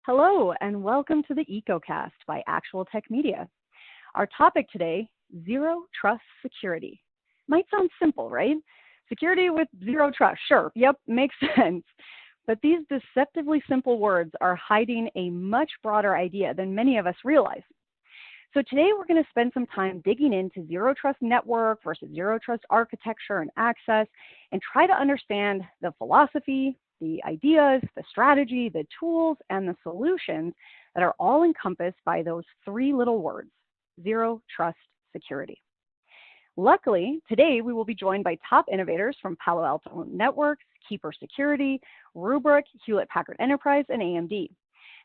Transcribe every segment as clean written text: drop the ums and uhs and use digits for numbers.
Hello, and welcome to the EcoCast by Actual Tech Media. Our topic today, Zero Trust Security. Might sound simple, right? Security with zero trust, sure, yep, makes sense. But these deceptively simple words are hiding a much broader idea than many of us realize. So today we're going to spend some time digging into zero trust network versus zero trust architecture and access, and try to understand the philosophy, the ideas, the strategy, the tools, and the solutions that are all encompassed by those three little words, zero trust security. Luckily, today we will be joined by top innovators from Palo Alto Networks, Keeper Security, Rubric, Hewlett-Packard Enterprise, and AMD.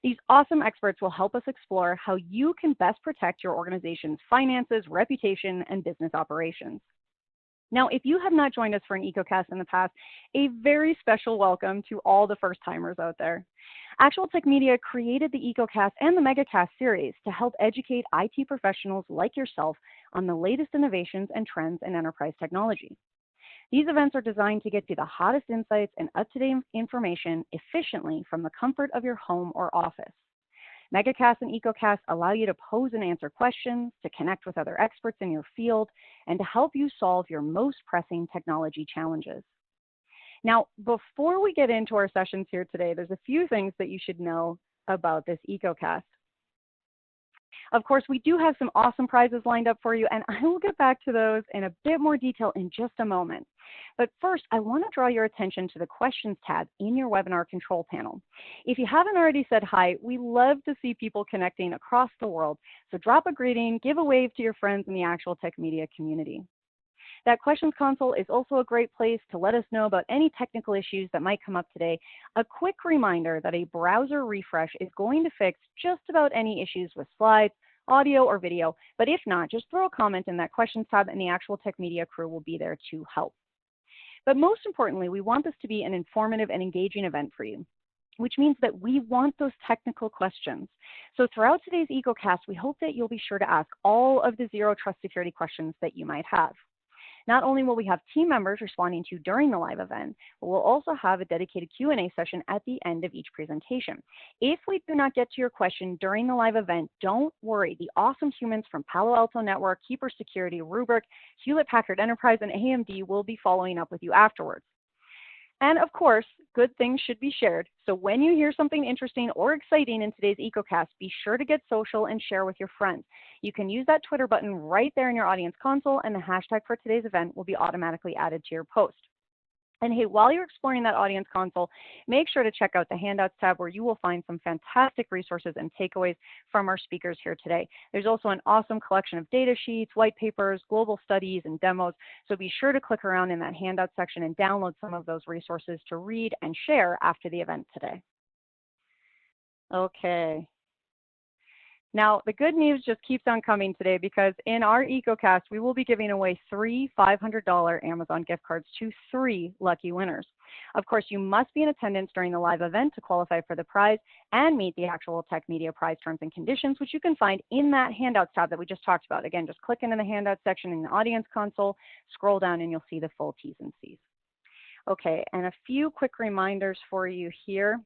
These awesome experts will help us explore how you can best protect your organization's finances, reputation, and business operations. Now, if you have not joined us for an EcoCast in the past, a very special welcome to all the first-timers out there. Actual Tech Media created the EcoCast and the MegaCast series to help educate IT professionals like yourself on the latest innovations and trends in enterprise technology. These events are designed to get you the hottest insights and up-to-date information efficiently from the comfort of your home or office. MegaCast and EcoCast allow you to pose and answer questions, to connect with other experts in your field, and to help you solve your most pressing technology challenges. Now, before we get into our sessions here today, there's a few things that you should know about this EcoCast. Of course, we do have some awesome prizes lined up for you, and I will get back to those in a bit more detail in just a moment. But first, I want to draw your attention to the questions tab in your webinar control panel. If you haven't already said hi, we love to see people connecting across the world, so drop a greeting, give a wave to your friends in the Actual Tech Media community. That questions console is also a great place to let us know about any technical issues that might come up today. A quick reminder that a browser refresh is going to fix just about any issues with slides, audio, or video, but if not, just throw a comment in that questions tab and the Actual Tech Media crew will be there to help. But most importantly, we want this to be an informative and engaging event for you, which means that we want those technical questions. So throughout today's EcoCast, we hope that you'll be sure to ask all of the zero trust security questions that you might have. Not only will we have team members responding to you during the live event, but we'll also have a dedicated Q&A session at the end of each presentation. If we do not get to your question during the live event, don't worry. The awesome humans from Palo Alto Network, Keeper Security, Rubric, Hewlett-Packard Enterprise, and AMD will be following up with you afterwards. And of course, good things should be shared. So when you hear something interesting or exciting in today's EcoCast, be sure to get social and share with your friends. You can use that Twitter button right there in your audience console, and the hashtag for today's event will be automatically added to your post. And hey, while you're exploring that audience console, make sure to check out the Handouts tab where you will find some fantastic resources and takeaways from our speakers here today. There's also an awesome collection of data sheets, white papers, global studies, and demos. So be sure to click around in that Handouts section and download some of those resources to read and share after the event today. Okay. Now, the good news just keeps on coming today because in our EcoCast, we will be giving away 3 $500 Amazon gift cards to 3 lucky winners. Of course, you must be in attendance during the live event to qualify for the prize and meet the Actual Tech Media prize terms and conditions, which you can find in that Handouts tab that we just talked about. Again, just click into the Handouts section in the audience console, scroll down, and you'll see the full T's and C's. Okay, and a few quick reminders for you here.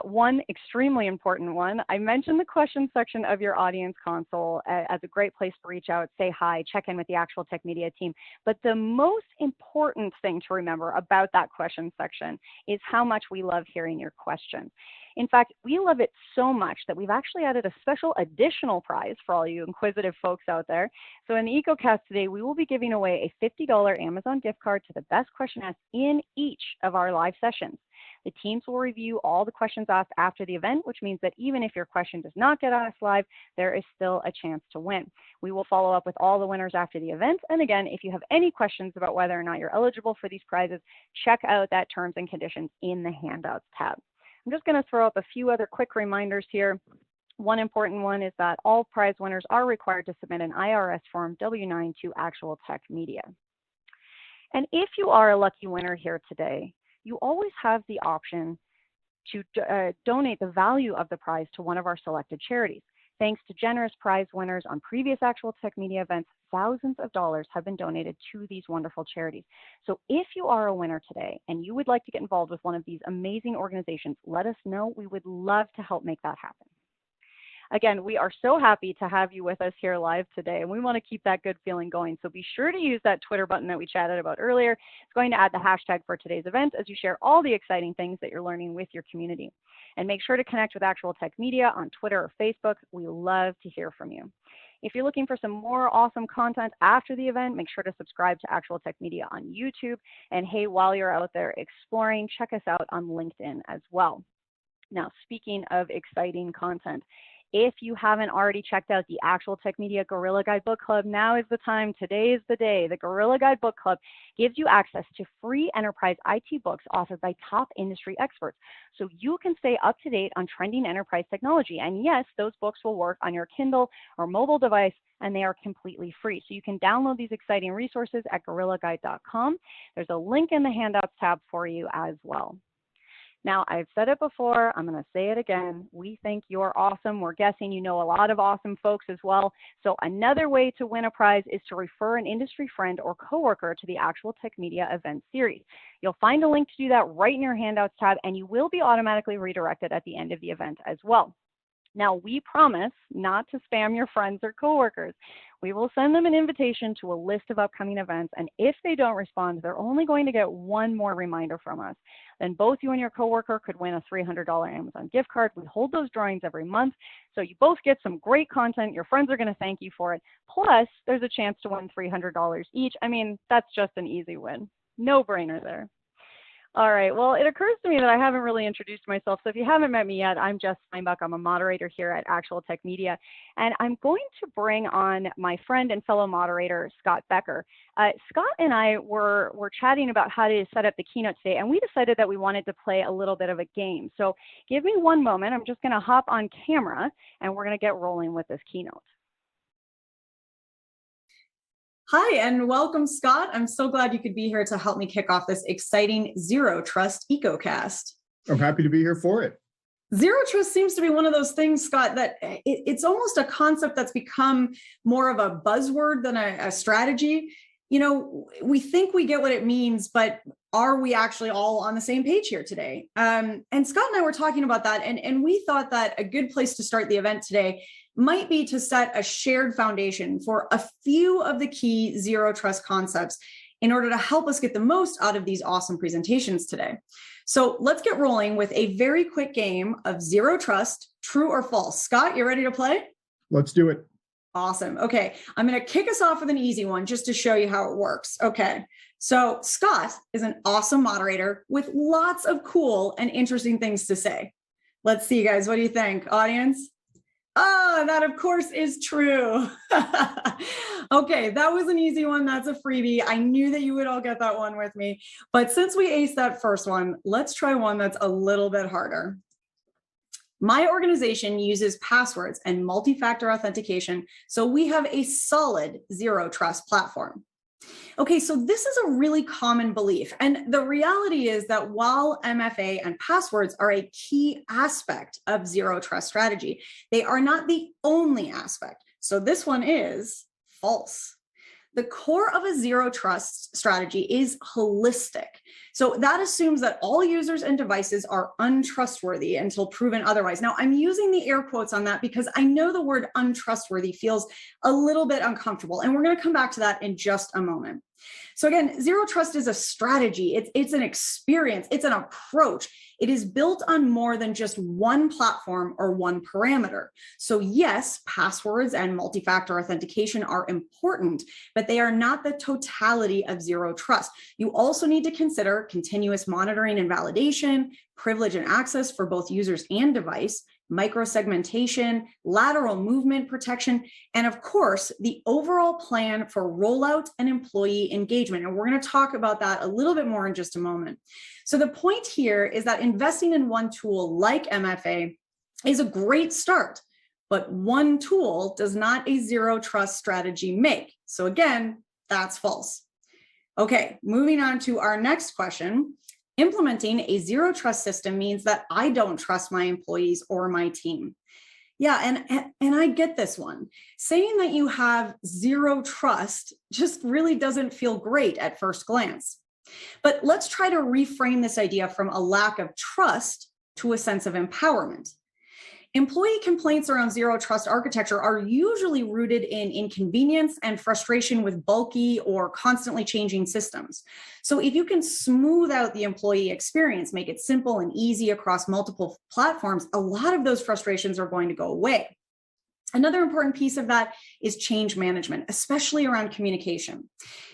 One extremely important one, I mentioned the questions section of your audience console as a great place to reach out, say hi, check in with the Actual Tech Media team. But the most important thing to remember about that question section is how much we love hearing your questions. In fact, we love it so much that we've actually added a special additional prize for all you inquisitive folks out there. So in the EcoCast today, we will be giving away a $50 Amazon gift card to the best question asked in each of our live sessions. The teams will review all the questions asked after the event, which means that even if your question does not get asked live, there is still a chance to win. We will follow up with all the winners after the event. And again, if you have any questions about whether or not you're eligible for these prizes, check out that terms and conditions in the Handouts tab. I'm just going to throw up a few other quick reminders here. One important one is that all prize winners are required to submit an IRS Form W-9 to Actual Tech Media. And if you are a lucky winner here today, you always have the option to donate the value of the prize to one of our selected charities. Thanks to generous prize winners on previous Actual Tech Media events, thousands of dollars have been donated to these wonderful charities. So if you are a winner today and you would like to get involved with one of these amazing organizations, let us know. We would love to help make that happen. Again, we are so happy to have you with us here live today, and we want to keep that good feeling going. So be sure to use that Twitter button that we chatted about earlier. It's going to add the hashtag for today's event as you share all the exciting things that you're learning with your community. And make sure to connect with Actual Tech Media on Twitter or Facebook. We love to hear from you. If you're looking for some more awesome content after the event, make sure to subscribe to Actual Tech Media on YouTube. And hey, while you're out there exploring, check us out on LinkedIn as well. Now, speaking of exciting content, if you haven't already checked out the Actual Tech Media Guerrilla Guide Book Club, now is the time. Today is the day. The Guerrilla Guide Book Club gives you access to free enterprise IT books authored by top industry experts, so you can stay up to date on trending enterprise technology. And yes, those books will work on your Kindle or mobile device, and they are completely free. So you can download these exciting resources at guerrillaguide.com. There's a link in the handouts tab for you as well. Now, I've said it before, I'm going to say it again. We think you're awesome. We're guessing you know a lot of awesome folks as well. So another way to win a prize is to refer an industry friend or coworker to the Actual Tech Media event series. You'll find a link to do that right in your handouts tab, and you will be automatically redirected at the end of the event as well. Now, we promise not to spam your friends or coworkers. We will send them an invitation to a list of upcoming events, and if they don't respond, they're only going to get one more reminder from us. Then both you and your coworker could win a $300 Amazon gift card. We hold those drawings every month, so you both get some great content. Your friends are going to thank you for it. Plus, there's a chance to win $300 each. I mean, that's just an easy win. No brainer there. All right, well, it occurs to me that I haven't really introduced myself. So if you haven't met me yet, I'm Jess Steinbuck. I'm a moderator here at Actual Tech Media. And I'm going to bring on my friend and fellow moderator, Scott Becker. Scott and I were chatting about how to set up the keynote today, and we decided that we wanted to play a little bit of a game. So give me one moment. I'm just going to hop on camera, and we're going to get rolling with this keynote. Hi, and welcome, Scott. I'm so glad you could be here to help me kick off this exciting Zero Trust EcoCast. I'm happy to be here for it. Zero Trust seems to be one of those things, Scott, that it's almost a concept that's become more of a buzzword than a strategy. You know, we think we get what it means, but are we actually all on the same page here today? And Scott and I were talking about that, and we thought that a good place to start the event today might be to set a shared foundation for a few of the key Zero Trust concepts in order to help us get the most out of these awesome presentations today. So let's get rolling with a very quick game of Zero Trust, true or false. Scott, you ready to play? Let's do it. Awesome. Okay, I'm going to kick us off with an easy one just to show you how it works. Okay, so Scott is an awesome moderator with lots of cool and interesting things to say. Let's see, guys. What do you think, audience? Oh, that of course is true. Okay, that was an easy one. That's a freebie. I knew that you would all get that one with me. But since we aced that first one, let's try one that's a little bit harder. My organization uses passwords and multi-factor authentication, so we have a solid Zero Trust platform. Okay, so this is a really common belief. And the reality is that while MFA and passwords are a key aspect of Zero Trust strategy, they are not the only aspect. So this one is false. The core of a Zero Trust strategy is holistic. So that assumes that all users and devices are untrustworthy until proven otherwise. Now, I'm using the air quotes on that because I know the word untrustworthy feels a little bit uncomfortable, and we're going to come back to that in just a moment. So again, Zero Trust is a strategy. It's an experience. It's an approach. It is built on more than just one platform or one parameter. So yes, passwords and multi-factor authentication are important, but they are not the totality of Zero Trust. You also need to consider continuous monitoring and validation, privilege and access for both users and device, microsegmentation, lateral movement protection, and of course, the overall plan for rollout and employee engagement. And we're going to talk about that a little bit more in just a moment. So the point here is that investing in one tool like MFA is a great start, but one tool does not a Zero Trust strategy make. So again, that's false. Okay, moving on to our next question. Implementing a Zero Trust system means that I don't trust my employees or my team. Yeah, and I get this one. Saying that you have zero trust just really doesn't feel great at first glance. But let's try to reframe this idea from a lack of trust to a sense of empowerment. Employee complaints around zero trust architecture are usually rooted in inconvenience and frustration with bulky or constantly changing systems. So if you can smooth out the employee experience, make it simple and easy across multiple platforms, a lot of those frustrations are going to go away. Another important piece of that is change management, especially around communication.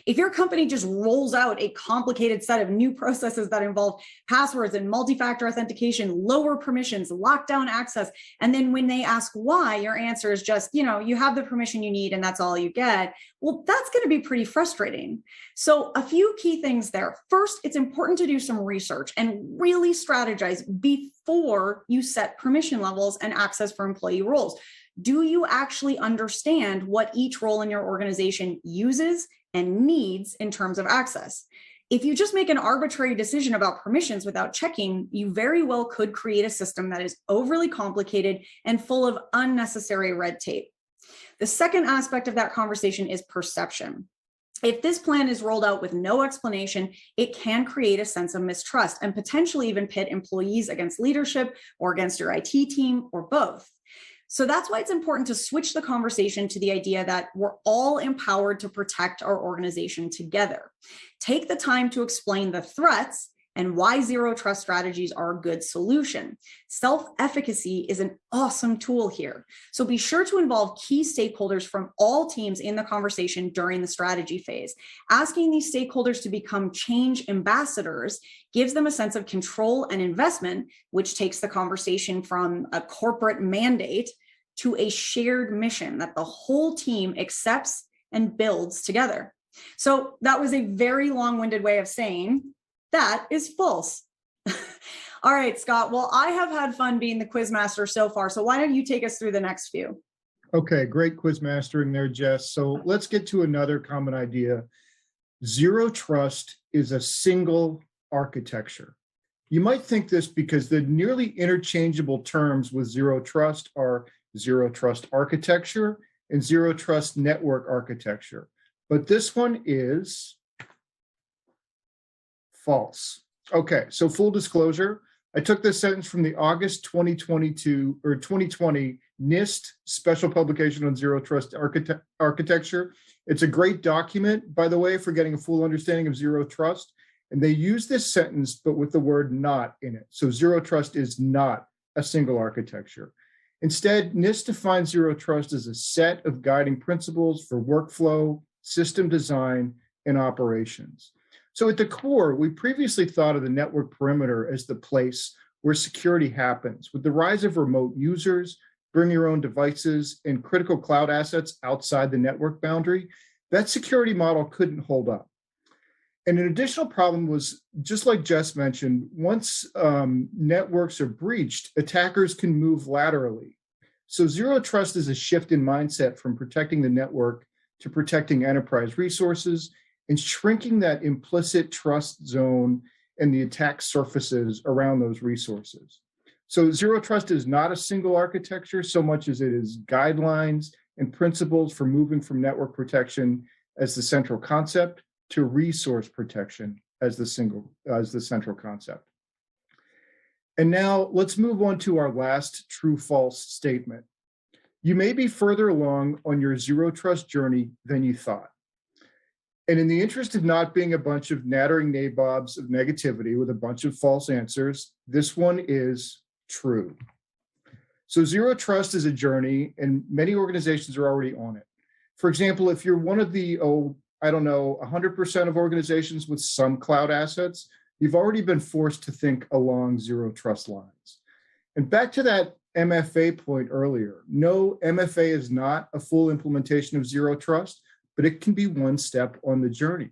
If your company just rolls out a complicated set of new processes that involve passwords and multi-factor authentication, lower permissions, lockdown access, and then when they ask why, your answer is just, you have the permission you need and that's all you get, well, that's going to be pretty frustrating. So a few key things there. First, it's important to do some research and really strategize before you set permission levels and access for employee roles. Do you actually understand what each role in your organization uses and needs in terms of access? If you just make an arbitrary decision about permissions without checking, you very well could create a system that is overly complicated and full of unnecessary red tape. The second aspect of that conversation is perception. If this plan is rolled out with no explanation, it can create a sense of mistrust and potentially even pit employees against leadership or against your IT team or both. So that's why it's important to switch the conversation to the idea that we're all empowered to protect our organization together. Take the time to explain the threats and why zero trust strategies are a good solution. Self-efficacy is an awesome tool here. So be sure to involve key stakeholders from all teams in the conversation during the strategy phase. Asking these stakeholders to become change ambassadors gives them a sense of control and investment, which takes the conversation from a corporate mandate to a shared mission that the whole team accepts and builds together. So that was a very long-winded way of saying that is false. All right, Scott. Well, I have had fun being the quizmaster so far. So why don't you take us through the next few? Okay, great quiz mastering there, Jess. So let's get to another common idea. Zero trust is a single architecture. You might think this because the nearly interchangeable terms with zero trust are zero trust architecture and zero trust network architecture. But this one is false. Okay, so full disclosure, I took this sentence from the August 2020 NIST special publication on zero trust architecture. It's a great document, by the way, for getting a full understanding of zero trust. And they use this sentence, but with the word not in it. So zero trust is not a single architecture. Instead, NIST defines zero trust as a set of guiding principles for workflow, system design, and operations. So at the core, we previously thought of the network perimeter as the place where security happens. With the rise of remote users, bring your own devices, and critical cloud assets outside the network boundary, that security model couldn't hold up. And an additional problem was, just like Jess mentioned, once networks are breached, attackers can move laterally. So zero trust is a shift in mindset from protecting the network to protecting enterprise resources and shrinking that implicit trust zone and the attack surfaces around those resources. So zero trust is not a single architecture so much as it is guidelines and principles for moving from network protection as the central concept to resource protection as the central concept. And now let's move on to our last true-false statement. You may be further along on your zero trust journey than you thought. And in the interest of not being a bunch of nattering nabobs of negativity with a bunch of false answers, this one is true. So zero trust is a journey, and many organizations are already on it. For example, if you're one of the, 100% of organizations with some cloud assets, you've already been forced to think along zero trust lines. And back to that MFA point earlier, no, MFA is not a full implementation of zero trust, but it can be one step on the journey.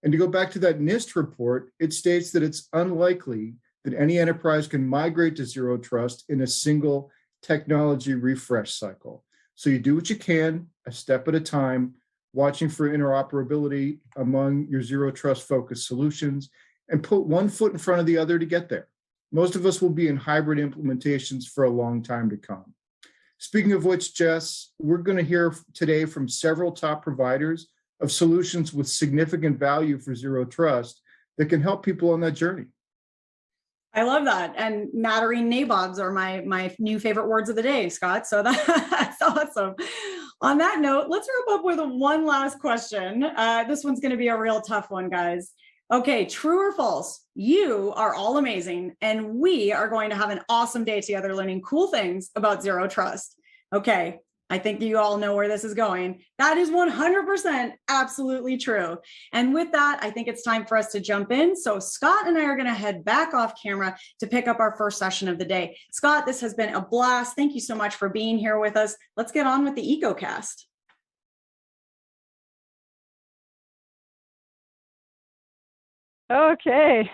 And to go back to that NIST report, it states that it's unlikely that any enterprise can migrate to zero trust in a single technology refresh cycle. So you do what you can, a step at a time, watching for interoperability among your zero trust focused solutions, and put one foot in front of the other to get there. Most of us will be in hybrid implementations for a long time to come. Speaking of which, Jess, we're going to hear today from several top providers of solutions with significant value for zero trust that can help people on that journey. I love that. And nattering nabobs are my new favorite words of the day, Scott. So that's awesome. On that note, let's wrap up with one last question. This one's going to be a real tough one, guys. Okay, true or false? You are all amazing, and we are going to have an awesome day together learning cool things about zero trust. Okay, I think you all know where this is going. That is 100% absolutely true. And with that, I think it's time for us to jump in. So Scott and I are going to head back off camera to pick up our first session of the day. Scott, this has been a blast. Thank you so much for being here with us. Let's get on with the EcoCast. Okay.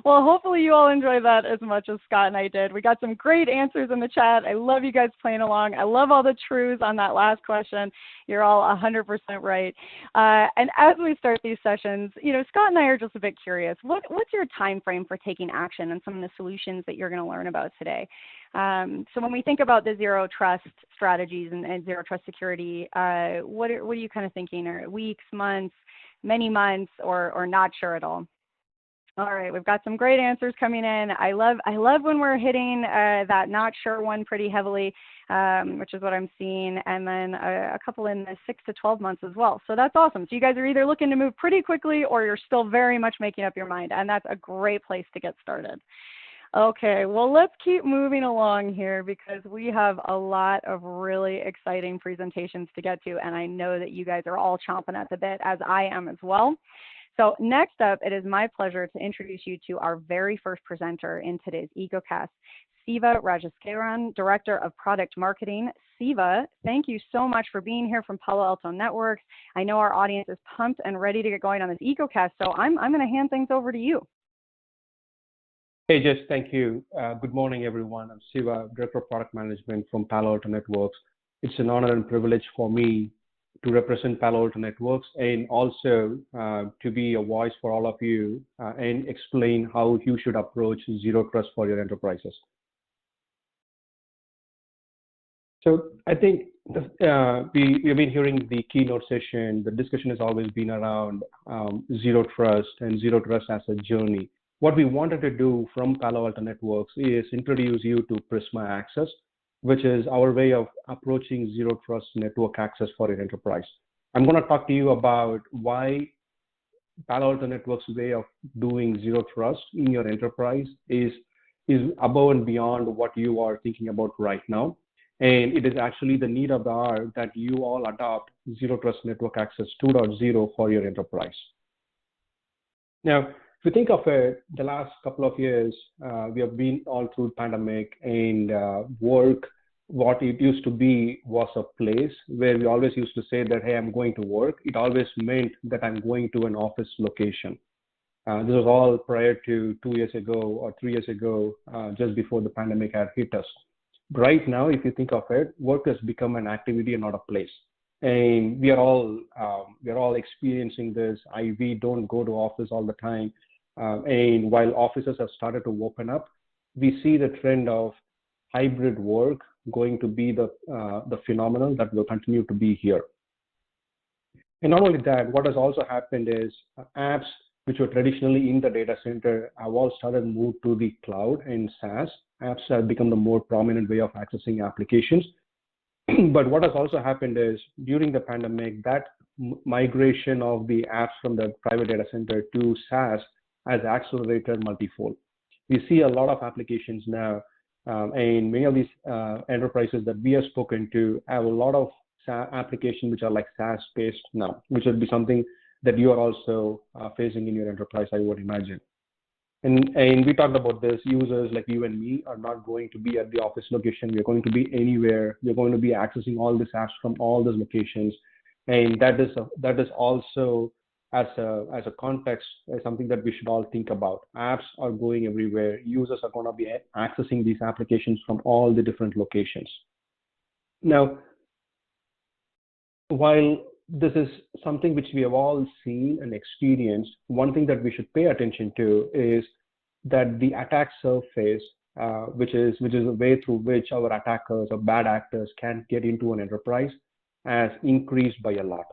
Well, hopefully you all enjoyed that as much as Scott and I did. We got some great answers in the chat. I love you guys playing along. I love all the truths on that last question. You're all 100% right. And as we start these sessions, Scott and I are just a bit curious. What's your time frame for taking action on some of the solutions that you're going to learn about today? So when we think about the zero trust strategies and zero trust security, what are you kind of thinking? Are weeks, months, many months, or not sure at all? All right, we've got some great answers coming in. I love when we're hitting that not sure one pretty heavily, which is what I'm seeing, and then a couple in the 6 to 12 months as well. So that's awesome. So you guys are either looking to move pretty quickly or you're still very much making up your mind, and that's a great place to get started. Okay, well, let's keep moving along here because we have a lot of really exciting presentations to get to, and I know that you guys are all chomping at the bit, as I am as well. So next up, it is my pleasure to introduce you to our very first presenter in today's EcoCast, Siva Rajasthan, Director of Product Marketing. Siva, thank you so much for being here from Palo Alto Networks. I know our audience is pumped and ready to get going on this EcoCast, so I'm going to hand things over to you. Hey, Jess, thank you. Good morning, everyone. I'm Siva, Director of Product Management from Palo Alto Networks. It's an honor and privilege for me to represent Palo Alto Networks and also to be a voice for all of you and explain how you should approach zero trust for your enterprises. So I think we've been hearing the keynote session. The discussion has always been around zero trust and zero trust as a journey. What we wanted to do from Palo Alto Networks is introduce you to Prisma Access, which is our way of approaching zero trust network access for your enterprise. I'm going to talk to you about why Palo Alto Networks' way of doing zero trust in your enterprise is above and beyond what you are thinking about right now. And it is actually the need of the hour that you all adopt zero trust network access 2.0 for your enterprise. Now, if you think of it, the last couple of years, we have been all through pandemic and work. What it used to be was a place where we always used to say that, hey, I'm going to work. It always meant that I'm going to an office location. This was all prior to 2 years ago or 3 years ago, just before the pandemic had hit us. Right now, if you think of it, work has become an activity and not a place. And we are all experiencing this. We don't go to office all the time. And while offices have started to open up, we see the trend of hybrid work going to be the phenomenon that will continue to be here. And not only that, what has also happened is apps which were traditionally in the data center have all started to move to the cloud and SaaS. Apps have become the more prominent way of accessing applications. But what has also happened is during the pandemic, that migration of the apps from the private data center to SaaS has accelerated multifold. We see a lot of applications now, and many of these enterprises that we have spoken to have a lot of applications which are like SaaS-based now, which would be something that you are also facing in your enterprise, I would imagine. And we talked about this. Users like you and me are not going to be at the office location. We're going to be anywhere. We're going to be accessing all these apps from all those locations, and that is also as a context something that we should all think about. Apps are going everywhere. Users are going to be accessing these applications from all the different locations. Now, while this is something which we have all seen and experienced, one thing that we should pay attention to is that the attack surface which is a way through which our attackers or bad actors can get into an enterprise, has increased by a lot.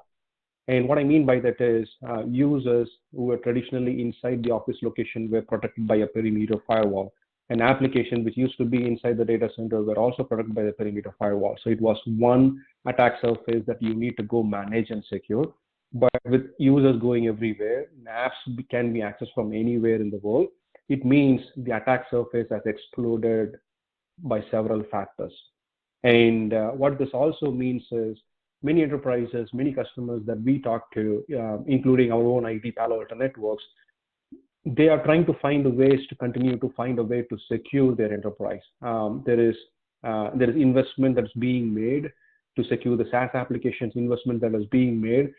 And what I mean by that is users who were traditionally inside the office location were protected by a perimeter firewall. An application which used to be inside the data center were also protected by the perimeter firewall. So it was one attack surface that you need to go manage and secure. But with users going everywhere, apps can be accessed from anywhere in the world. It means the attack surface has exploded by several factors. And what this also means is many enterprises, many customers that we talk to, including our own IT Palo Alto networks, they are trying to find ways to continue to find a way to secure their enterprise. There is investment that's being made to secure the SaaS applications, investment that is being made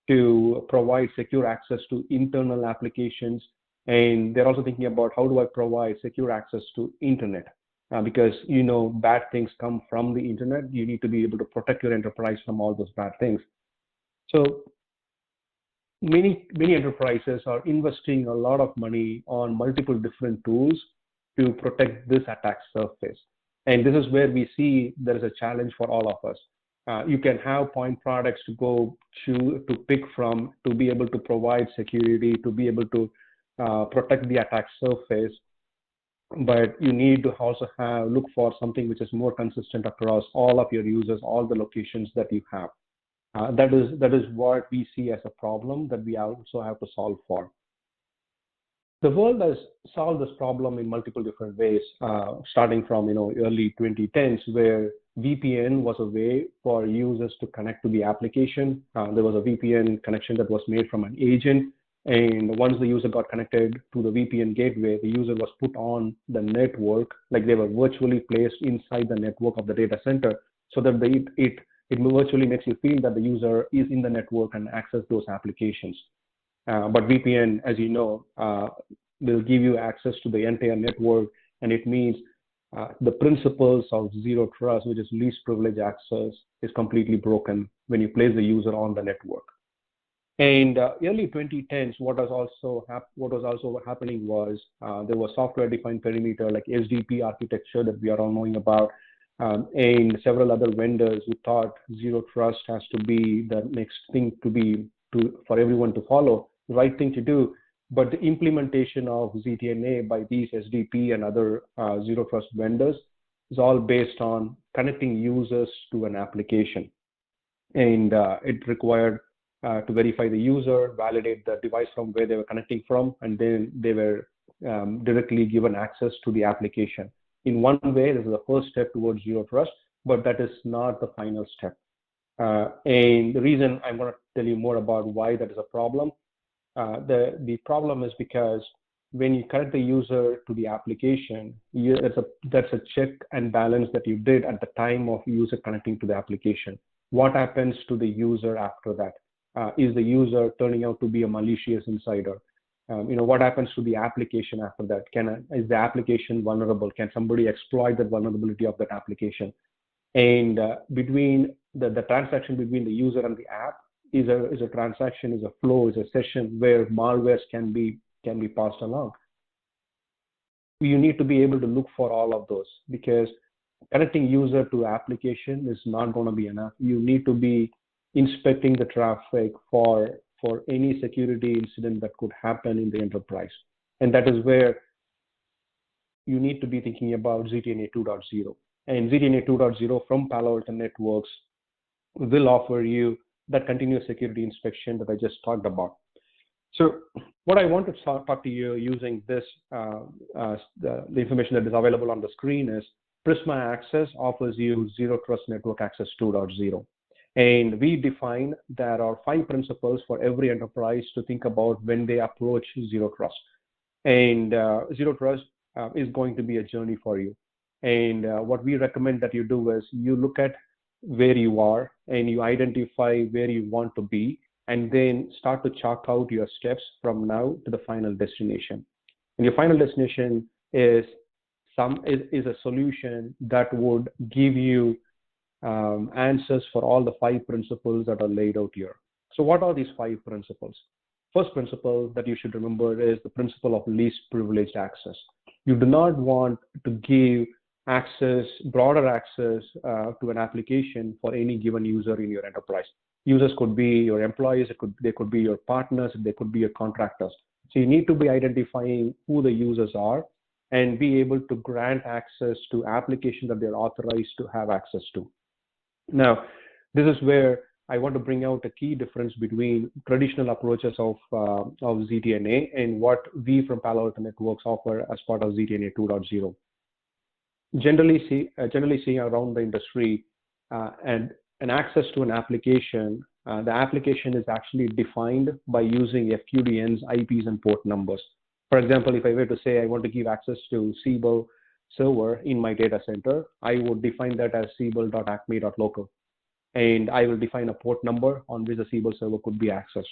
to provide secure access to internal applications. And they're also thinking about how do I provide secure access to internet? Because bad things come from the internet. You need to be able to protect your enterprise from all those bad things. So many enterprises are investing a lot of money on multiple different tools to protect this attack surface. And this is where we see there is a challenge for all of us. You can have point products to pick from to be able to provide security, to be able to protect the attack surface. But you need to also look for something which is more consistent across all of your users, all the locations that you have. That is what we see as a problem that we also have to solve for. The world has solved this problem in multiple different ways, starting from early 2010s, where VPN was a way for users to connect to the application. There was a VPN connection that was made from an agent. And once the user got connected to the VPN gateway, the user was put on the network, like they were virtually placed inside the network of the data center, so that it virtually makes you feel that the user is in the network and access those applications. But VPN, as you know, will give you access to the entire network, and it means the principles of zero trust, which is least privilege access, is completely broken when you place the user on the network. And early 2010s, what was also happening was there was software-defined perimeter like SDP architecture that we are all knowing about, and several other vendors who thought zero trust has to be the next thing for everyone to follow, the right thing to do. But the implementation of ZTNA by these SDP and other zero trust vendors is all based on connecting users to an application, and it required to verify the user, validate the device from where they were connecting from, and then they were directly given access to the application. In one way, this is the first step towards zero trust, but that is not the final step. And the reason I'm going to tell you more about why that is a problem, the problem is because when you connect the user to the application, that's a check and balance that you did at the time of user connecting to the application. What happens to the user after that? Is the user turning out to be a malicious insider? What happens to the application after that? Is the application vulnerable? Can somebody exploit the vulnerability of that application? And between the transaction between the user and the app is a transaction, is a flow, is a session where malwares can be passed along. You need to be able to look for all of those, because connecting user to application is not going to be enough. You need to be inspecting the traffic for any security incident that could happen in the enterprise. And that is where you need to be thinking about ZTNA 2.0. And ZTNA 2.0 from Palo Alto Networks will offer you that continuous security inspection that I just talked about. So what I want to talk to you using this, the information that is available on the screen is Prisma Access offers you Zero Trust Network Access 2.0. And we define there are 5 principles for every enterprise to think about when they approach zero trust. And zero trust is going to be a journey for you. And what we recommend that you do is you look at where you are and you identify where you want to be, and then start to chalk out your steps from now to the final destination. And your final destination is a solution that would give you answers for all the 5 principles that are laid out here. So what are these 5 principles? First principle that you should remember is the principle of least privileged access. You do not want to give access, broader access to an application for any given user in your enterprise. Users could be your employees, they could be your partners, they could be your contractors. So you need to be identifying who the users are and be able to grant access to applications that they're authorized to have access to. Now, this is where I want to bring out a key difference between traditional approaches of ZTNA and what we from Palo Alto Networks offer as part of ZTNA 2.0. Generally seeing around the industry and an access to an application, the application is actually defined by using FQDNs, IPs, and port numbers. For example, if I were to say I want to give access to Siebel server in my data center, I would define that as siebel.acme.local. And I will define a port number on which the Siebel server could be accessed.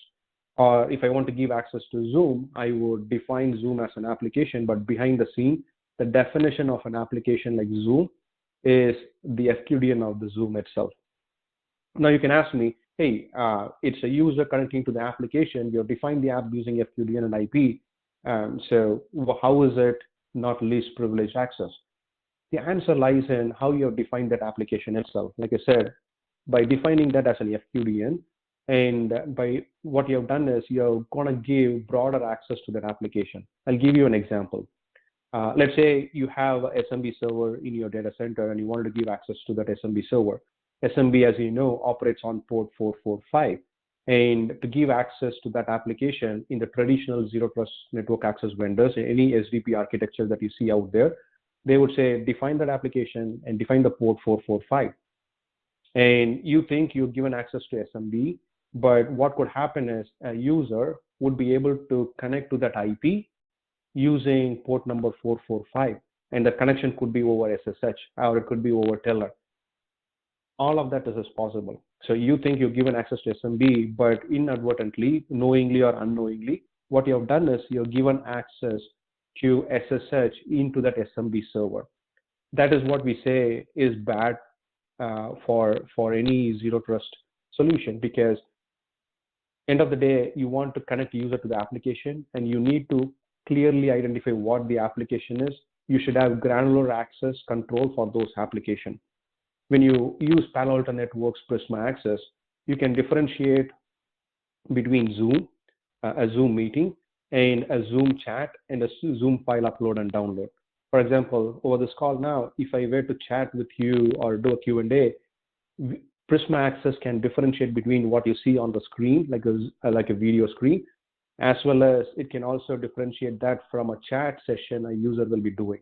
Or if I want to give access to Zoom, I would define Zoom as an application, but behind the scene, the definition of an application like Zoom is the FQDN of the Zoom itself. Now you can ask me, hey, it's a user connecting to the application. You've defined the app using FQDN and IP. So how is it not least privileged access? The answer lies in how you have defined that application itself. Like I said, by defining that as an FQDN, and by what you have done is you're going to give broader access to that application. I'll give you an example. Let's say you have a SMB server in your data center and you wanted to give access to that SMB server. SMB, as you know, operates on port 445. And to give access to that application in the traditional zero trust network access vendors, any SDP architecture that you see out there, they would say, define that application and define the port 445. And you think you've given access to SMB, but what could happen is a user would be able to connect to that IP using port number 445. And the connection could be over SSH or it could be over Teller. All of that is possible. So you think you've given access to SMB, but inadvertently, knowingly or unknowingly, what you have done is you've given access to SSH into that SMB server. That is what we say is bad for any zero trust solution, because end of the day, you want to connect the user to the application and you need to clearly identify what the application is. You should have granular access control for those applications. When you use Palo Alto Networks Prisma Access, you can differentiate between Zoom, a Zoom meeting, and a Zoom chat, and a Zoom file upload and download. For example, over this call now, if I were to chat with you or do a Q&A, Prisma Access can differentiate between what you see on the screen, like a video screen, as well as it can also differentiate that from a chat session a user will be doing.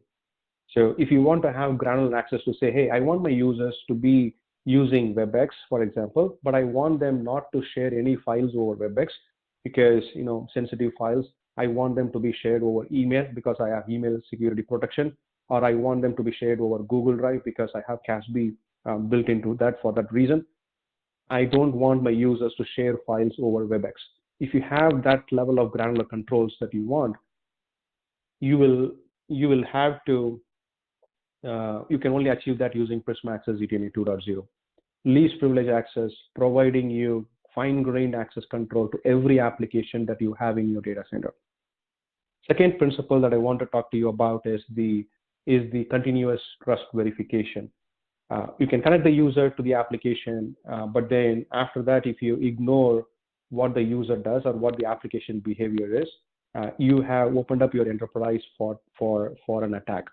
So if you want to have granular access to say, hey, I want my users to be using WebEx, for example, but I want them not to share any files over WebEx because, sensitive files. I want them to be shared over email because I have email security protection, or I want them to be shared over Google Drive because I have CASB built into that for that reason. I don't want my users to share files over WebEx. If you have that level of granular controls that you want, you will have to, you can only achieve that using Prisma Access ZTNA 2.0. Least privilege access, providing you fine-grained access control to every application that you have in your data center. Second principle that I want to talk to you about is the continuous trust verification. You can connect the user to the application, but then after that, if you ignore what the user does or what the application behavior is, you have opened up your enterprise for an attack.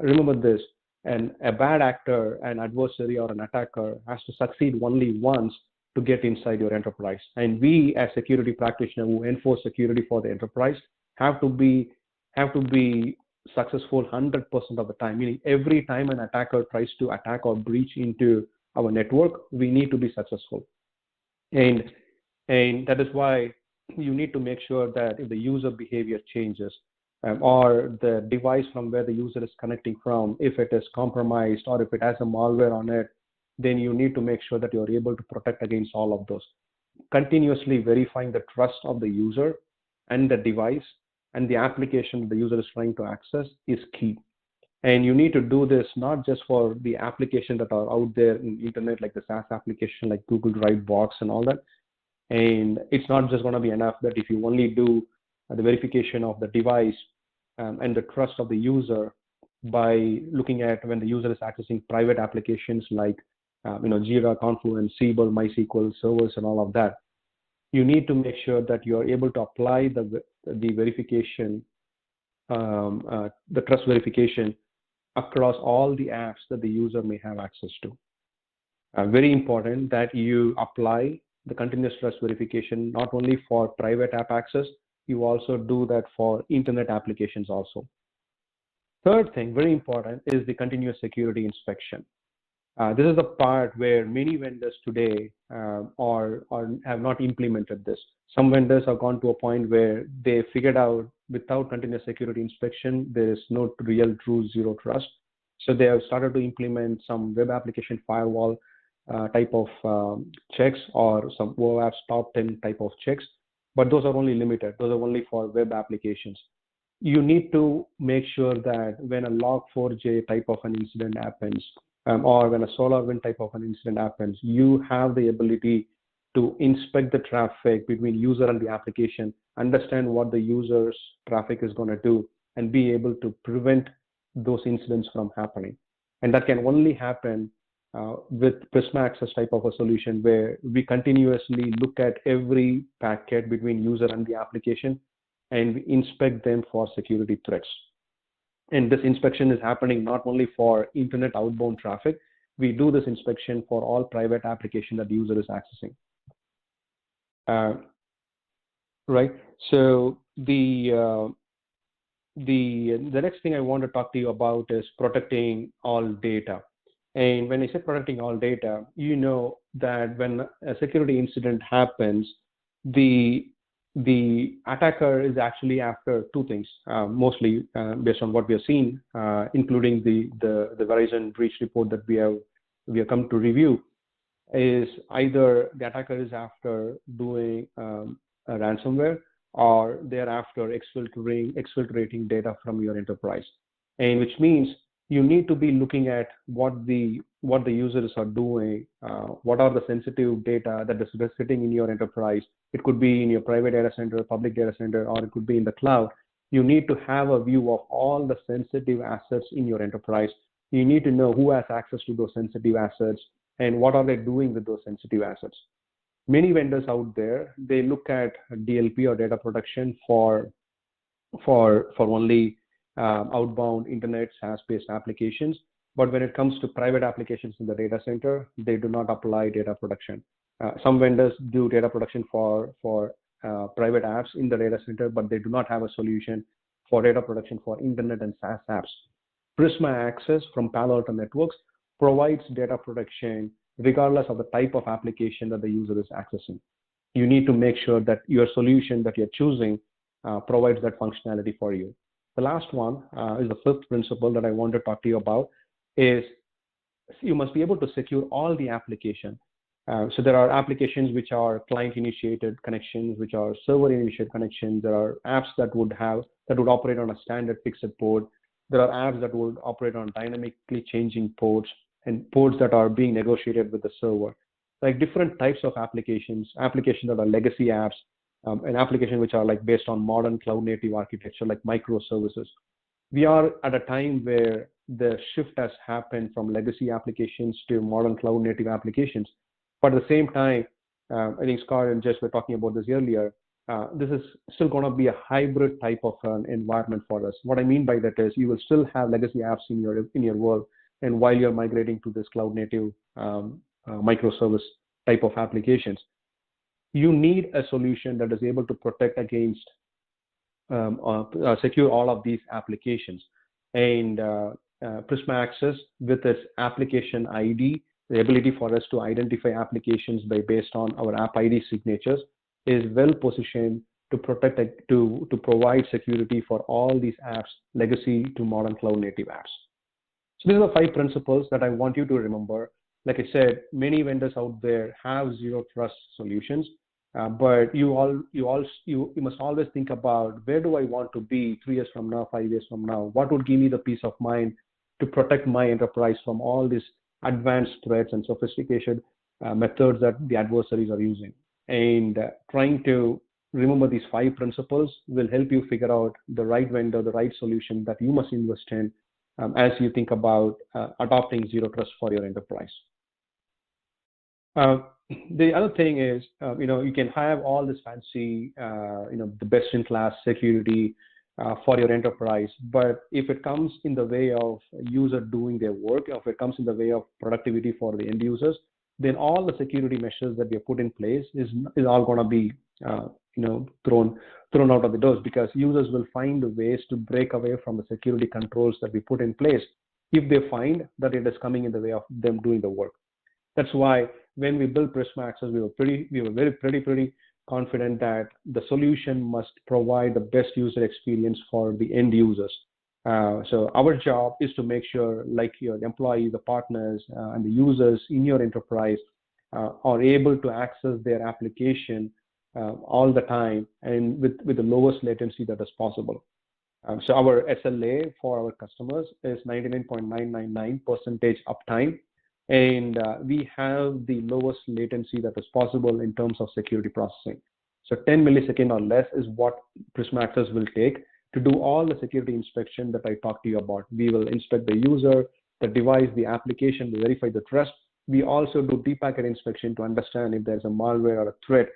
Remember this, a bad actor, an adversary, or an attacker has to succeed only once to get inside your enterprise. And we, as security practitioners who enforce security for the enterprise, have to be successful 100% of the time. Meaning, every time an attacker tries to attack or breach into our network, we need to be successful. And that is why you need to make sure that if the user behavior changes, or the device from where the user is connecting from, if it is compromised or if it has a malware on it, then you need to make sure that you're able to protect against all of those. Continuously verifying the trust of the user and the device and the application the user is trying to access is key. And you need to do this not just for the applications that are out there in the internet, like the SaaS application, like Google Drive Box and all that. And it's not just going to be enough that if you only do the verification of the device and the trust of the user by looking at when the user is accessing private applications like Jira, Confluence, Siva, MySQL servers, and all of that. You need to make sure that you are able to apply the verification, the trust verification across all the apps that the user may have access to. Very important that you apply the continuous trust verification not only for private app access, you also do that for internet applications also. Third thing, very important, is the continuous security inspection. This is the part where many vendors today have not implemented this. Some vendors have gone to a point where they figured out without continuous security inspection, there is no real true zero trust. So they have started to implement some web application firewall type of checks or some OAuth's top 10 type of checks, but those are only limited. Those are only for web applications. You need to make sure that when a log4j type of an incident happens, or when a SolarWinds type of an incident happens, you have the ability to inspect the traffic between user and the application, understand what the user's traffic is going to do, and be able to prevent those incidents from happening. And that can only happen with Prisma Access type of a solution, where we continuously look at every packet between user and the application and we inspect them for security threats. And this inspection is happening not only for internet outbound traffic, we do this inspection for all private application that the user is accessing. Right. So the next thing I want to talk to you about is protecting all data. And when I say protecting all data, you know that when a security incident happens, the attacker is actually after two things, mostly based on what we have seen, including the Verizon breach report that we have come to review, is either the attacker is after doing a ransomware, or they're after exfiltrating data from your enterprise, and which means you need to be looking at what the users are doing, what are the sensitive data that is sitting in your enterprise. It could be in your private data center, public data center, or it could be in the cloud. You need to have a view of all the sensitive assets in your enterprise. You need to know who has access to those sensitive assets and what are they doing with those sensitive assets. Many vendors out there, they look at DLP or data protection for only outbound internet SaaS-based applications. But when it comes to private applications in the data center, they do not apply data protection. Some vendors do data protection for private apps in the data center, but they do not have a solution for data protection for internet and SaaS apps. Prisma Access from Palo Alto Networks provides data protection regardless of the type of application that the user is accessing. You need to make sure that your solution that you're choosing provides that functionality for you. The last one is the fifth principle that I want to talk to you about, is you must be able to secure all the application. So there are applications which are client-initiated connections, which are server-initiated connections. There are apps that would operate on a standard fixed port. There are apps that would operate on dynamically changing ports, and ports that are being negotiated with the server. Like different types of applications that are legacy apps, and applications which are like based on modern cloud-native architecture, like microservices. We are at a time where the shift has happened from legacy applications to modern cloud-native applications. But at the same time, I think Scott and Jess were talking about this earlier, this is still going to be a hybrid type of an environment for us. What I mean by that is you will still have legacy apps in your world, and while you're migrating to this cloud-native microservice type of applications, you need a solution that is able to protect against, secure all of these applications. And Prisma Access, with its application ID, the ability for us to identify applications based on our app ID signatures, is well positioned to protect, to provide security for all these apps, legacy to modern cloud-native apps. So these are the 5 principles that I want you to remember. Like I said, many vendors out there have zero trust solutions, but you must always think about, where do I want to be 3 years from now, 5 years from now? What would give me the peace of mind to protect my enterprise from all these advanced threats and sophisticated methods that the adversaries are using? And trying to remember these 5 principles will help you figure out the right vendor, the right solution that you must invest in as you think about adopting zero trust for your enterprise. The other thing is, you can have all this fancy, the best-in-class security for your enterprise, but if it comes in the way of user doing their work, if it comes in the way of productivity for the end users, then all the security measures that we have put in place is all going to be, thrown out of the doors, because users will find ways to break away from the security controls that we put in place if they find that it is coming in the way of them doing the work. That's why when we built Prisma Access, we were pretty confident that the solution must provide the best user experience for the end users. So our job is to make sure, like your employees, the partners, and the users in your enterprise are able to access their application all the time and with the lowest latency that is possible. So our SLA for our customers is 99.999% uptime. And we have the lowest latency that is possible in terms of security processing. So 10 milliseconds or less is what Prisma Access will take to do all the security inspection that I talked to you about. We will inspect the user, the device, the application, to verify the trust. We also do deep packet inspection to understand if there's a malware or a threat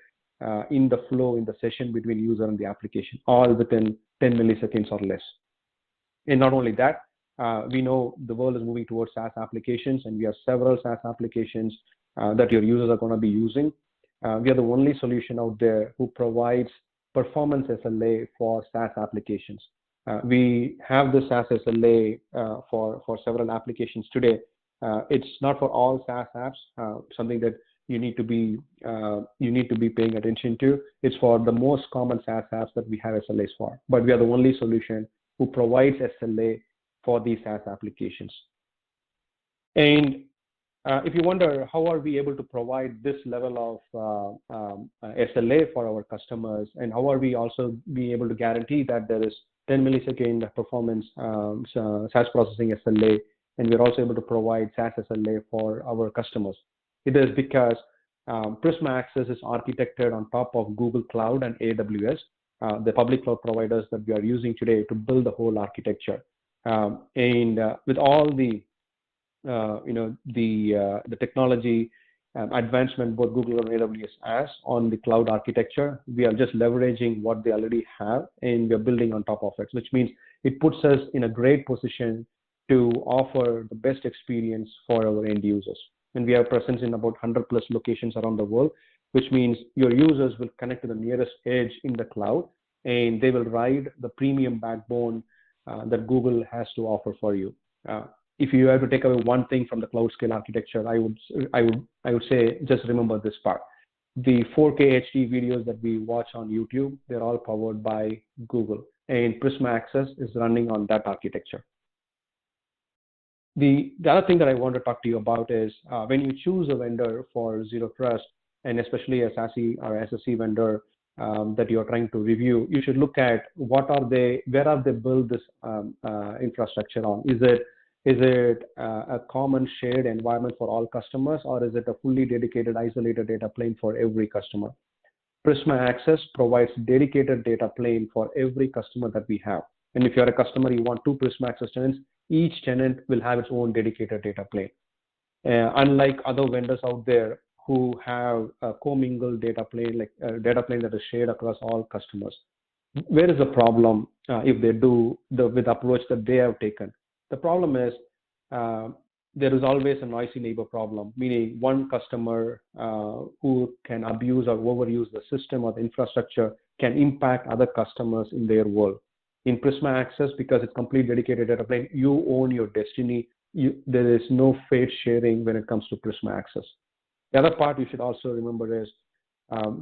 in the flow, in the session between user and the application, all within 10 milliseconds or less. And not only that, we know the world is moving towards SaaS applications, and we have several SaaS applications that your users are going to be using. We are the only solution out there who provides performance SLA for SaaS applications. We have the SaaS SLA for several applications today. It's not for all SaaS apps, something that you need to be paying attention to. It's for the most common SaaS apps that we have SLAs for. But we are the only solution who provides SLA for these SaaS applications. And if you wonder how are we able to provide this level of SLA for our customers, and how are we also be able to guarantee that there is 10 millisecond performance SaaS processing SLA, and we're also able to provide SaaS SLA for our customers. It is because Prisma Access is architected on top of Google Cloud and AWS, the public cloud providers that we are using today to build the whole architecture. And with all the the technology advancement both Google and AWS has on the cloud architecture, we are just leveraging what they already have, and we are building on top of it, which means it puts us in a great position to offer the best experience for our end users. And we have presence in about 100+ locations around the world, which means your users will connect to the nearest edge in the cloud, and they will ride the premium backbone that Google has to offer for you. If you have to take away one thing from the cloud scale architecture, I would say just remember this part. The 4K HD videos that we watch on YouTube, they're all powered by Google, and Prisma Access is running on that architecture. The other thing that I want to talk to you about is when you choose a vendor for Zero Trust, and especially a SASE or SSE vendor that you're trying to review, you should look at where are they built this infrastructure on. Is it a common shared environment for all customers, or is it a fully dedicated isolated data plane for every customer? Prisma Access provides dedicated data plane for every customer that we have. And if you're a customer, you want 2 Prisma Access tenants, each tenant will have its own dedicated data plane. Unlike other vendors out there who have a commingled data plane, like a data plane that is shared across all customers. Where is the problem if they do with the approach that they have taken? The problem is there is always a noisy neighbor problem, meaning one customer who can abuse or overuse the system or the infrastructure can impact other customers in their world. In Prisma Access, because it's complete dedicated data plane, you own your destiny. There is no fate sharing when it comes to Prisma Access. The other part you should also remember is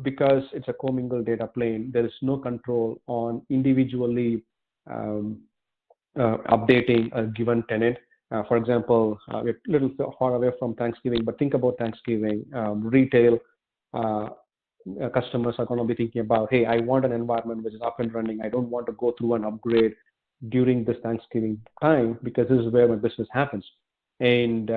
because it's a commingled data plane, there is no control on individually updating a given tenant. For example, we're a little far away from Thanksgiving, but think about Thanksgiving. Retail customers are going to be thinking about, hey, I want an environment which is up and running. I don't want to go through an upgrade during this Thanksgiving time because this is where my business happens. And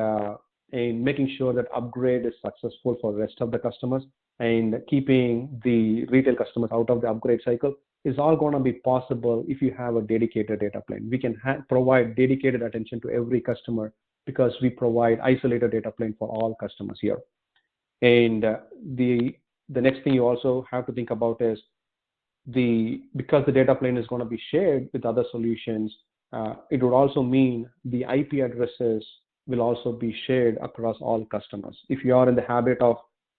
making sure that upgrade is successful for the rest of the customers, and keeping the retail customers out of the upgrade cycle is all going to be possible if you have a dedicated data plane. We can provide dedicated attention to every customer because we provide isolated data plane for all customers here. And the next thing you also have to think about is because the data plane is going to be shared with other solutions, it would also mean the IP addresses will also be shared across all customers. If you are in the habit of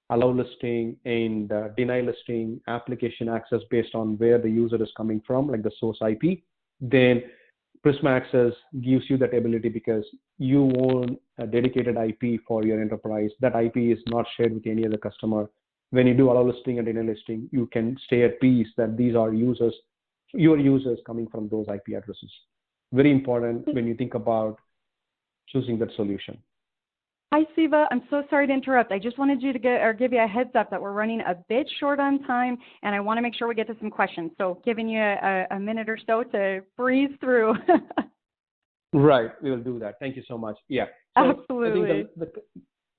allow listing and deny listing application access based on where the user is coming from, like the source IP, then Prisma Access gives you that ability because you own a dedicated IP for your enterprise. That IP is not shared with any other customer. When you do allow listing and deny listing, you can stay at peace that these are users, your users coming from those IP addresses. Very important when you think about choosing that solution. Hi, Siva. I'm so sorry to interrupt. I just wanted you to give you a heads up that we're running a bit short on time, and I want to make sure we get to some questions. So giving you a minute or so to breeze through. Right. We will do that. Thank you so much. Yeah. So absolutely.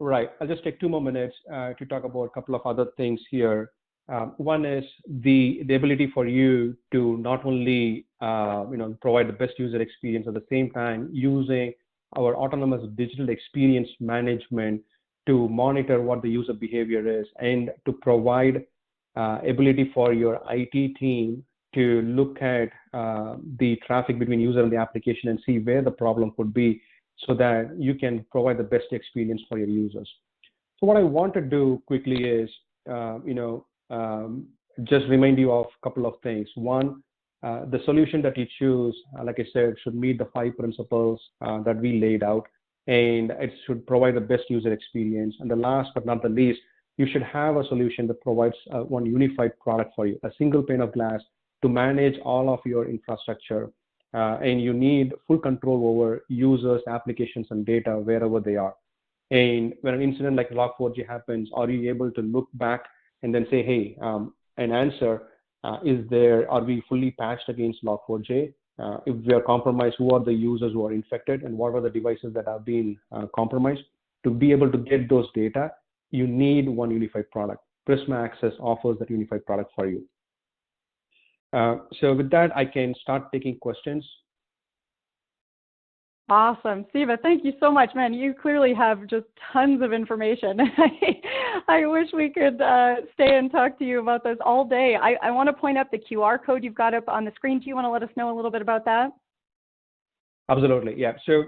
Right. I'll just take 2 more minutes to talk about a couple of other things here. One is the ability for you to not only provide the best user experience at the same time using our autonomous digital experience management to monitor what the user behavior is and to provide ability for your IT team to look at the traffic between user and the application and see where the problem could be so that you can provide the best experience for your users. So what I want to do quickly is, just remind you of a couple of things. One, the solution that you choose, like I said, should meet the 5 principles that we laid out, and it should provide the best user experience. And the last but not the least, you should have a solution that provides one unified product for you, a single pane of glass to manage all of your infrastructure. And you need full control over users, applications, and data wherever they are. And when an incident like Log4j happens, are you able to look back and then say, hey, an answer, are we fully patched against Log4j? If we are compromised, who are the users who are infected and what are the devices that have been compromised? To be able to get those data, you need one unified product. Prisma Access offers that unified product for you. So with that, I can start taking questions. Awesome. Siva, thank you so much, man. You clearly have just tons of information. I wish we could stay and talk to you about this all day. I want to point out the QR code you've got up on the screen. Do you want to let us know a little bit about that? Absolutely, yeah. So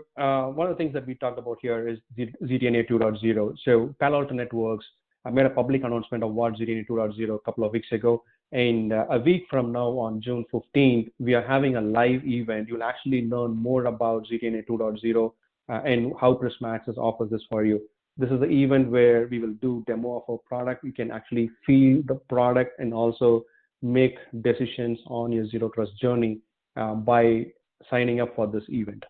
one of the things that we talked about here is ZTNA 2.0. So Palo Alto Networks made a public announcement of what ZTNA 2.0 a couple of weeks ago. And a week from now, on June 15th, we are having a live event. You'll actually learn more about ZTNA 2.0 and how Prisma Access offers this for you. This is the event where we will do demo of our product. You can actually feel the product and also make decisions on your Zero Trust journey by signing up for this event.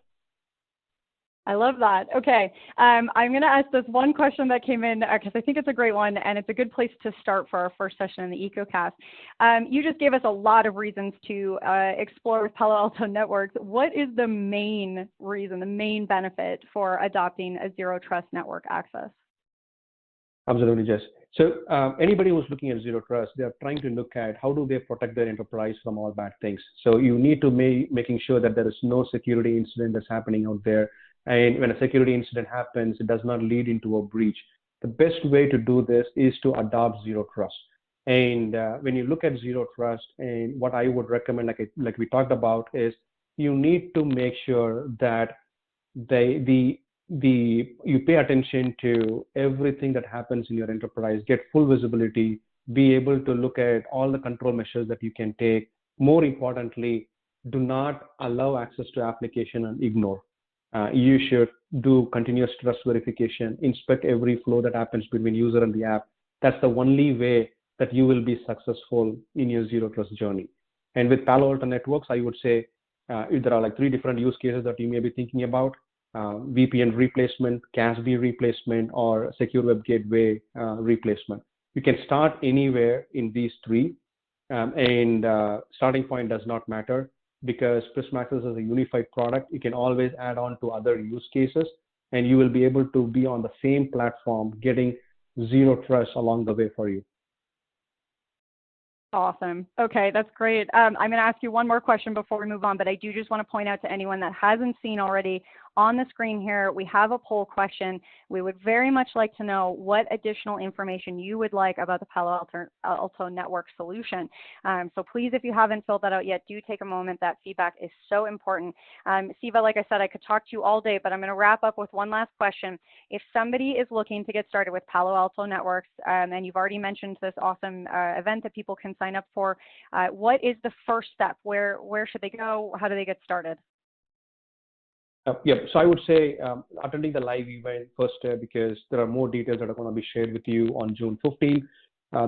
I love that. Okay, I'm going to ask this one question that came in because I think it's a great one and it's a good place to start for our first session in the EcoCast. You just gave us a lot of reasons to explore with Palo Alto Networks. What is the main reason, the main benefit for adopting a Zero Trust network access? Absolutely, Jess. So anybody who's looking at Zero Trust, they're trying to look at how do they protect their enterprise from all bad things. So you need to making sure that there is no security incident that's happening out there. And when a security incident happens, it does not lead into a breach. The best way to do this is to adopt Zero Trust. And when you look at Zero Trust, and what I would recommend, like we talked about, is you need to make sure that you pay attention to everything that happens in your enterprise, get full visibility, be able to look at all the control measures that you can take. More importantly, do not allow access to application and ignore. You should do continuous trust verification, inspect every flow that happens between user and the app. That's the only way that you will be successful in your Zero Trust journey. And with Palo Alto Networks, I would say there are like 3 different use cases that you may be thinking about: VPN replacement, CASB replacement, or secure web gateway replacement. You can start anywhere in these 3, and starting point does not matter. Because Prisma Access is a unified product, you can always add on to other use cases, and you will be able to be on the same platform, getting Zero Trust along the way for you. Awesome. Okay, that's great. I'm going to ask you one more question before we move on, but I do just want to point out to anyone that hasn't seen already, on the screen here, we have a poll question. We would very much like to know what additional information you would like about the Palo Alto network solution. So please, if you haven't filled that out yet, do take a moment. That feedback is so important. Siva, like I said, I could talk to you all day, but I'm going to wrap up with one last question. If somebody is looking to get started with Palo Alto Networks, and you've already mentioned this awesome event that people can sign up for, what is the first step? Where should they go? How do they get started? Yep. So I would say attending the live event first because there are more details that are going to be shared with you on June 15th.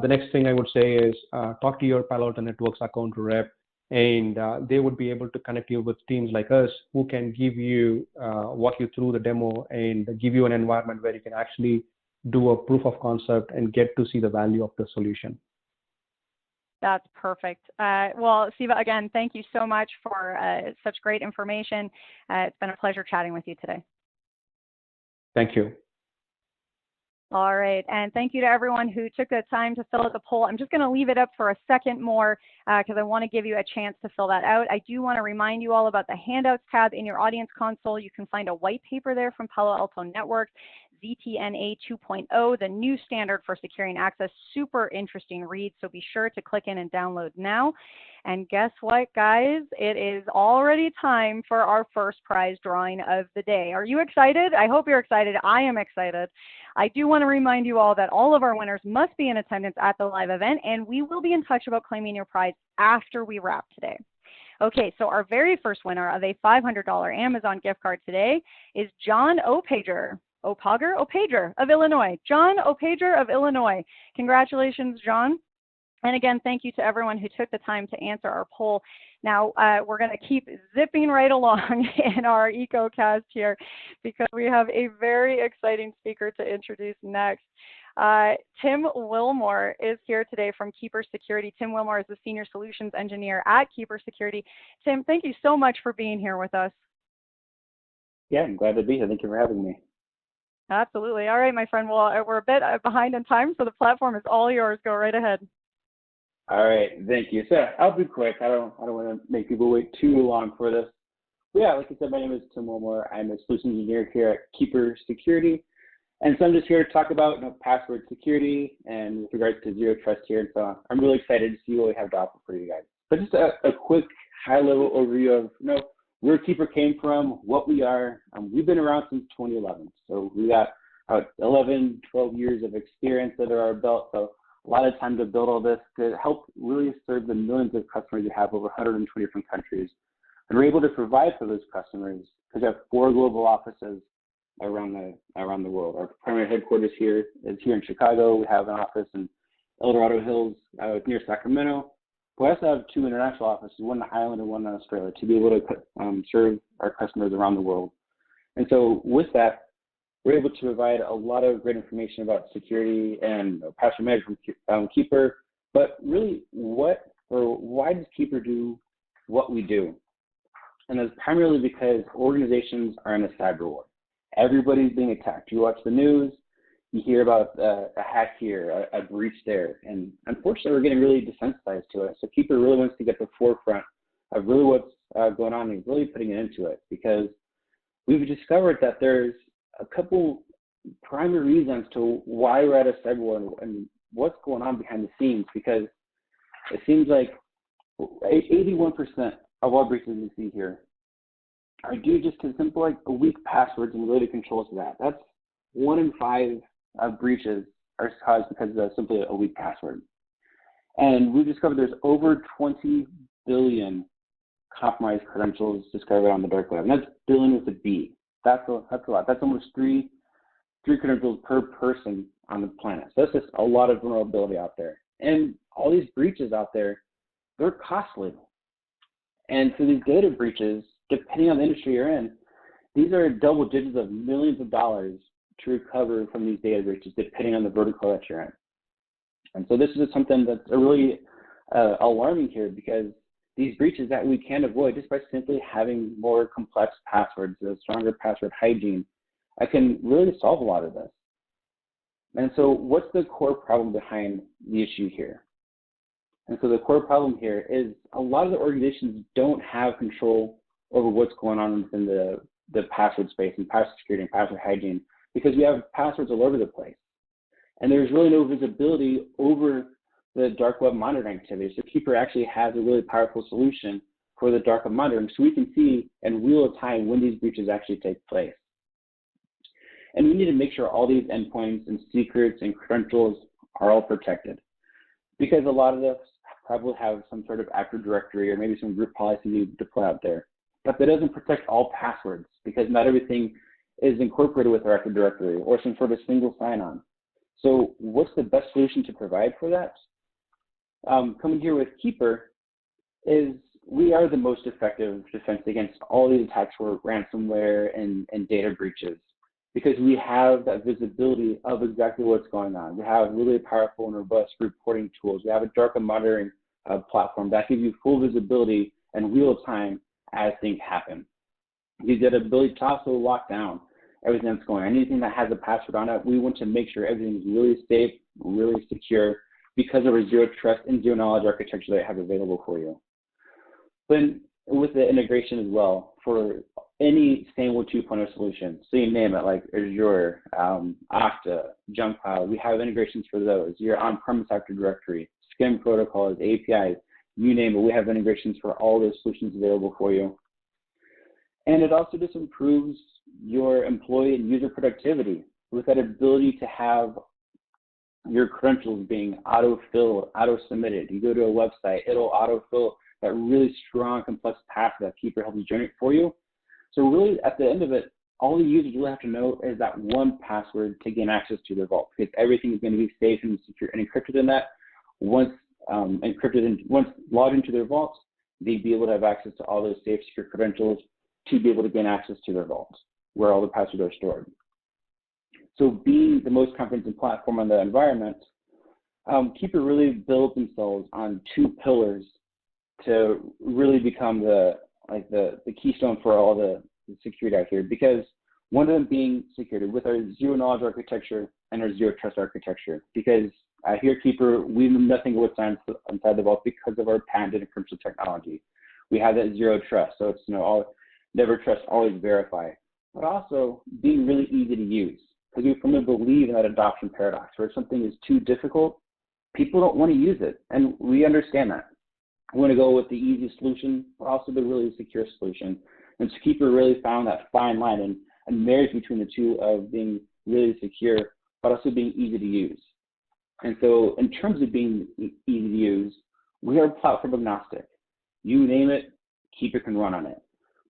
The next thing I would say is talk to your Palo Alto Networks account rep, and they would be able to connect you with teams like us who can give you, walk you through the demo and give you an environment where you can actually do a proof of concept and get to see the value of the solution. That's perfect. Well, Siva, again, thank you so much for such great information. It's been a pleasure chatting with you today. Thank you. All right, and thank you to everyone who took the time to fill out the poll. I'm just going to leave it up for a second more because I want to give you a chance to fill that out. I do want to remind you all about the handouts tab in your audience console. You can find a white paper there from Palo Alto Networks, ZTNA 2.0, the new standard for securing access. Super interesting read, so be sure to click in and download now. And guess what, guys? It is already time for our first prize drawing of the day. Are you excited? I hope you're excited. I am excited. I do want to remind you all that all of our winners must be in attendance at the live event, and we will be in touch about claiming your prize after we wrap today. Okay, so our very first winner of a $500 Amazon gift card today is John Opager of Illinois. John Opager of Illinois. Congratulations, John. And again, thank you to everyone who took the time to answer our poll. Now, we're going to keep zipping right along in our EcoCast here because we have a very exciting speaker to introduce next. Tim Wilmore is here today from Keeper Security. Tim Wilmore is the Senior Solutions Engineer at Keeper Security. Tim, thank you so much for being here with us. Yeah, I'm glad to be here. Thank you for having me. Absolutely. All right, my friend. Well, we're a bit behind in time, so the platform is all yours. Go right ahead. All right, thank you. So I'll be quick. I don't want to make people wait too long for this. But yeah, like I said, my name is Tim Wilmore. I'm a solutions engineer here at Keeper Security, and so I'm just here to talk about password security and with regards to zero trust here. And so I'm really excited to see what we have to offer for you guys. But just a quick high-level overview of where Keeper came from, what we are. We've been around since 2011, so we got about 11, 12 years of experience under our belt. So a lot of time to build all this to help really serve the millions of customers you have over 120 different countries. And we're able to provide for those customers because we have 4 global offices around the world. Our primary headquarters here is here in Chicago. We have an office in El Dorado Hills near Sacramento. We also have 2 international offices, one in Ireland and one in Australia, to be able to serve our customers around the world. And so with that, we're able to provide a lot of great information about security and password management from Keeper, but really why does Keeper do what we do? And that's primarily because organizations are in a cyber war. Everybody's being attacked. You watch the news, you hear about a hack here, a breach there, and unfortunately we're getting really desensitized to it. So Keeper really wants to get the forefront of really what's going on and really putting it into it, because we've discovered that there's a couple primary reasons to why we're at a cyber war and what's going on behind the scenes, because it seems like 81% of all breaches we see here are due just to simple weak passwords and related controls to that. That's 1 in 5 breaches are caused because of simply a weak password. And we've discovered there's over 20 billion compromised credentials discovered on the dark web. And that's billion with a B. That's a lot. That's almost three credentials per person on the planet. So that's just a lot of vulnerability out there. And all these breaches out there, they're costly. And so these data breaches, depending on the industry you're in, these are double digits of millions of dollars to recover from these data breaches, depending on the vertical that you're in. And so this is something that's really alarming here, because these breaches that we can avoid just by simply having more complex passwords, a stronger password hygiene, I can really solve a lot of this. And so what's the core problem behind the issue here? And so the core problem here is a lot of the organizations don't have control over what's going on within the password space and password security and password hygiene, because we have passwords all over the place. And there's really no visibility over the dark web monitoring activity. So Keeper actually has a really powerful solution for the dark web monitoring, so we can see in real time when these breaches actually take place. And we need to make sure all these endpoints and secrets and credentials are all protected, because a lot of us probably have some sort of Active Directory or maybe some group policy you deploy out there. But that doesn't protect all passwords, because not everything is incorporated with our Active Directory or some sort of single sign-on. So what's the best solution to provide for that? Coming here with Keeper is we are the most effective defense against all these attacks for ransomware and data breaches, because we have that visibility of exactly what's going on. We have really powerful and robust reporting tools. We have a dark web monitoring platform that gives you full visibility in real time as things happen. You get the ability to also lock down everything that's going on. Anything that has a password on it, we want to make sure everything is really safe, really secure, because of our zero trust and zero knowledge architecture that I have available for you. But with the integration as well for any SAML 2.0 solution, so you name it, like Azure, Okta, Junkpile, we have integrations for those. Your on-premise Active Directory, SCIM protocols, APIs, you name it, we have integrations for all those solutions available for you. And it also just improves your employee and user productivity with that ability to have your credentials being auto-filled, auto-submitted. You go to a website, it'll auto-fill that really strong, complex path that Keeper helps generate for you. So really, at the end of it, all the users really have to know is that one password to gain access to their vault, because everything is going to be safe and secure and encrypted in that. Once once logged into their vaults, they'd be able to have access to all those safe, secure credentials to be able to gain access to their vaults, where all the passwords are stored. So being the most comprehensive platform on the environment, Keeper really built themselves on two pillars to really become the keystone for all the security out here, because one of them being security with our zero knowledge architecture and our zero trust architecture, because here at Keeper, we know nothing but what's inside the vault because of our patented encryption technology. We have that zero trust, so it's never trust, always verify, but also being really easy to use, because we firmly believe in that adoption paradox, where if something is too difficult, people don't want to use it, and we understand that. We want to go with the easy solution, but also the really secure solution. And so Keeper really found that fine line and marriage between the two of being really secure, but also being easy to use. And so in terms of being easy to use, we are platform agnostic. You name it, Keeper can run on it.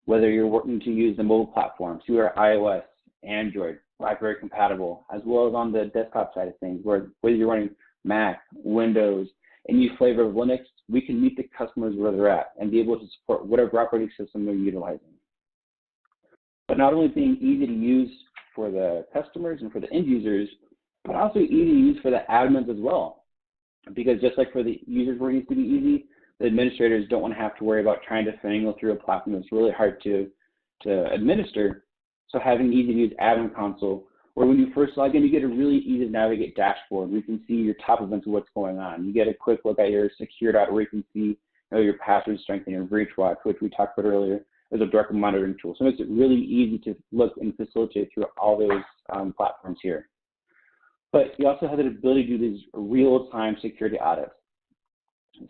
Whether you're working to use the mobile platforms, we are iOS, Android, BlackBerry compatible, as well as on the desktop side of things, whether you're running Mac, Windows, any flavor of Linux, we can meet the customers where they're at and be able to support whatever operating system they're utilizing. But not only being easy to use for the customers and for the end users, but also easy to use for the admins as well. Because just like for the users where it needs to be easy, the administrators don't want to have to worry about trying to finagle through a platform that's really hard to administer. So having easy to use admin console, where when you first log in, you get a really easy to navigate dashboard. You can see your top events of what's going on. You get a quick look at your secure dot, where you can see your password strength and your breach watch, which we talked about earlier. There's a dark monitoring tool. So it makes it really easy to look and facilitate through all those platforms here. But you also have the ability to do these real-time security audits.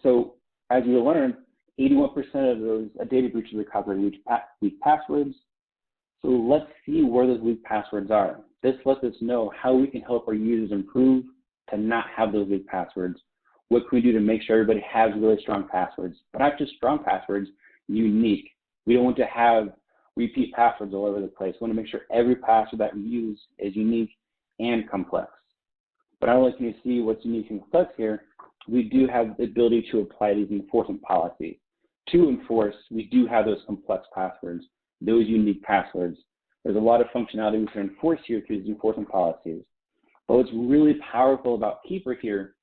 So as you learn, 81% of those data breaches are covered with weak passwords. So let's see where those weak passwords are. This lets us know how we can help our users improve to not have those weak passwords. What can we do to make sure everybody has really strong passwords? But not just strong passwords, unique. We don't want to have repeat passwords all over the place. We want to make sure every password that we use is unique and complex. But not only can you see what's unique and complex here, we do have the ability to apply these enforcement policies. To enforce, we do have those complex passwords, those unique passwords. There's a lot of functionality we can enforce here through these enforcement policies. But what's really powerful about Keeper here,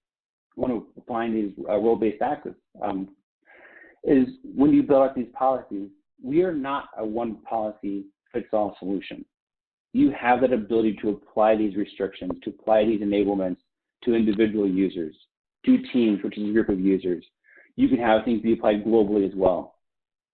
when applying these role-based access, is when you build out these policies, we are not a one policy fits all solution. You have that ability to apply these restrictions, to apply these enablements to individual users, to teams, which is a group of users, you can have things be applied globally as well.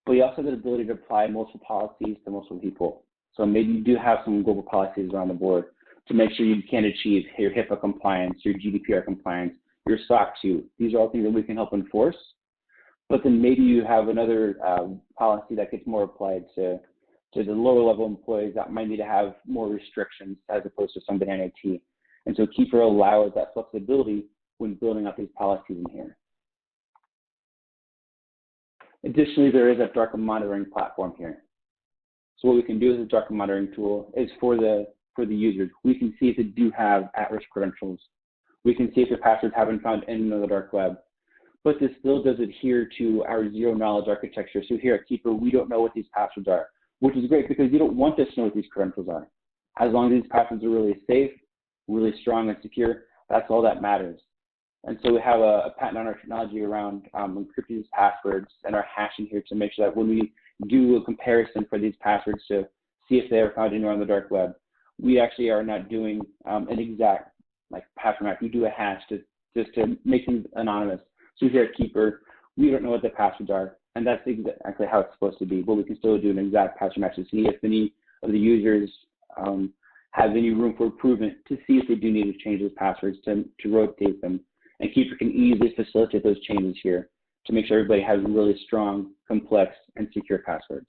But you also have the ability to apply multiple policies to multiple people. So maybe you do have some global policies around the board to make sure you can achieve your HIPAA compliance, your GDPR compliance, your SOC 2. These are all things that we can help enforce. But then maybe you have another policy that gets more applied to the lower level employees that might need to have more restrictions as opposed to somebody in IT. And so Keeper allows that flexibility when building out these policies in here. Additionally, there is a dark monitoring platform here. So what we can do as a dark monitoring tool is for the users, we can see if they do have at-risk credentials. We can see if their passwords have been found in the dark web. But this still does adhere to our zero-knowledge architecture. So here at Keeper, we don't know what these passwords are, which is great because you don't want us to know what these credentials are. As long as these passwords are really safe, really strong and secure, that's all that matters. And so we have a patent on our technology around encrypting these passwords and our hashing here to make sure that when we do a comparison for these passwords to see if they are found anywhere on the dark web, we actually are not doing an exact password match. We do a hash just to make things anonymous. So here at Keeper, we don't know what the passwords are, and that's exactly how it's supposed to be, but we can still do an exact password match to see if any of the users have any room for improvement, to see if they do need to change those passwords, to rotate them. And Keeper can easily facilitate those changes here to make sure everybody has really strong, complex, and secure passwords.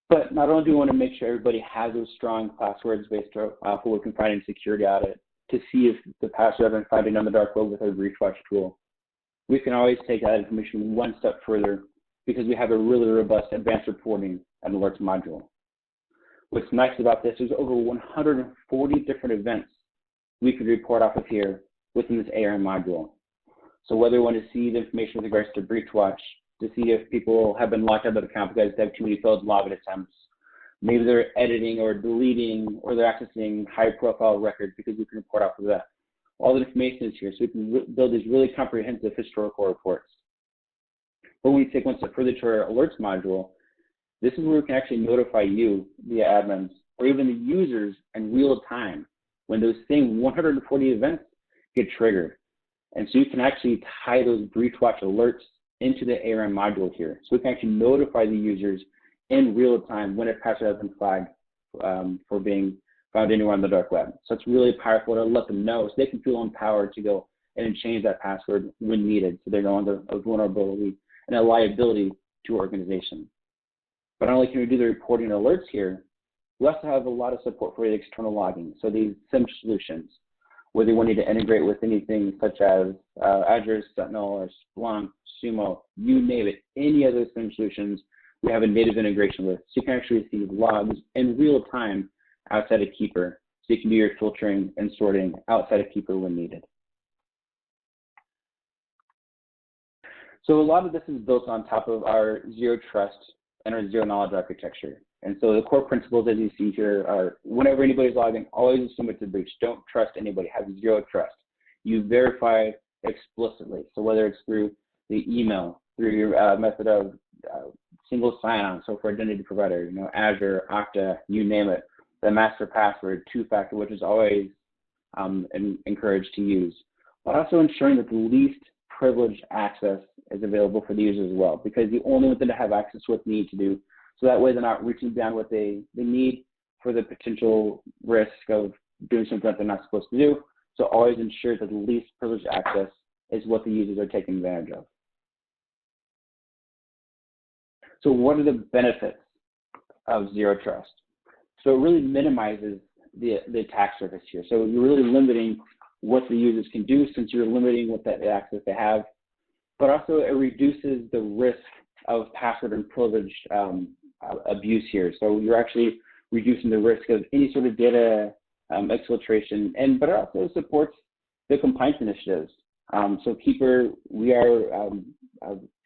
But not only do we want to make sure everybody has those strong passwords based off what we can find in security audit, to see if the password has been found on the dark web with our breach watch tool, we can always take that information one step further because we have a really robust advanced reporting and alerts module. What's nice about this is over 140 different events we could report off of here within this ARM module. So whether we want to see the information with regards to breach watch, to see if people have been locked out of the account because they have too many failed login attempts, maybe they're editing or deleting or they're accessing high profile records because we can report off of that. All the information is here, so we can build these really comprehensive historical reports. But when we take one step further to our alerts module, this is where we can actually notify you, the admins, or even the users in real time when those same 140 events get triggered. And so you can actually tie those breach watch alerts into the ARM module here. So we can actually notify the users in real time when a password has been flagged for being found anywhere on the dark web. So it's really powerful to let them know so they can feel empowered to go in and change that password when needed, so they're no longer a vulnerability and a liability to our organization. But not only can we do the reporting and alerts here, we also have a lot of support for the external logging. So these SIEM solutions, whether we need to integrate with anything such as Azure Sentinel or Splunk, Sumo, you name it, any other SIEM solutions, we have a native integration with. So you can actually receive logs in real time outside of Keeper. So you can do your filtering and sorting outside of Keeper when needed. So a lot of this is built on top of our zero trust and our zero knowledge architecture. And so the core principles that you see here are whenever anybody's logging, always assume it's a breach. Don't trust anybody, have zero trust. You verify explicitly. So whether it's through the email, through your method of single sign-on, so for identity provider, Azure, Okta, you name it, the master password, two-factor, which is always encouraged to use, but also ensuring that the least privileged access is available for the user as well, because you only want them to have access to what they need to do, so that way they're not reaching down what they need for the potential risk of doing something that they're not supposed to do. So always ensure that the least privileged access is what the users are taking advantage of. So what are the benefits of zero trust? So it really minimizes the attack surface here. So you're really limiting what the users can do since you're limiting what that access they have, but also it reduces the risk of password and privilege abuse here. So you're actually reducing the risk of any sort of data exfiltration, but it also supports the compliance initiatives. So Keeper, we are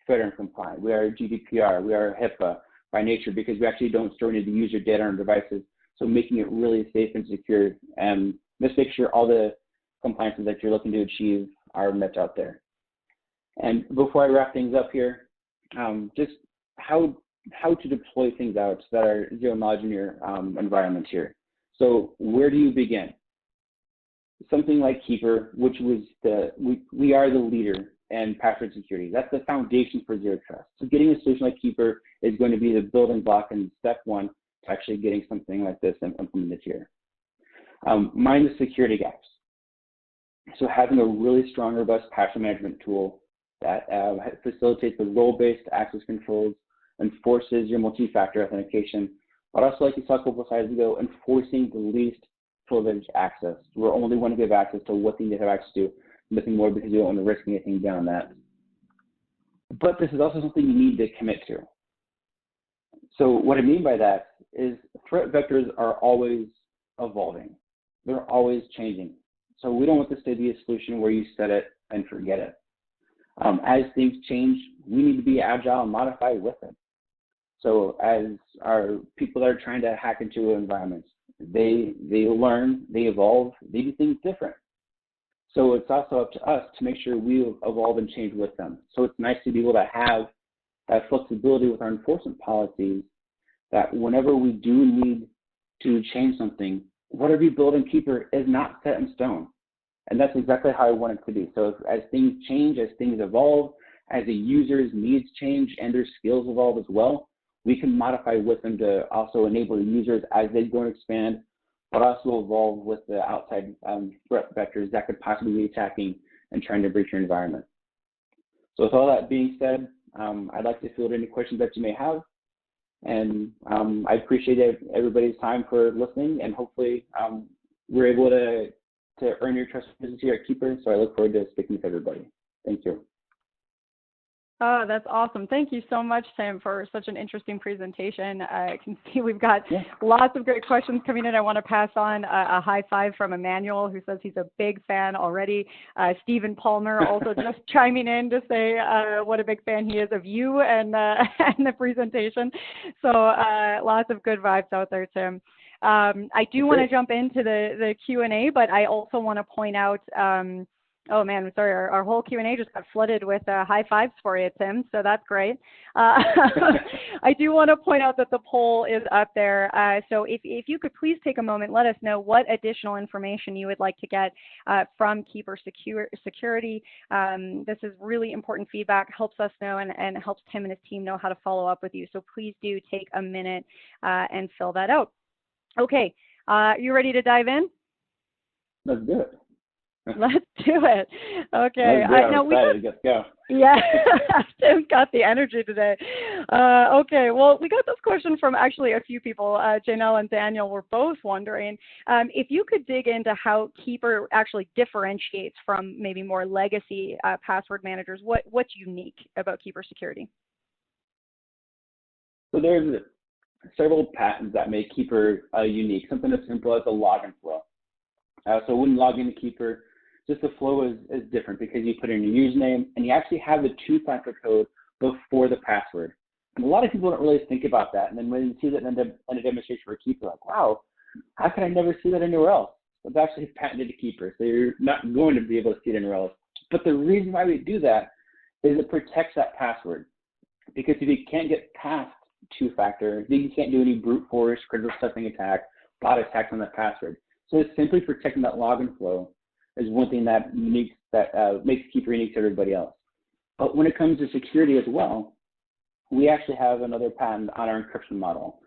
FedRAMP compliant, we are GDPR, we are HIPAA by nature because we actually don't store any of the user data on our devices. So making it really safe and secure, and just make sure all the compliances that you're looking to achieve are met out there. And before I wrap things up here, just how to deploy things out that are zero knowledge in your environment here. So where do you begin? something like Keeper, which was we are the leader in password security. That's the foundation for zero trust. So getting a solution like Keeper is going to be the building block in step one to actually getting something like this implemented here. Mind the security gaps. So having a really strong, robust password management tool that facilitates the role-based access controls, enforces your multi-factor authentication, but also, like you saw a couple of slides ago, enforcing the least privileged access. We're only want to give access to what they need to have access to, nothing more, because you don't want to risk anything beyond that. But this is also something you need to commit to. So what I mean by that is threat vectors are always evolving. They're always changing. So we don't want this to be a solution where you set it and forget it. As things change, we need to be agile and modify with it. So as our people that are trying to hack into environments, they learn, they evolve, they do things different. So it's also up to us to make sure we evolve and change with them. So it's nice to be able to have that flexibility with our enforcement policies, that whenever we do need to change something, whatever you build in Keeper is not set in stone. And that's exactly how I want it to be. So as things change, as things evolve, as the user's needs change and their skills evolve as well, we can modify with them to also enable the users as they grow and expand, but also evolve with the outside threat vectors that could possibly be attacking and trying to breach your environment. So with all that being said, I'd like to field any questions that you may have. And I appreciate everybody's time for listening, and hopefully we're able to earn your trust business here at Keeper. So I look forward to speaking with everybody. Thank you. Oh, that's awesome. Thank you so much, Tim, for such an interesting presentation. I can see we've got lots of great questions coming in. I want to pass on a high five from Emmanuel, who says he's a big fan already. Stephen Palmer also just chiming in to say what a big fan he is of you and the presentation. So lots of good vibes out there, Tim. I do want to jump into the Q&A, but I also want to point out oh man, I'm sorry, our whole Q&A just got flooded with high fives for you, Tim, so that's great. I do want to point out that the poll is up there, so if you could please take a moment, let us know what additional information you would like to get from Keeper Security. This is really important feedback, helps us know and helps Tim and his team know how to follow up with you, so please do take a minute and fill that out. Okay, you ready to dive in? Let's do it. Let's do it. Okay. Let's go. Yeah, Tim's got the energy today. Okay, well, we got this question from actually a few people. Janelle and Daniel were both wondering if you could dig into how Keeper actually differentiates from maybe more legacy password managers. What's unique about Keeper Security? So there's several patents that make Keeper unique, something as simple as a login flow. So when you log into Keeper, just the flow is different because you put in your username and you actually have the two-factor code before the password. And a lot of people don't really think about that. And then when you see that in a demonstration for Keeper, like, wow, how can I never see that anywhere else? It's actually patented to Keeper, so you're not going to be able to see it anywhere else. But the reason why we do that is it protects that password. Because if you can't get past two-factor, then you can't do any brute force, critical stuffing attack, bot attacks on that password. So it's simply protecting that login flow is one thing that makes Keeper unique to everybody else. But when it comes to security as well, we actually have another patent on our encryption model.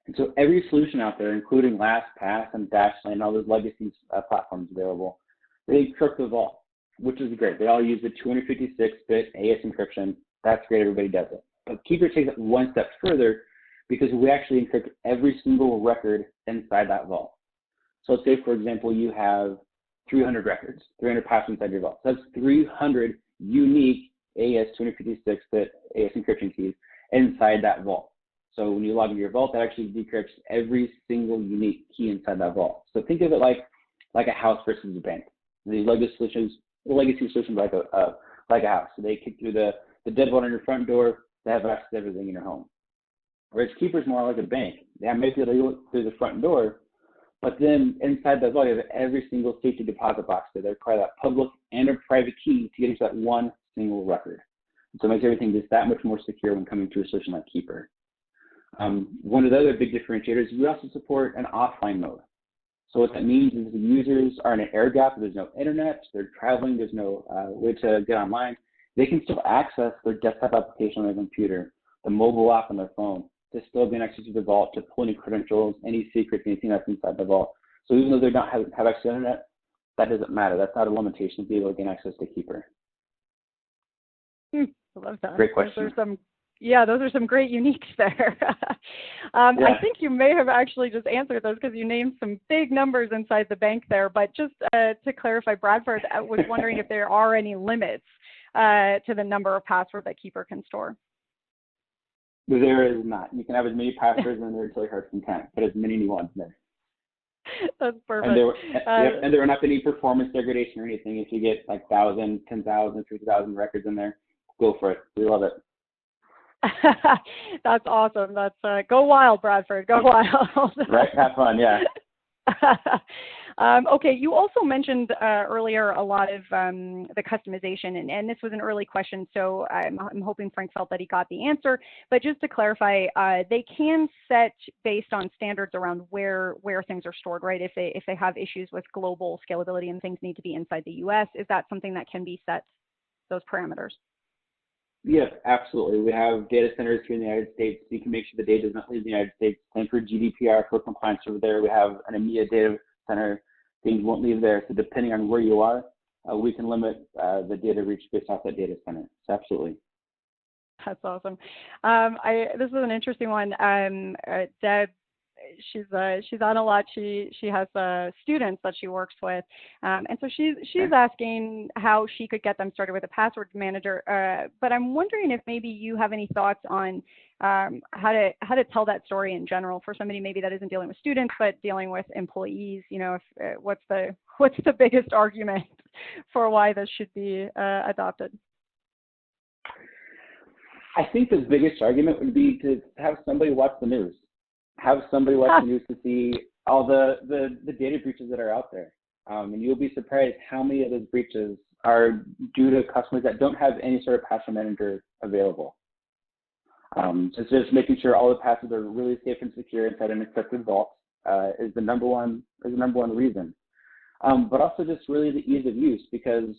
And so every solution out there, including LastPass and Dashlane and all those legacy platforms available, they encrypt the vault, which is great. They all use the 256-bit AES encryption. That's great. Everybody does it. But Keeper takes it one step further because we actually encrypt every single record inside that vault. So let's say, for example, you have 300 records, 300 passwords inside your vault. So that's 300 unique AES 256-bit AES encryption keys inside that vault. So when you log into your vault, that actually decrypts every single unique key inside that vault. So think of it like a house versus a bank. The legacy solutions like a house. So they kick through the deadbolt on your front door. They have access to everything in your home. Whereas Keeper's more like a bank. They may be able to go through the front door, but then inside that vault, you have every single safety deposit box there. They require that public and a private key to get into that one single record. So it makes everything just that much more secure when coming to a solution like Keeper. One of the other big differentiators is we also support an offline mode. So what that means is the users are in an air gap. There's no internet. They're traveling. There's no way to get online. They can still access their desktop application on their computer, the mobile app on their phone, to still gain access to the vault, to pull any credentials, any secrets, anything that's inside the vault. So even though they don't have access to the internet, that doesn't matter. That's not a limitation to be able to gain access to Keeper. I love that. Great question. Those are some great uniques there. I think you may have actually just answered those because you named some big numbers inside the bank there. But just to clarify, Bradford was wondering if there are any limits to the number of passwords that Keeper can store. There is not. You can have as many passwords in there until your heart's content. Put as many as you want in there. That's perfect. And there will not be any performance degradation or anything. If you get like 1,000, 10,000, 50,000 records in there, go for it. We love it. That's awesome. That's go wild, Bradford. Go wild. Right. Have fun. Yeah. Okay, you also mentioned earlier a lot of the customization, and this was an early question, so I'm hoping Frank felt that he got the answer. But just to clarify, they can set based on standards around where things are stored, right? If they have issues with global scalability and things need to be inside the U.S., is that something that can be set, those parameters? Yes, absolutely. We have data centers here in the United States. You can make sure the data does not leave the United States. Same for GDPR, for compliance over there. We have an EMEA data center. Things won't leave there. So depending on where you are, we can limit the data reach based off that data center. So absolutely. That's awesome. This is an interesting one. Deb, she's on a lot. She has students that she works with, and so she's asking how she could get them started with a password manager. But I'm wondering if maybe you have any thoughts on how to tell that story in general for somebody maybe that isn't dealing with students but dealing with employees. You know, if what's the biggest argument for why this should be adopted? I think the biggest argument would be to have somebody watch the news. Have somebody watch the news to see all the data breaches that are out there. And you'll be surprised how many of those breaches are due to customers that don't have any sort of password manager available. So it's just making sure all the passwords are really safe and secure inside an encrypted vault is the number one reason. But also just really the ease of use, because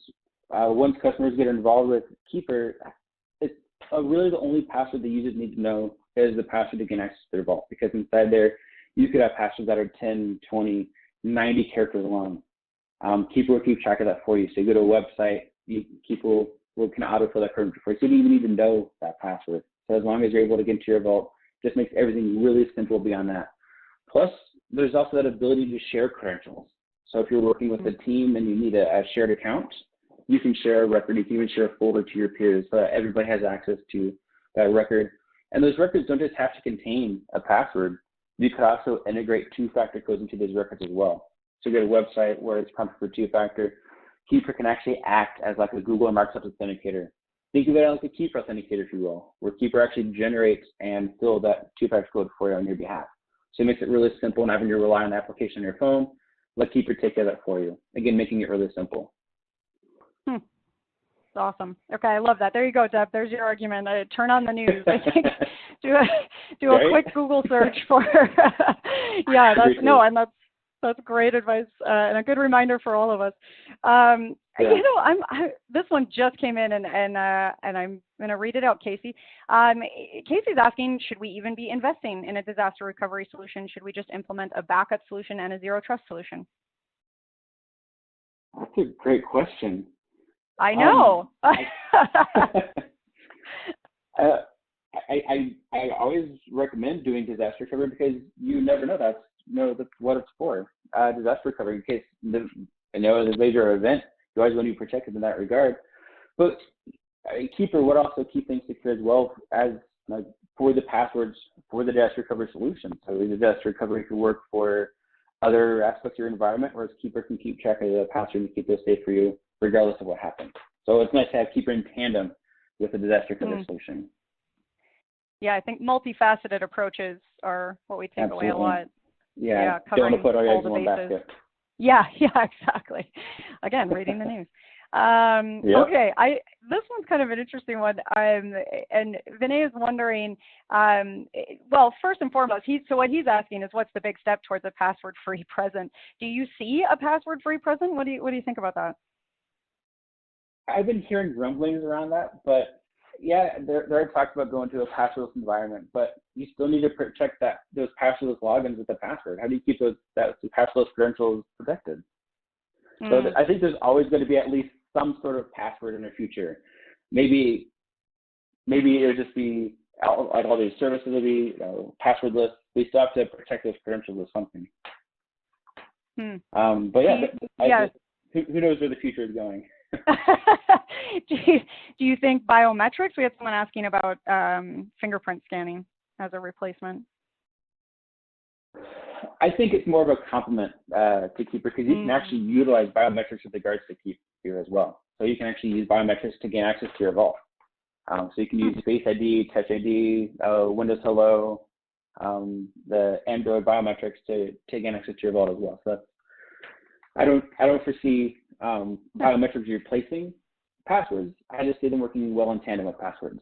once customers get involved with Keeper, it's really the only password the users need to know is the password to gain access to their vault, because inside there, you could have passwords that are 10, 20, 90 characters long. Keeper will keep track of that for you. So you go to a website, Keeper will can autofill that code for you. So you don't even need to know that password. So as long as you're able to get into your vault, just makes everything really simple beyond that. Plus, there's also that ability to share credentials. So if you're working with a team and you need a shared account, you can share a record. You can even share a folder to your peers so that everybody has access to that record. And those records don't just have to contain a password. You could also integrate two-factor codes into those records as well. So you get a website where it's prompted for two-factor. Keeper can actually act as like a Google or Microsoft authenticator. Think of it like a Keeper authenticator, if you will, where Keeper actually generates and fills that two-factor code for you on your behalf. So it makes it really simple, and having to rely on the application on your phone, let Keeper take care of that for you. Again, making it really simple. Awesome. Okay, I love that. There you go, Deb. There's your argument. Turn on the news. I think do a quick Google search for. Yeah, that's great advice and a good reminder for all of us. You know, this one just came in, and I'm going to read it out, Casey. Casey's asking, should we even be investing in a disaster recovery solution? Should we just implement a backup solution and a zero trust solution? That's a great question. I know. I always recommend doing disaster recovery because you never know that's what it's for. Disaster recovery, in case there's a major event, you always want to be protected in that regard. But Keeper would also keep things secure as well as for the passwords for the disaster recovery solution. So the disaster recovery could work for other aspects of your environment, whereas Keeper can keep track of the password and keep those safe for you, regardless of what happens. So it's nice to have Keeper in tandem with the disaster recovery solution. Yeah, I think multifaceted approaches are what we take away a lot. Yeah, don't want to put all your eggs in one basket. Yeah, exactly. Again, reading the news. Yep. Okay, this one's kind of an interesting one. And Vinay is wondering, well, first and foremost, what he's asking is, what's the big step towards a password-free present? Do you see a password-free present? What do you think about that? I've been hearing grumblings around that, but yeah, there are talks about going to a passwordless environment, but you still need to protect those passwordless logins with the password. How do you keep those passwordless credentials protected? So I think there's always going to be at least some sort of password in the future. Maybe it'll just be all these services will be passwordless. We still have to protect those credentials with something. But yeah, who knows where the future is going? Do you think biometrics? We had someone asking about fingerprint scanning as a replacement. I think it's more of a complement to Keeper, because you can actually utilize biometrics with regards to Keeper as well. So you can actually use biometrics to gain access to your vault. So you can use Face ID, Touch ID, Windows Hello, the Android biometrics to gain access to your vault as well. So I don't foresee biometrics replacing passwords. I just see them working well in tandem with passwords.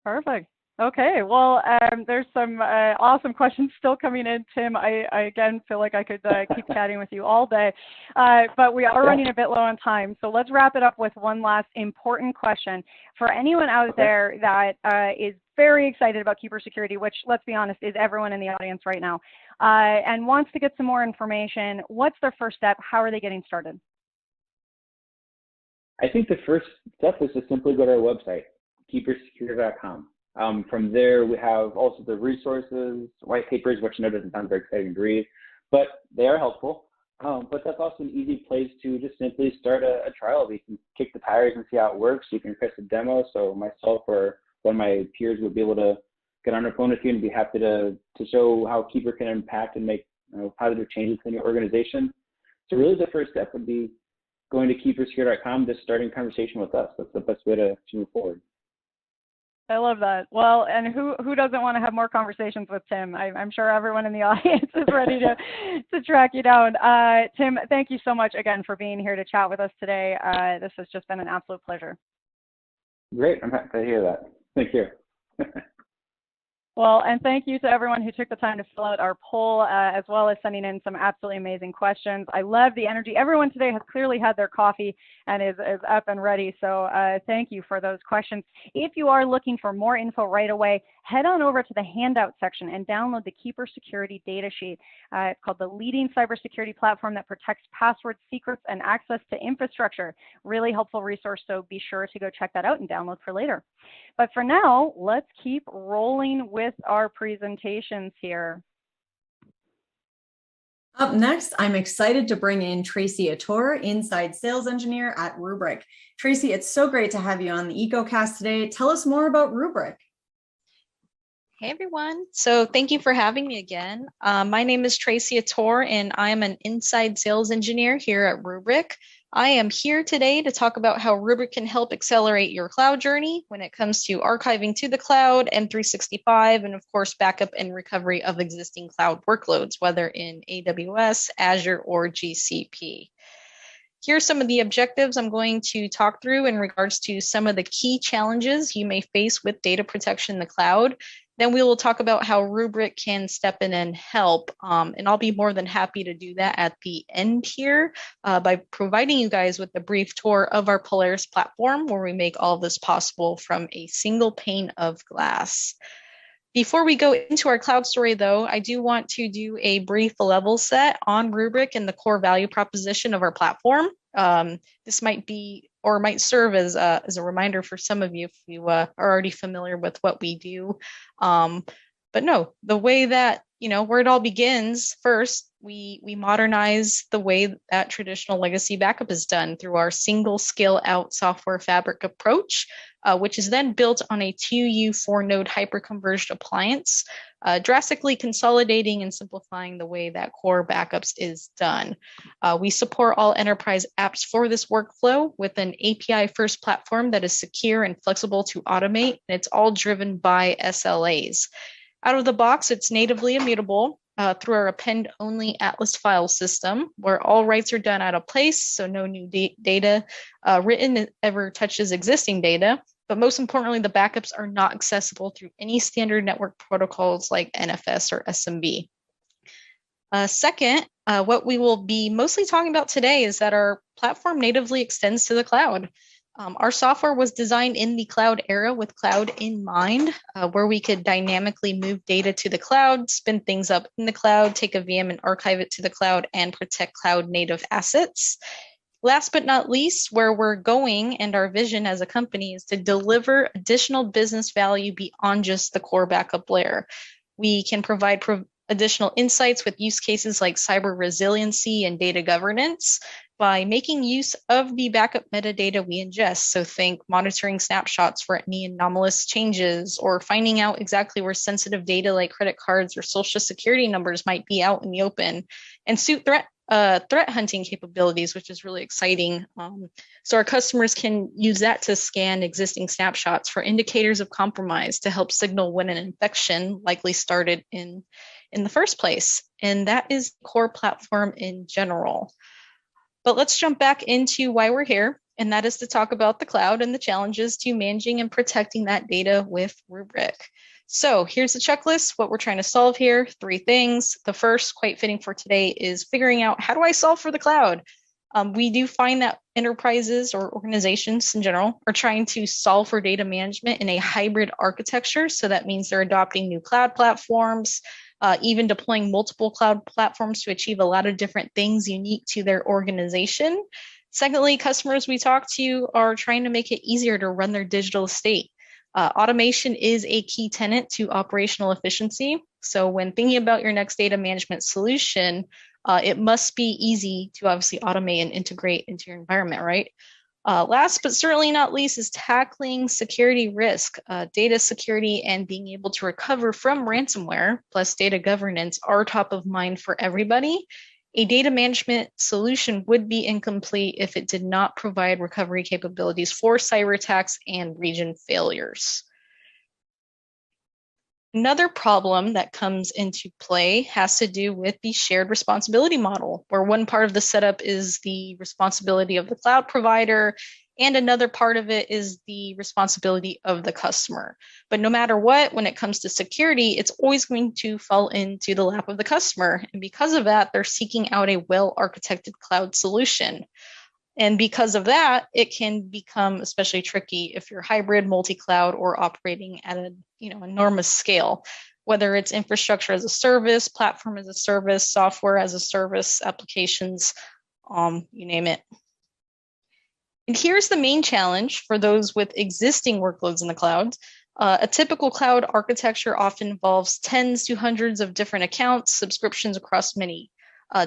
Perfect. Okay, well, there's some awesome questions still coming in, Tim. I again feel like I could keep chatting with you all day, but we are running a bit low on time. So let's wrap it up with one last important question. For anyone out there that is very excited about Keeper Security, which, let's be honest, is everyone in the audience right now, and wants to get some more information, what's their first step? How are they getting started? I think the first step is to simply go to our website, keepersecurity.com. From there, we have also the resources, white papers, which I know doesn't sound very exciting to read, but they are helpful. But that's also an easy place to just simply start a trial. You can kick the tires and see how it works. You can request a demo, so myself or one of my peers would be able to get on the phone with you and be happy to show how Keeper can impact and make positive changes in your organization. So really the first step would be going to keepersecurity.com, just starting a conversation with us. That's the best way to move forward. I love that. Well, and who doesn't want to have more conversations with Tim? I'm sure everyone in the audience is ready to track you down. Tim, thank you so much again for being here to chat with us today. This has just been an absolute pleasure. Great. I'm happy to hear that. Thank you. Well, and thank you to everyone who took the time to fill out our poll, as well as sending in some absolutely amazing questions. I love the energy. Everyone today has clearly had their coffee and is up and ready. So thank you for those questions. If you are looking for more info right away, head on over to the handout section and download the Keeper Security data sheet. It's called the leading cybersecurity platform that protects passwords, secrets, and access to infrastructure. Really helpful resource, so be sure to go check that out and download for later. But for now, let's keep rolling with our presentations here. Up next, I'm excited to bring in Tracy Ator, Inside Sales Engineer at Rubric. Tracy, it's so great to have you on the EcoCast today. Tell us more about Rubric. Hey everyone. So thank you for having me again. My name is Tracy Ator and I am an Inside Sales Engineer here at Rubric. I am here today to talk about how Rubric can help accelerate your cloud journey when it comes to archiving to the cloud, M365, and of course, backup and recovery of existing cloud workloads, whether in AWS, Azure, or GCP. Here are some of the objectives I'm going to talk through in regards to some of the key challenges you may face with data protection in the cloud. Then we will talk about how Rubric can step in and help. And I'll be more than happy to do that at the end here by providing you guys with a brief tour of our Polaris platform, where we make all of this possible from a single pane of glass. Before we go into our cloud story, though, I do want to do a brief level set on Rubric and the core value proposition of our platform. This might be or might serve as a reminder for some of you if you are already familiar with what we do. But no, the way that, where it all begins, first, we modernize the way that traditional legacy backup is done through our single scale out software fabric approach, which is then built on a 2U 4-node hyperconverged appliance, drastically consolidating and simplifying the way that core backups is done. We support all enterprise apps for this workflow with an API first platform that is secure and flexible to automate, and it's all driven by SLAs. Out of the box, it's natively immutable. through our append-only Atlas file system, where all writes are done out of place, so no new data written ever touches existing data. But most importantly, the backups are not accessible through any standard network protocols like NFS or SMB. Second, what we will be mostly talking about today is that our platform natively extends to the cloud. Our software was designed in the cloud era with cloud in mind, where we could dynamically move data to the cloud, spin things up in the cloud, take a VM and archive it to the cloud, and protect cloud native assets. Last but not least, where we're going and our vision as a company is to deliver additional business value beyond just the core backup layer. We can provide additional insights with use cases like cyber resiliency and data governance by making use of the backup metadata we ingest. So think monitoring snapshots for any anomalous changes, or finding out exactly where sensitive data like credit cards or social security numbers might be out in the open, and suit threat hunting capabilities, which is really exciting. So our customers can use that to scan existing snapshots for indicators of compromise to help signal when an infection likely started in the first place. And that is the core platform in general. But let's jump back into why we're here, and that is to talk about the cloud and the challenges to managing and protecting that data with Rubric. So here's the checklist, what we're trying to solve here, 3 things. The first, quite fitting for today, is figuring out how do I solve for the cloud? We do find that enterprises or organizations in general are trying to solve for data management in a hybrid architecture. So that means they're adopting new cloud platforms, even deploying multiple cloud platforms to achieve a lot of different things unique to their organization. Secondly, customers we talk to are trying to make it easier to run their digital estate. Automation is a key tenet to operational efficiency. So when thinking about your next data management solution, it must be easy to obviously automate and integrate into your environment, right? Last but certainly not least is tackling security risk. Data security and being able to recover from ransomware plus data governance are top of mind for everybody. A data management solution would be incomplete if it did not provide recovery capabilities for cyber attacks and region failures. Another problem that comes into play has to do with the shared responsibility model, where one part of the setup is the responsibility of the cloud provider, and another part of it is the responsibility of the customer. But no matter what, when it comes to security, it's always going to fall into the lap of the customer. And because of that, they're seeking out a well-architected cloud solution. And because of that, it can become especially tricky if you're hybrid, multi-cloud, or operating at an enormous scale, whether it's infrastructure as a service, platform as a service, software as a service, applications, you name it. And here's the main challenge for those with existing workloads in the cloud. A typical cloud architecture often involves tens to hundreds of different accounts, subscriptions across many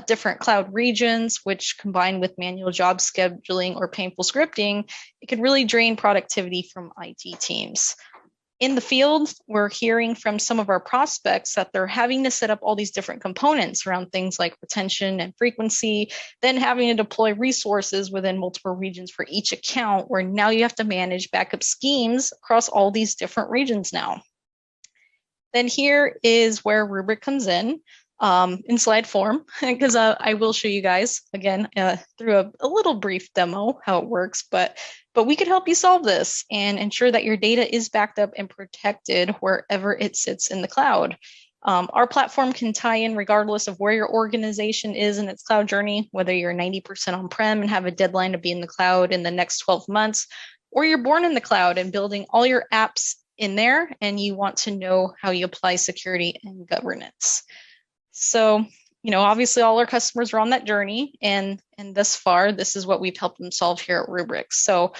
different cloud regions, which combined with manual job scheduling or painful scripting, it could really drain productivity from IT teams. In the field, we're hearing from some of our prospects that they're having to set up all these different components around things like retention and frequency, then having to deploy resources within multiple regions for each account, where now you have to manage backup schemes across all these different regions now. Then here is where Rubric comes in slide form, because I will show you guys again through a little brief demo how it works, but we could help you solve this and ensure that your data is backed up and protected wherever it sits in the cloud. Our platform can tie in regardless of where your organization is in its cloud journey, whether you're 90% on-prem and have a deadline to be in the cloud in the next 12 months, or you're born in the cloud and building all your apps in there and you want to know how you apply security and governance. So, obviously all our customers are on that journey, and thus far, this is what we've helped them solve here at Rubric. So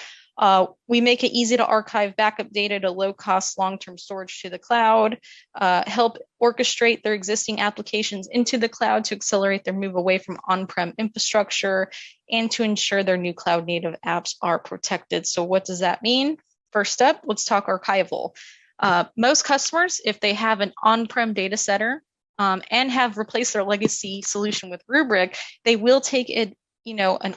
we make it easy to archive backup data to low-cost long-term storage to the cloud, help orchestrate their existing applications into the cloud to accelerate their move away from on-prem infrastructure, and to ensure their new cloud-native apps are protected. So what does that mean? First up, let's talk archival. Most customers, if they have an on-prem data center, and have replaced their legacy solution with Rubric, they will take an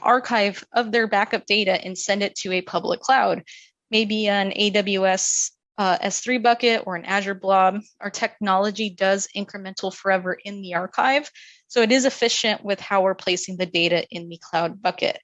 archive of their backup data and send it to a public cloud, maybe an AWS S3 bucket or an Azure blob. Our technology does incremental forever in the archive. So it is efficient with how we're placing the data in the cloud bucket.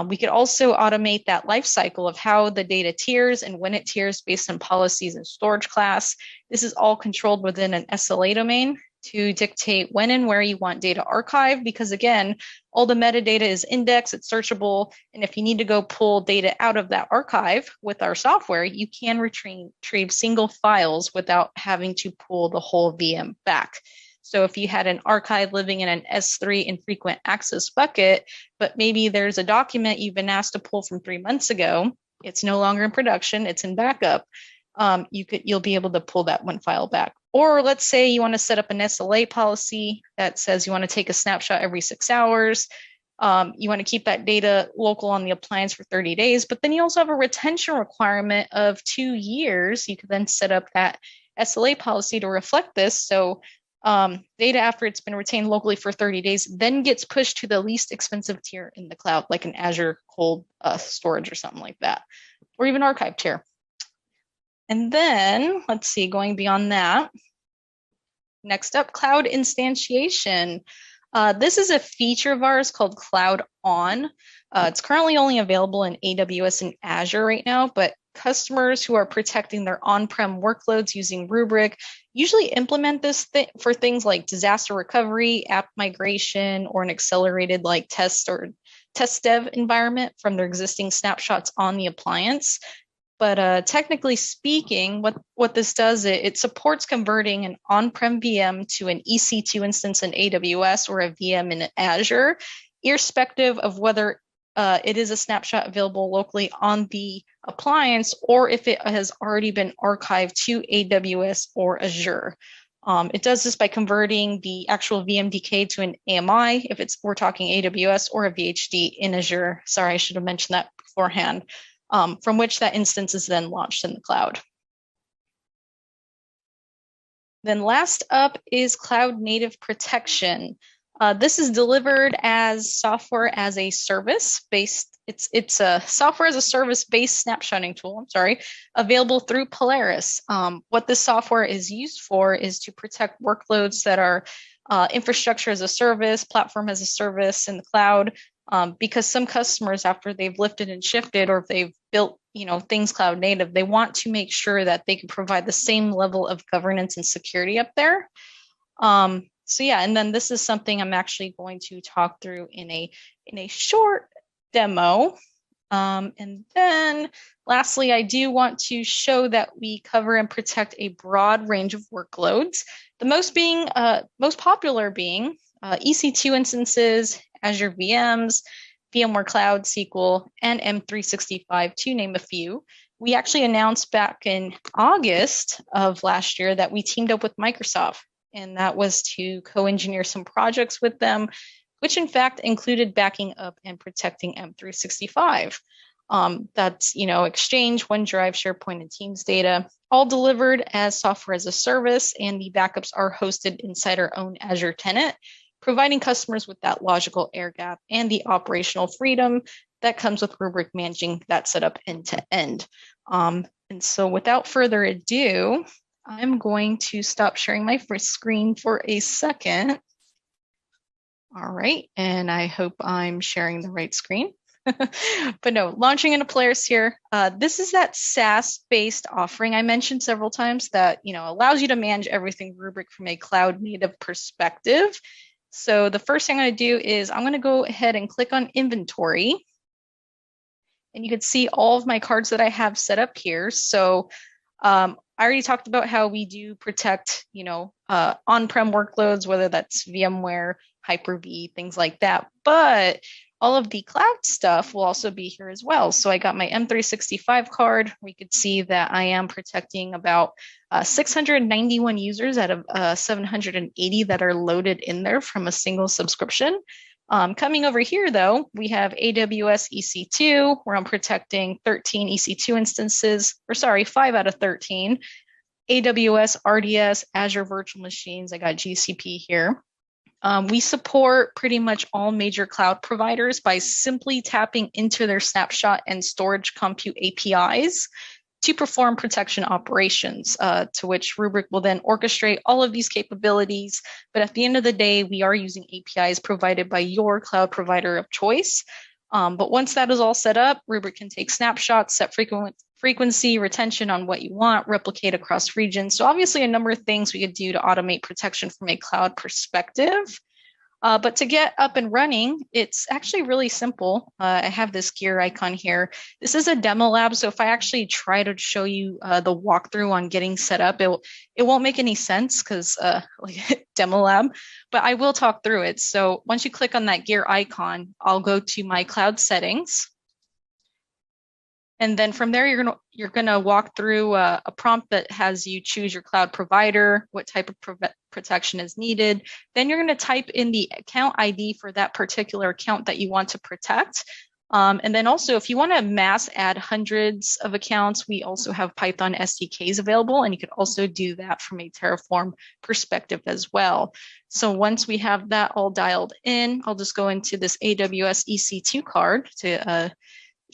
We could also automate that life cycle of how the data tiers and when it tiers based on policies and storage class. This is all controlled within an SLA domain to dictate when and where you want data archived, because again, all the metadata is indexed, it's searchable, and if you need to go pull data out of that archive with our software, you can retrieve single files without having to pull the whole VM back. So if you had an archive living in an S3 infrequent access bucket, but maybe there's a document you've been asked to pull from 3 months ago, it's no longer in production, it's in backup, you'll be able to pull that one file back. Or let's say you want to set up an SLA policy that says you want to take a snapshot every 6 hours. You want to keep that data local on the appliance for 30 days, but then you also have a retention requirement of 2 years. You could then set up that SLA policy to reflect this. So data after it's been retained locally for 30 days then gets pushed to the least expensive tier in the cloud, like an Azure cold storage or something like that, or even archive tier. And then let's see, going beyond that, next up, cloud instantiation. This is a feature of ours called Cloud On. It's currently only available in AWS and Azure right now, but customers who are protecting their on-prem workloads using Rubric usually implement this for things like disaster recovery, app migration, or an accelerated like test or test dev environment from their existing snapshots on the appliance. But technically speaking, what this does, it supports converting an on-prem VM to an EC2 instance in AWS or a VM in Azure, irrespective of whether it is a snapshot available locally on the appliance or if it has already been archived to AWS or Azure. It does this by converting the actual VMDK to an AMI if we're talking AWS, or a VHD in Azure. Sorry, I should have mentioned that beforehand. From which that instance is then launched in the cloud. Then last up is cloud native protection. This is delivered as software as a service based. It's a software as a service based snapshotting tool. Available through Polaris. What this software is used for is to protect workloads that are infrastructure as a service, platform as a service in the cloud. Because some customers, after they've lifted and shifted, or if they've built, things cloud native, they want to make sure that they can provide the same level of governance and security up there. So yeah, and then this is something I'm actually going to talk through in a short demo. And then lastly, I do want to show that we cover and protect a broad range of workloads. The most popular being EC2 instances, Azure VMs, VMware Cloud, SQL, and M365, to name a few. We actually announced back in August of last year that we teamed up with Microsoft, and that was to co-engineer some projects with them, which in fact included backing up and protecting M365. That's, Exchange, OneDrive, SharePoint, and Teams data, all delivered as software as a service, and the backups are hosted inside our own Azure tenant, providing customers with that logical air gap and the operational freedom that comes with Rubric managing that setup end to end. And so without further ado, I'm going to stop sharing my first screen for a second. All right, and I hope I'm sharing the right screen. But no, launching into Polaris here. This is that SaaS-based offering I mentioned several times that allows you to manage everything Rubric from a cloud-native perspective. So the first thing I'm going to do is I'm going to go ahead and click on inventory. And you can see all of my cards that I have set up here. So I already talked about how we do protect, on-prem workloads, whether that's VMware, Hyper-V, things like that. But all of the cloud stuff will also be here as well. So I got my M365 card. We could see that I am protecting about 691 users out of 780 that are loaded in there from a single subscription. Coming over here, though, we have AWS EC2, where I'm protecting 13 EC2 instances, 5 out of 13. AWS, RDS, Azure Virtual Machines. I got GCP here. We support pretty much all major cloud providers by simply tapping into their snapshot and storage compute APIs. to perform protection operations, to which Rubric will then orchestrate all of these capabilities. But at the end of the day, we are using APIs provided by your cloud provider of choice. But once that is all set up, Rubric can take snapshots, set frequency, retention on what you want, replicate across regions. So obviously a number of things we could do to automate protection from a cloud perspective. But to get up and running, it's actually really simple. I have this gear icon here. This is a demo lab. So if I actually try to show you the walkthrough on getting set up, it won't make any sense because like demo lab, but I will talk through it. So once you click on that gear icon, I'll go to my cloud settings. And then from there, you're gonna walk through a prompt that has you choose your cloud provider, what type of protection is needed. Then you're gonna type in the account ID for that particular account that you want to protect. And then also, if you want to mass add hundreds of accounts, we also have Python SDKs available, and you could also do that from a Terraform perspective as well. So once we have that all dialed in, I'll just go into this AWS EC2 card to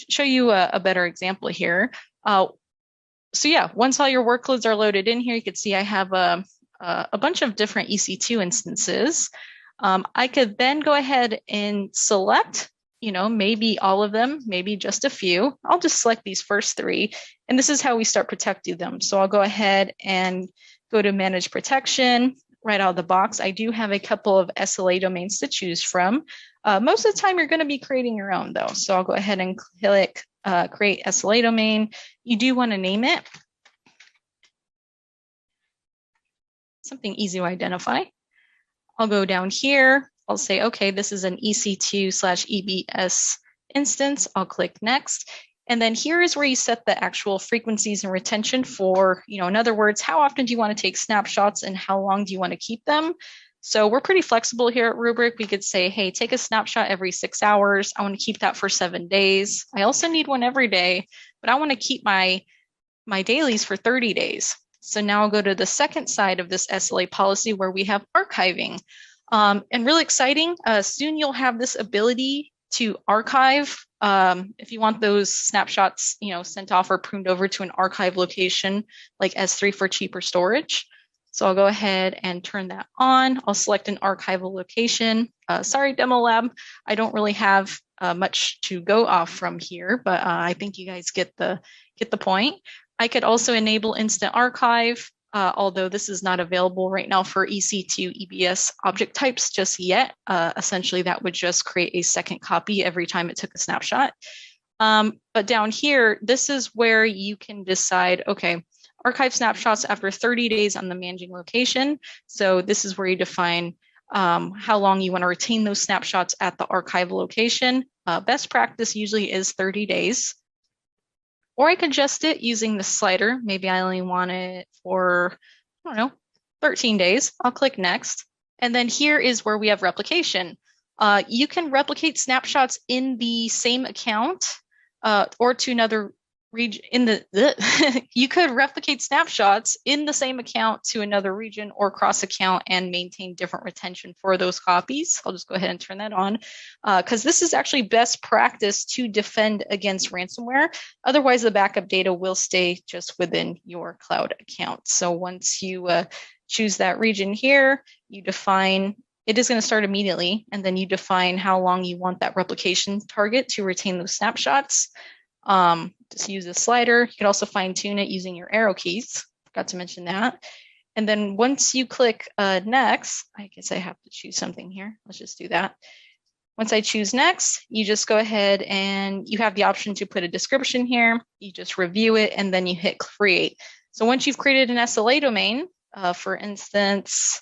show you a better example here. So yeah, once all your workloads are loaded in here, you can see I have a bunch of different EC2 instances. I could then go ahead and select, maybe all of them, maybe just a few. I'll just select these first three, and this is how we start protecting them. So I'll go ahead and go to manage protection. Right out of the box, I do have a couple of SLA domains to choose from. Most of the time, you're going to be creating your own, though. So I'll go ahead and click create SLA domain. You do want to name it something easy to identify. I'll go down here. I'll say, okay, this is an EC2/EBS instance. I'll click next. And then here is where you set the actual frequencies and retention for, in other words, how often do you want to take snapshots and how long do you want to keep them? So we're pretty flexible here at Rubric. We could say, hey, take a snapshot every 6 hours. I want to keep that for 7 days. I also need one every day, but I want to keep my dailies for 30 days. So now I'll go to the second side of this SLA policy where we have archiving. And really exciting, soon you'll have this ability to archive if you want those snapshots, sent off or pruned over to an archive location like S3 for cheaper storage. So I'll go ahead and turn that on. I'll select an archival location. Sorry, demo lab, I don't really have much to go off from here, but I think you guys get the point. I could also enable instant archive, although this is not available right now for EC2 EBS object types just yet. Essentially, that would just create a second copy every time it took a snapshot. But down here, this is where you can decide, okay, archive snapshots after 30 days on the managing location. So this is where you define how long you want to retain those snapshots at the archive location. Best practice usually is 30 days. Or I could adjust it using the slider. Maybe I only want it for, 13 days. I'll click next. And then here is where we have replication. You can replicate snapshots in the same account or to another region you could replicate snapshots in the same account to another region or cross account and maintain different retention for those copies. I'll just go ahead and turn that on because this is actually best practice to defend against ransomware. Otherwise, the backup data will stay just within your cloud account. So once you choose that region here, you define, it is going to start immediately, and then you define how long you want that replication target to retain those snapshots. Just use the slider. You can also fine tune it using your arrow keys. Forgot to mention that. And then once you click next, I guess I have to choose something here. Let's just do that. Once I choose next, you just go ahead and you have the option to put a description here. You just review it and then you hit create. So once you've created an SLA domain, for instance,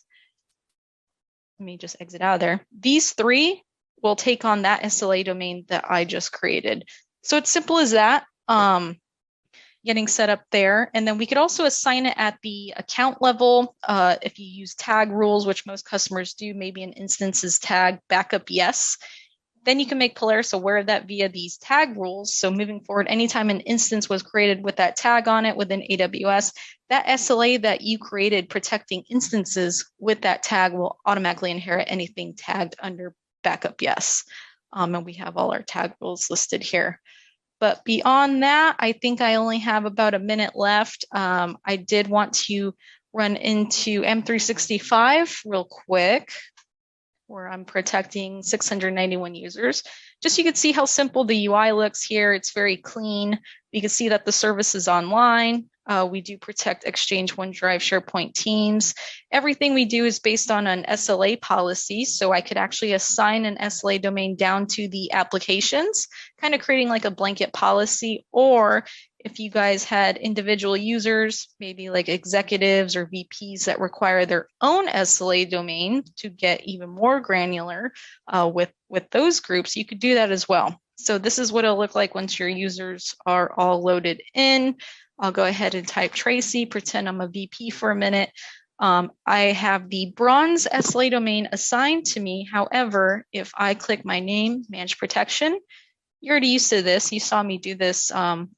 let me just exit out of there. These three will take on that SLA domain that I just created. So it's simple as that, getting set up there. And then we could also assign it at the account level. If you use tag rules, which most customers do, maybe an instance is tag backup yes. Then you can make Polaris aware of that via these tag rules. So moving forward, anytime an instance was created with that tag on it within AWS, that SLA that you created protecting instances with that tag will automatically inherit anything tagged under backup yes. And we have all our tag rules listed here. But beyond that, I think I only have about a minute left. I did want to run into M365 real quick, where I'm protecting 691 users. Just so you can see how simple the UI looks here. It's very clean. You can see that the service is online. We do protect Exchange, OneDrive, SharePoint, Teams. Everything we do is based on an SLA policy. So I could actually assign an SLA domain down to the applications, kind of creating like a blanket policy. Or if you guys had individual users, maybe like executives or VPs that require their own SLA domain to get even more granular with those groups, you could do that as well. So this is what it'll look like once your users are all loaded in. I'll go ahead and type Tracy, pretend I'm a VP for a minute. I have the bronze SLA domain assigned to me. However, if I click my name, manage protection, you're already used to this. You saw me do this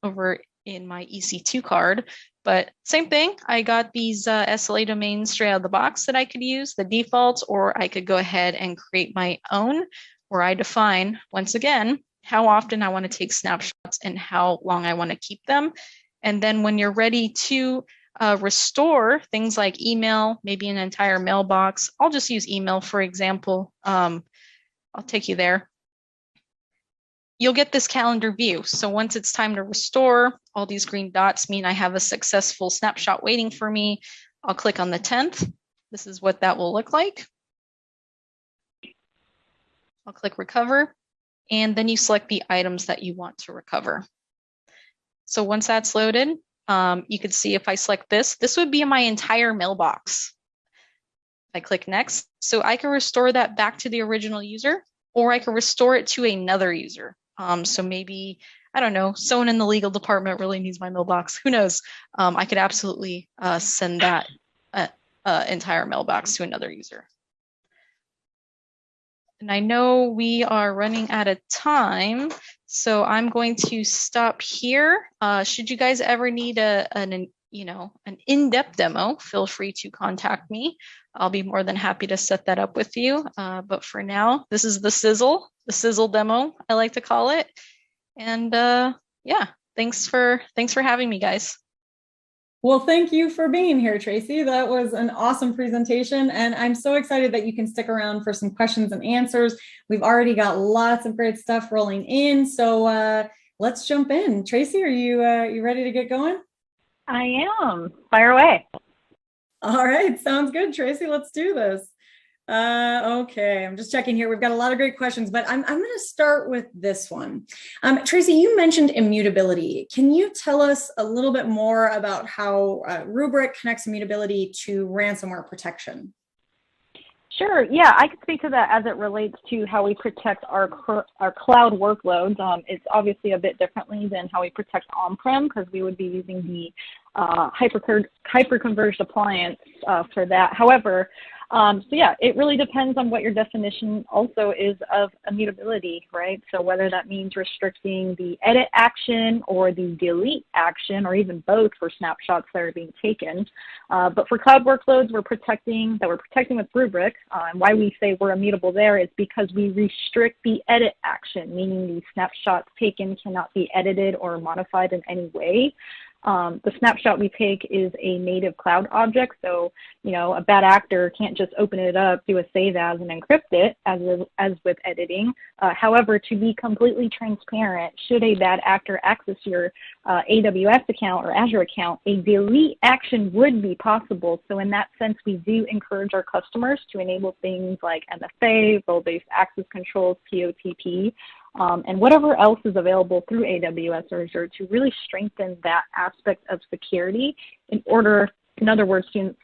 over in my EC2 card, but same thing. I got these SLA domains straight out of the box that I could use, the defaults, or I could go ahead and create my own where I define, once again, how often I want to take snapshots and how long I want to keep them. And then when you're ready to restore things like email, maybe an entire mailbox, I'll just use email, for example. I'll take you there. You'll get this calendar view. So once it's time to restore, all these green dots mean I have a successful snapshot waiting for me. I'll click on the 10th. This is what that will look like. I'll click recover, and then you select the items that you want to recover. So once that's loaded, you can see if I select this would be my entire mailbox. I click next. So I can restore that back to the original user, or I can restore it to another user. So maybe, I don't know, someone in the legal department really needs my mailbox. Who knows? I could absolutely send that entire mailbox to another user. And I know we are running out of time, so I'm going to stop here. Should you guys ever need an in-depth demo, feel free to contact me. I'll be more than happy to set that up with you. But for now, this is the sizzle demo, I like to call it. And yeah, thanks for having me, guys. Well, thank you for being here, Tracy. That was an awesome presentation, and I'm so excited that you can stick around for some questions and answers. We've already got lots of great stuff rolling in, so let's jump in. Tracy, are you ready to get going? I am. Fire away. All right, sounds good, Tracy. Let's do this. Okay, I'm just checking here. We've got a lot of great questions, but I'm going to start with this one. Tracy, you mentioned immutability. Can you tell us a little bit more about how Rubric connects immutability to ransomware protection? Sure. Yeah, I could speak to that as it relates to how we protect our cloud workloads. It's obviously a bit differently than how we protect on-prem, because we would be using the hyper-converged appliance for that. However, so yeah, it really depends on what your definition also is of immutability, right? So whether that means restricting the edit action or the delete action, or even both for snapshots that are being taken. But for cloud workloads, we're protecting with Rubric. And why we say we're immutable there is because we restrict the edit action, meaning the snapshots taken cannot be edited or modified in any way. The snapshot we take is a native cloud object, so a bad actor can't just open it up, do a save as, and encrypt it, as with editing. However, to be completely transparent, should a bad actor access your AWS account or Azure account, a delete action would be possible. So in that sense, we do encourage our customers to enable things like MFA, role-based access controls, POTP, and whatever else is available through AWS or Azure to really strengthen that aspect of security in order, in other words, to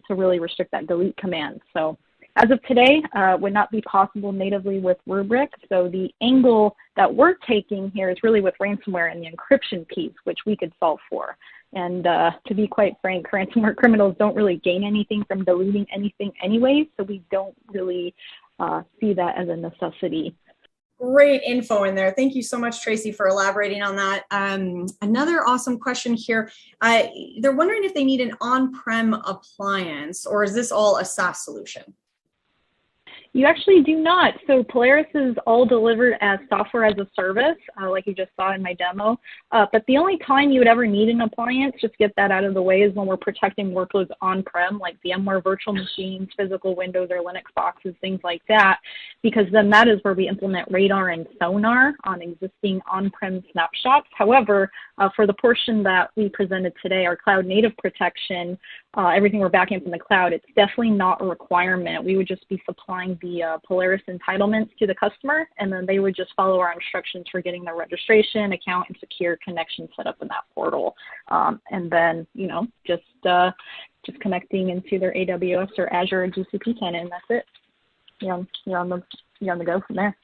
really restrict that delete command. So as of today, would not be possible natively with Rubric. So the angle that we're taking here is really with ransomware and the encryption piece, which we could solve for. And to be quite frank, ransomware criminals don't really gain anything from deleting anything anyway, so we don't really see that as a necessity. Great info in there. Thank you so much, Tracy, for elaborating on that. Another awesome question here. They're wondering if they need an on-prem appliance, or is this all a SaaS solution? You actually do not. So Polaris is all delivered as software as a service, like you just saw in my demo. But the only time you would ever need an appliance, just get that out of the way, is when we're protecting workloads on-prem, like VMware virtual machines, physical Windows or Linux boxes, things like that, because then that is where we implement radar and sonar on existing on-prem snapshots. However, for the portion that we presented today, our cloud native protection, everything we're backing up in the cloud, it's definitely not a requirement. We would just be supplying the Polaris entitlements to the customer, and then they would just follow our instructions for getting their registration, account, and secure connection set up in that portal. And then, you know, just connecting into their AWS or Azure or GCP tenant, and that's it. You're on the go from there.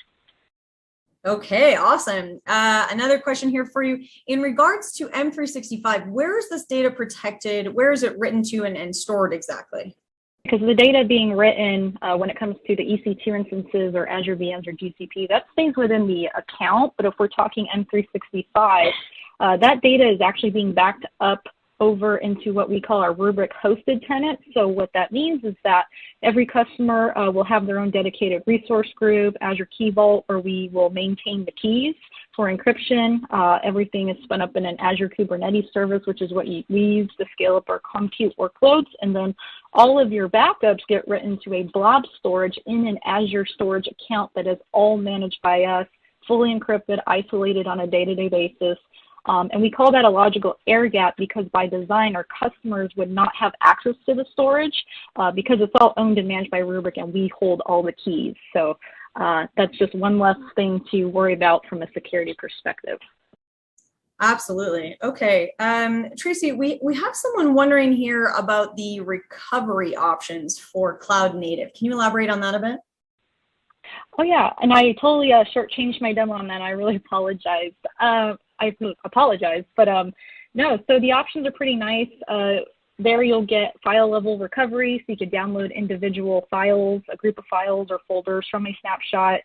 Okay, awesome. Another question here for you. In regards to M365, where is this data protected? Where is it written to and stored exactly? Because the data being written when it comes to the EC2 instances or Azure VMs or GCP, that stays within the account. But if we're talking M365, that data is actually being backed up over into what we call our Rubric hosted tenant. So what that means is that every customer will have their own dedicated resource group, Azure Key Vault, where we will maintain the keys for encryption. Everything is spun up in an Azure Kubernetes service, which is what we use to scale up our compute workloads. And then all of your backups get written to a blob storage in an Azure storage account that is all managed by us, fully encrypted, isolated on a day-to-day basis. And we call that a logical air gap because by design, our customers would not have access to the storage because it's all owned and managed by Rubric and we hold all the keys. So that's just one less thing to worry about from a security perspective. Absolutely. Okay. Tracy, we have someone wondering here about the recovery options for cloud native. Can you elaborate on that a bit? Oh, yeah. And I totally shortchanged my demo on that. I really apologize. But no, so the options are pretty nice. There you'll get file level recovery, so you could download individual files, a group of files or folders from a snapshot.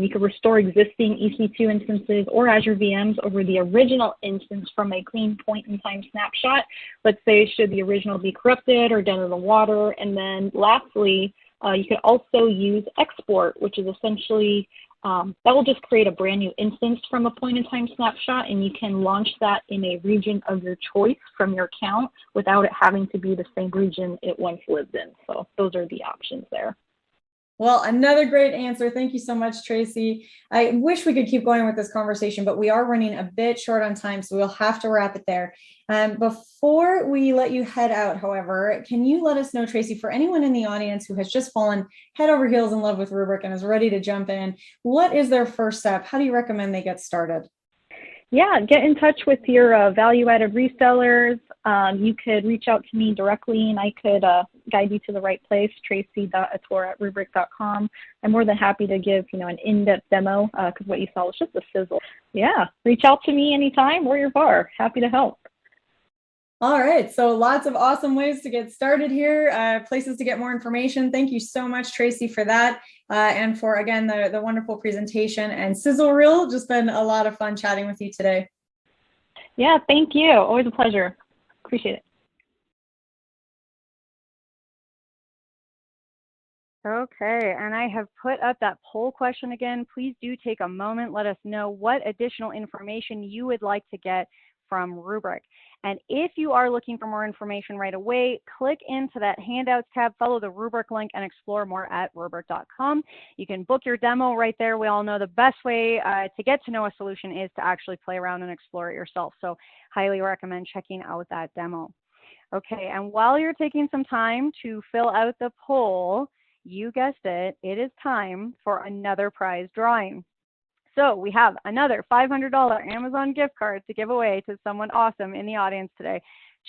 You can restore existing EC2 instances or Azure VMs over the original instance from a clean point-in-time snapshot. Let's say should the original be corrupted or dead in the water. And then lastly, you can also use export, which is essentially that will just create a brand new instance from a point-in-time snapshot, and you can launch that in a region of your choice from your account without it having to be the same region it once lived in. So those are the options there. Well, another great answer. Thank you so much, Tracy. I wish we could keep going with this conversation, but we are running a bit short on time, so we'll have to wrap it there. Before we let you head out, however, can you let us know, Tracy, for anyone in the audience who has just fallen head over heels in love with Rubric and is ready to jump in, what is their first step? How do you recommend they get started? Yeah, get in touch with your value-added resellers. You could reach out to me directly, and I could guide you to the right place, tracy.ator@rubric.com. I'm more than happy to give an in-depth demo because what you saw was just a sizzle. Yeah, reach out to me anytime or your VAR. Happy to help. All right, so lots of awesome ways to get started here, places to get more information. Thank you so much, Tracy, for that, and for, again, the wonderful presentation and sizzle reel. Just been a lot of fun chatting with you today. Yeah, thank you. Always a pleasure. Appreciate it. Okay, and I have put up that poll question again. Please do take a moment. Let us know what additional information you would like to get from Rubric. And if you are looking for more information right away, click into that handouts tab, follow the Rubric link, and explore more at rubric.com. You can book your demo right there. We all know the best way to get to know a solution is to actually play around and explore it yourself. So highly recommend checking out that demo. Okay, and while you're taking some time to fill out the poll, you guessed it, it is time for another prize drawing. So we have another $500 Amazon gift card to give away to someone awesome in the audience today.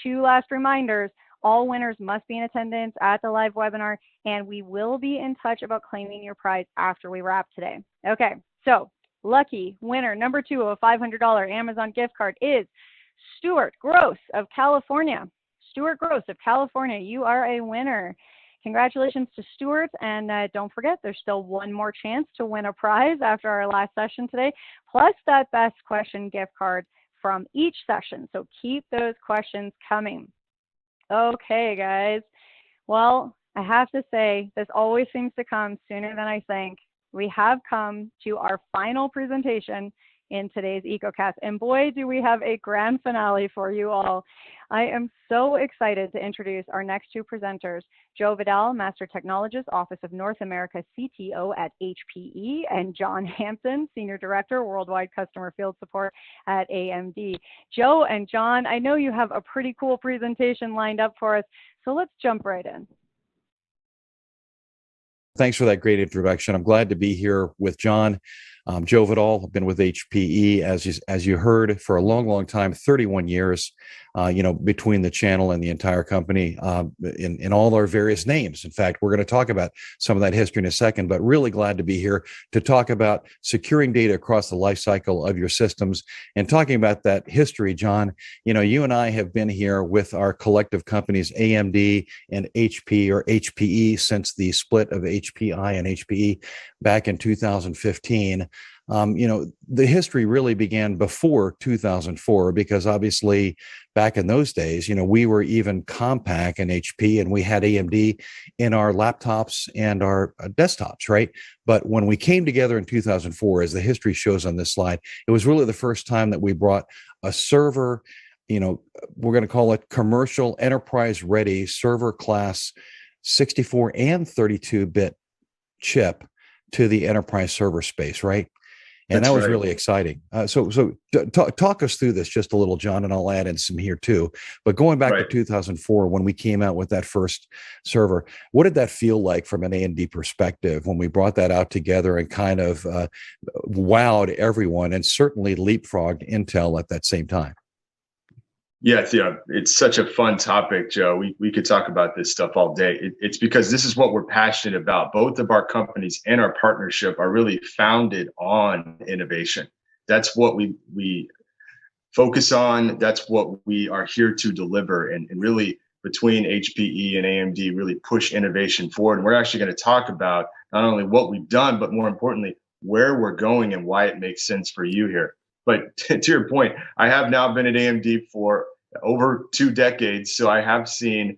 2 last reminders. All winners must be in attendance at the live webinar, and we will be in touch about claiming your prize after we wrap today. Okay, so lucky winner number 2 of a $500 Amazon gift card is Stuart Gross of California. Stuart Gross of California, you are a winner. Congratulations to Stuart, and don't forget, there's still one more chance to win a prize after our last session today, plus that best question gift card from each session. So keep those questions coming. Okay, guys. Well, I have to say, this always seems to come sooner than I think. We have come to our final presentation in today's EcoCast, and boy, do we have a grand finale for you all. I am so excited to introduce our next two presenters, Joe Vidal, Master Technologist, Office of North America CTO at HPE, and John Hampton, Senior Director, Worldwide Customer Field Support at AMD. Joe and John, I know you have a pretty cool presentation lined up for us, so let's jump right in. Thanks for that great introduction. I'm glad to be here with John. Joe Vidal. I've been with HPE, as you heard, for a long, long time, 31 years, between the channel and the entire company, in all our various names. In fact, we're going to talk about some of that history in a second, but really glad to be here to talk about securing data across the life cycle of your systems. And talking about that history, John, you and I have been here with our collective companies, AMD and HP, or HPE, since the split of HPI and HPE back in 2015. The history really began before 2004, because obviously back in those days, we were even Compaq and HP, and we had AMD in our laptops and our desktops, right? But when we came together in 2004, as the history shows on this slide, it was really the first time that we brought a server, we're going to call it commercial enterprise ready server class 64 and 32-bit chip to the enterprise server space, right? And that was really exciting. So talk us through this just a little, John, and I'll add in some here too. But going back to 2004, when we came out with that first server, what did that feel like from an AMD perspective when we brought that out together and kind of wowed everyone and certainly leapfrogged Intel at that same time? Yeah, it's such a fun topic, Joe. We could talk about this stuff all day. It's because this is what we're passionate about. Both of our companies and our partnership are really founded on innovation. That's what we focus on. That's what we are here to deliver. And really, between HPE and AMD, really push innovation forward. And we're actually going to talk about not only what we've done, but more importantly, where we're going and why it makes sense for you here. But to your point, I have now been at AMD for over 2 decades, so I have seen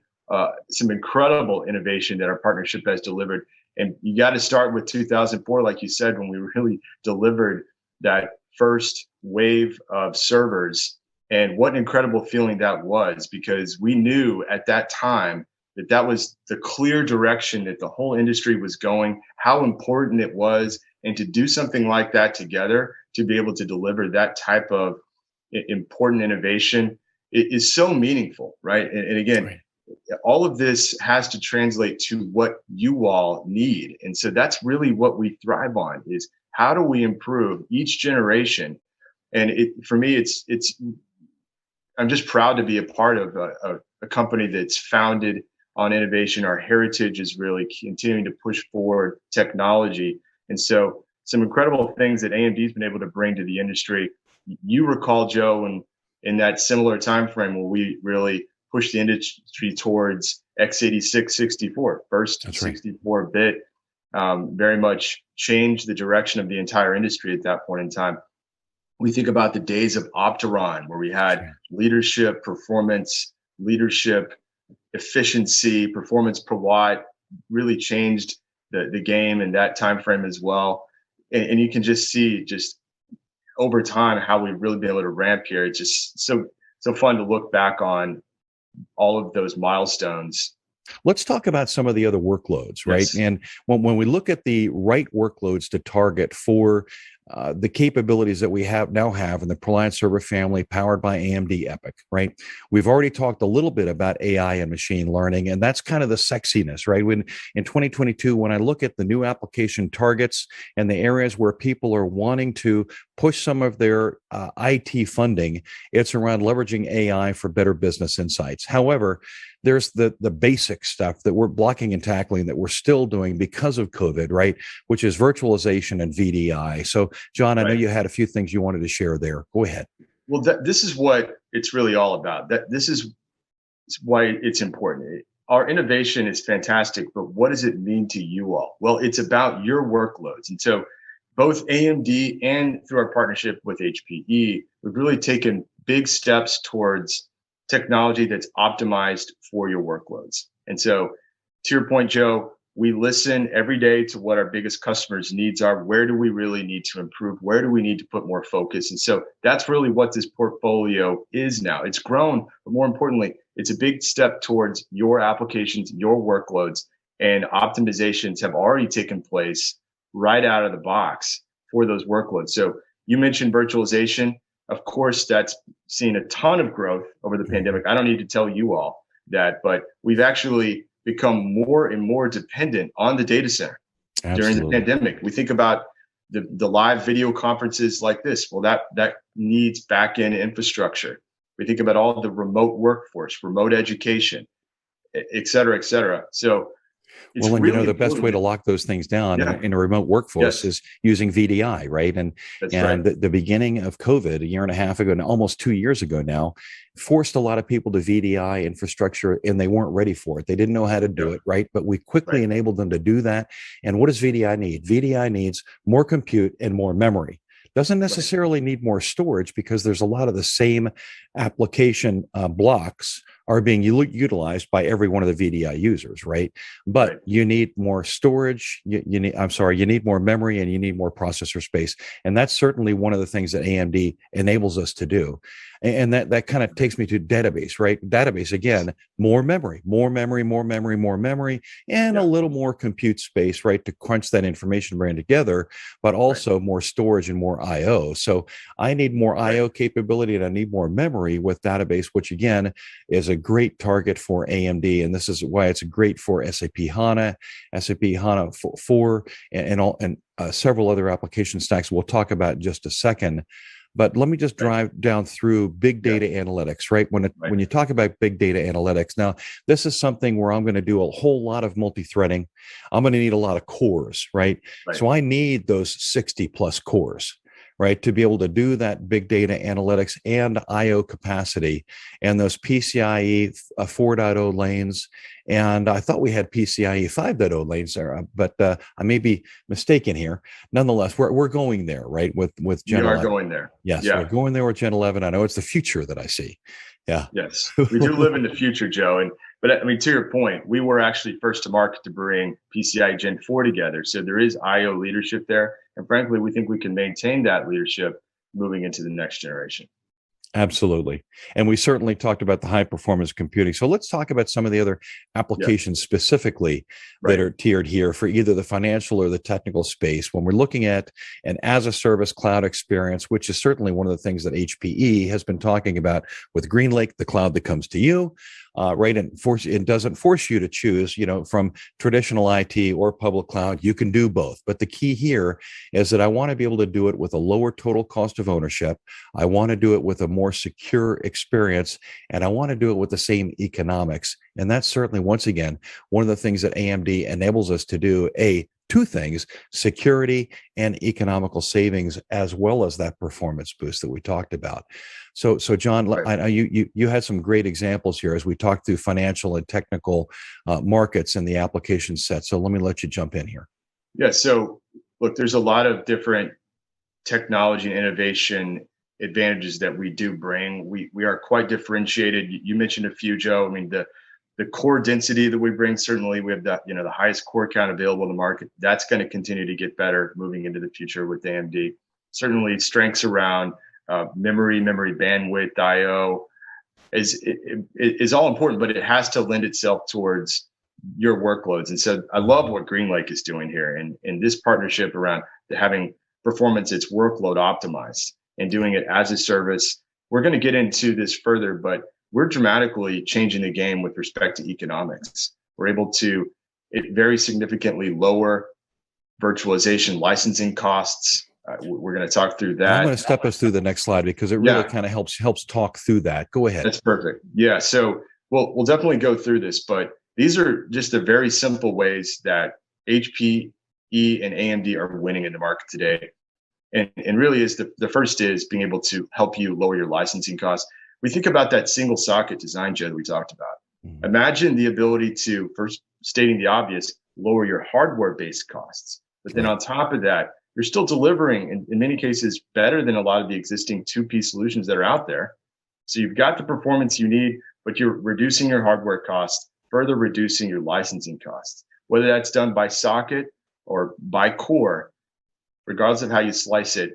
some incredible innovation that our partnership has delivered. And you got to start with 2004, like you said, when we really delivered that first wave of servers. And what an incredible feeling that was, because we knew at that time that that was the clear direction that the whole industry was going, how important it was, and to do something like that together, to be able to deliver that type of important innovation, it is so meaningful, right? And again, all of this has to translate to what you all need. And so that's really what we thrive on, is how do we improve each generation? And for me, I'm just proud to be a part of a company that's founded on innovation. Our heritage is really continuing to push forward technology. And so some incredible things that AMD's been able to bring to the industry. You recall, Joe, in that similar time frame where we really pushed the industry towards x86 64, first 64-bit, very much changed the direction of the entire industry at that point in time. We think about the days of Opteron, where we had leadership, performance, leadership, efficiency, performance per watt, really changed the game in that time frame as well. And you can just see just over time how we've really been able to ramp here. It's just so fun to look back on all of those milestones. Let's talk about some of the other workloads, right? Yes. And when we look at the right workloads to target for the capabilities that we now have in the ProLiant server family powered by AMD EPYC, right? We've already talked a little bit about AI and machine learning, and that's kind of the sexiness, right? When in 2022, when I look at the new application targets and the areas where people are wanting to push some of their IT funding, it's around leveraging AI for better business insights. However, there's the basic stuff that we're blocking and tackling that we're still doing because of COVID, right? Which is virtualization and VDI. So, John, I know you had a few things you wanted to share there. Go ahead. Well, this is what it's really all about. This is why it's important. Our innovation is fantastic, but what does it mean to you all? Well, it's about your workloads. And so both AMD and through our partnership with HPE, we've really taken big steps towards technology that's optimized for your workloads. And so to your point, Joe, we listen every day to what our biggest customers' needs are. Where do we really need to improve? Where do we need to put more focus? And so that's really what this portfolio is now. It's grown, but more importantly, it's a big step towards your applications, your workloads, and optimizations have already taken place right out of the box for those workloads. So you mentioned virtualization. Of course, that's seen a ton of growth over the pandemic. I don't need to tell you all that, but we've actually become more and more dependent on the data center. Absolutely. During the pandemic. We think about the live video conferences like this. Well, that needs back-end infrastructure. We think about all the remote workforce, remote education, et cetera, et cetera. So it's well, and really the best way to lock those things down in a remote workforce is using VDI, right? And the beginning of COVID, a year and a half ago, and almost 2 years ago now, forced a lot of people to VDI infrastructure, and they weren't ready for it. They didn't know how to do it, right? But we quickly enabled them to do that. And what does VDI need? VDI needs more compute and more memory. Doesn't necessarily need more storage, because there's a lot of the same application blocks are being utilized by every one of the VDI users, right? But you need more storage, you need more memory, and you need more processor space. And that's certainly one of the things that AMD enables us to do. And that kind of takes me to database, right? Database, again, more memory, and a little more compute space, right? To crunch that information brand together, but also more storage and more IO. So I need more IO capability, and I need more memory with database, which again is a great target for AMD. And this is why it's great for SAP HANA 4, and several other application stacks we'll talk about in just a second. But let me just drive down through big data analytics, right? When you talk about big data analytics, now this is something where I'm going to do a whole lot of multi-threading. I'm going to need a lot of cores, right? So I need those 60 plus cores, right, to be able to do that big data analytics and IO capacity and those PCIe 4.0 lanes. And I thought we had PCIe 5.0 lanes there, but I may be mistaken here. Nonetheless, we're going there, right, with Gen 11. We are going there. Yes, we're going there with Gen 11. I know it's the future that I see. Yeah. Yes, we do live in the future, Joe. But I mean, to your point, we were actually first to market to bring PCIe Gen 4 together. So there is IO leadership there. And frankly, we think we can maintain that leadership moving into the next generation. Absolutely. And we certainly talked about the high performance computing. So let's talk about some of the other applications specifically that are tiered here for either the financial or the technical space. When we're looking at an as a service cloud experience, which is certainly one of the things that HPE has been talking about with GreenLake, the cloud that comes to you. Right, and it doesn't force you to choose, from traditional IT or public cloud. You can do both. But the key here is that I want to be able to do it with a lower total cost of ownership. I want to do it with a more secure experience, and I want to do it with the same economics. And that's certainly, once again, one of the things that AMD enables us to do. Two things: security and economical savings, as well as that performance boost that we talked about. So John, I know you had some great examples here as we talked through financial and technical markets and the application set. So let me let you jump in here. Yeah. So look, there's a lot of different technology and innovation advantages that we do bring. We are quite differentiated. You mentioned a few, Joe. I mean, the core density that we bring, certainly we have the highest core count available in the market. That's going to continue to get better moving into the future with AMD. Certainly strengths around memory bandwidth, IO is all important, but it has to lend itself towards your workloads. And so I love what GreenLake is doing here, and this partnership around having performance, it's workload optimized and doing it as a service. We're going to get into this further, but we're dramatically changing the game with respect to economics. We're able to very significantly lower virtualization licensing costs. We're going to talk through that. I'm going to step us through the next slide because it really kind of helps talk through that. Go ahead. That's perfect. Yeah. So we'll definitely go through this, but these are just the very simple ways that HPE and AMD are winning in the market today. And really is the first is being able to help you lower your licensing costs. We think about that single socket design, Joe, that we talked about. Mm-hmm. Imagine the ability to, first stating the obvious, lower your hardware-based costs. But then on top of that, you're still delivering, in many cases, better than a lot of the existing two-piece solutions that are out there. So you've got the performance you need, but you're reducing your hardware costs further reducing your licensing costs, whether that's done by socket or by core. Regardless of how you slice it,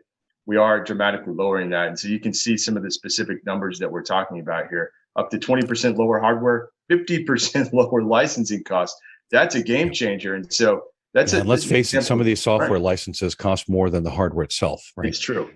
we are dramatically lowering that. And so you can see some of the specific numbers that we're talking about here, up to 20% lower hardware, 50% lower licensing costs. That's a game changer. And so that's and let's face it, some of these software right. licenses cost more than the hardware itself, right? It's true.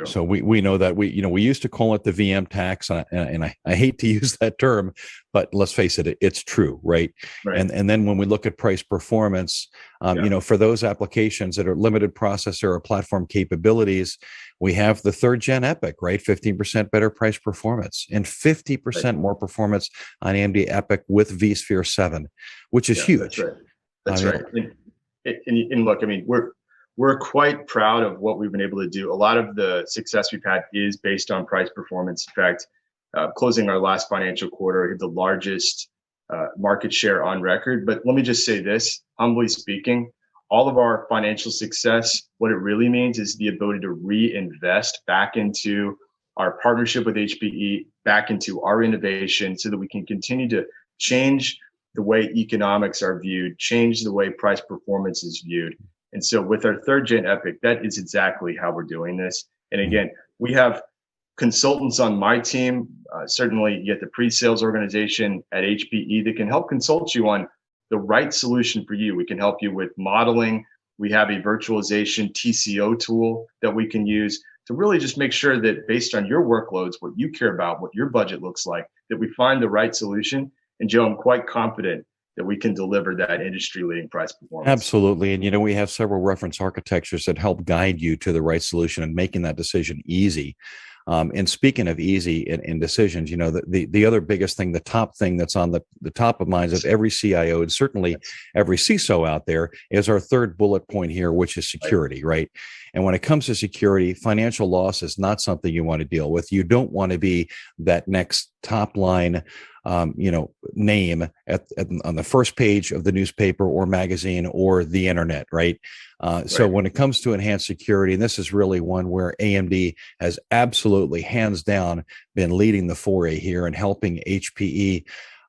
So we know that we used to call it the VM tax, and I hate to use that term, but let's face it, it's true, right? And then when we look at price performance, for those applications that are limited processor or platform capabilities, we have the 3rd gen EPYC, right? 15% better price performance and 50% more performance on AMD EPYC with vSphere 7, which is huge. That's right. And look, I mean, we're quite proud of what we've been able to do. A lot of the success we've had is based on price performance. In fact, closing our last financial quarter, we had the largest market share on record. But let me just say this, humbly speaking, all of our financial success, what it really means is the ability to reinvest back into our partnership with HPE, back into our innovation so that we can continue to change the way economics are viewed, change the way price performance is viewed. And so with our 3rd gen EPYC, that is exactly how we're doing this. And again, we have consultants on my team. Certainly you get the pre-sales organization at HPE that can help consult you on the right solution for you. We can help you with modeling. We have a virtualization TCO tool that we can use to really just make sure that based on your workloads, what you care about, what your budget looks like, that we find the right solution. And Joe, I'm quite confident that we can deliver that industry-leading price performance. Absolutely. And, we have several reference architectures that help guide you to the right solution and making that decision easy. And speaking of easy in decisions, the other biggest thing, the top thing that's on the top of minds of every CIO and certainly every CISO out there is our 3rd bullet point here, which is security, right? And when it comes to security, financial loss is not something you want to deal with. You don't want to be that next top line name on the first page of the newspaper or magazine or the internet, right? So when it comes to enhanced security, and this is really one where AMD has absolutely hands down been leading the foray here and helping HPE.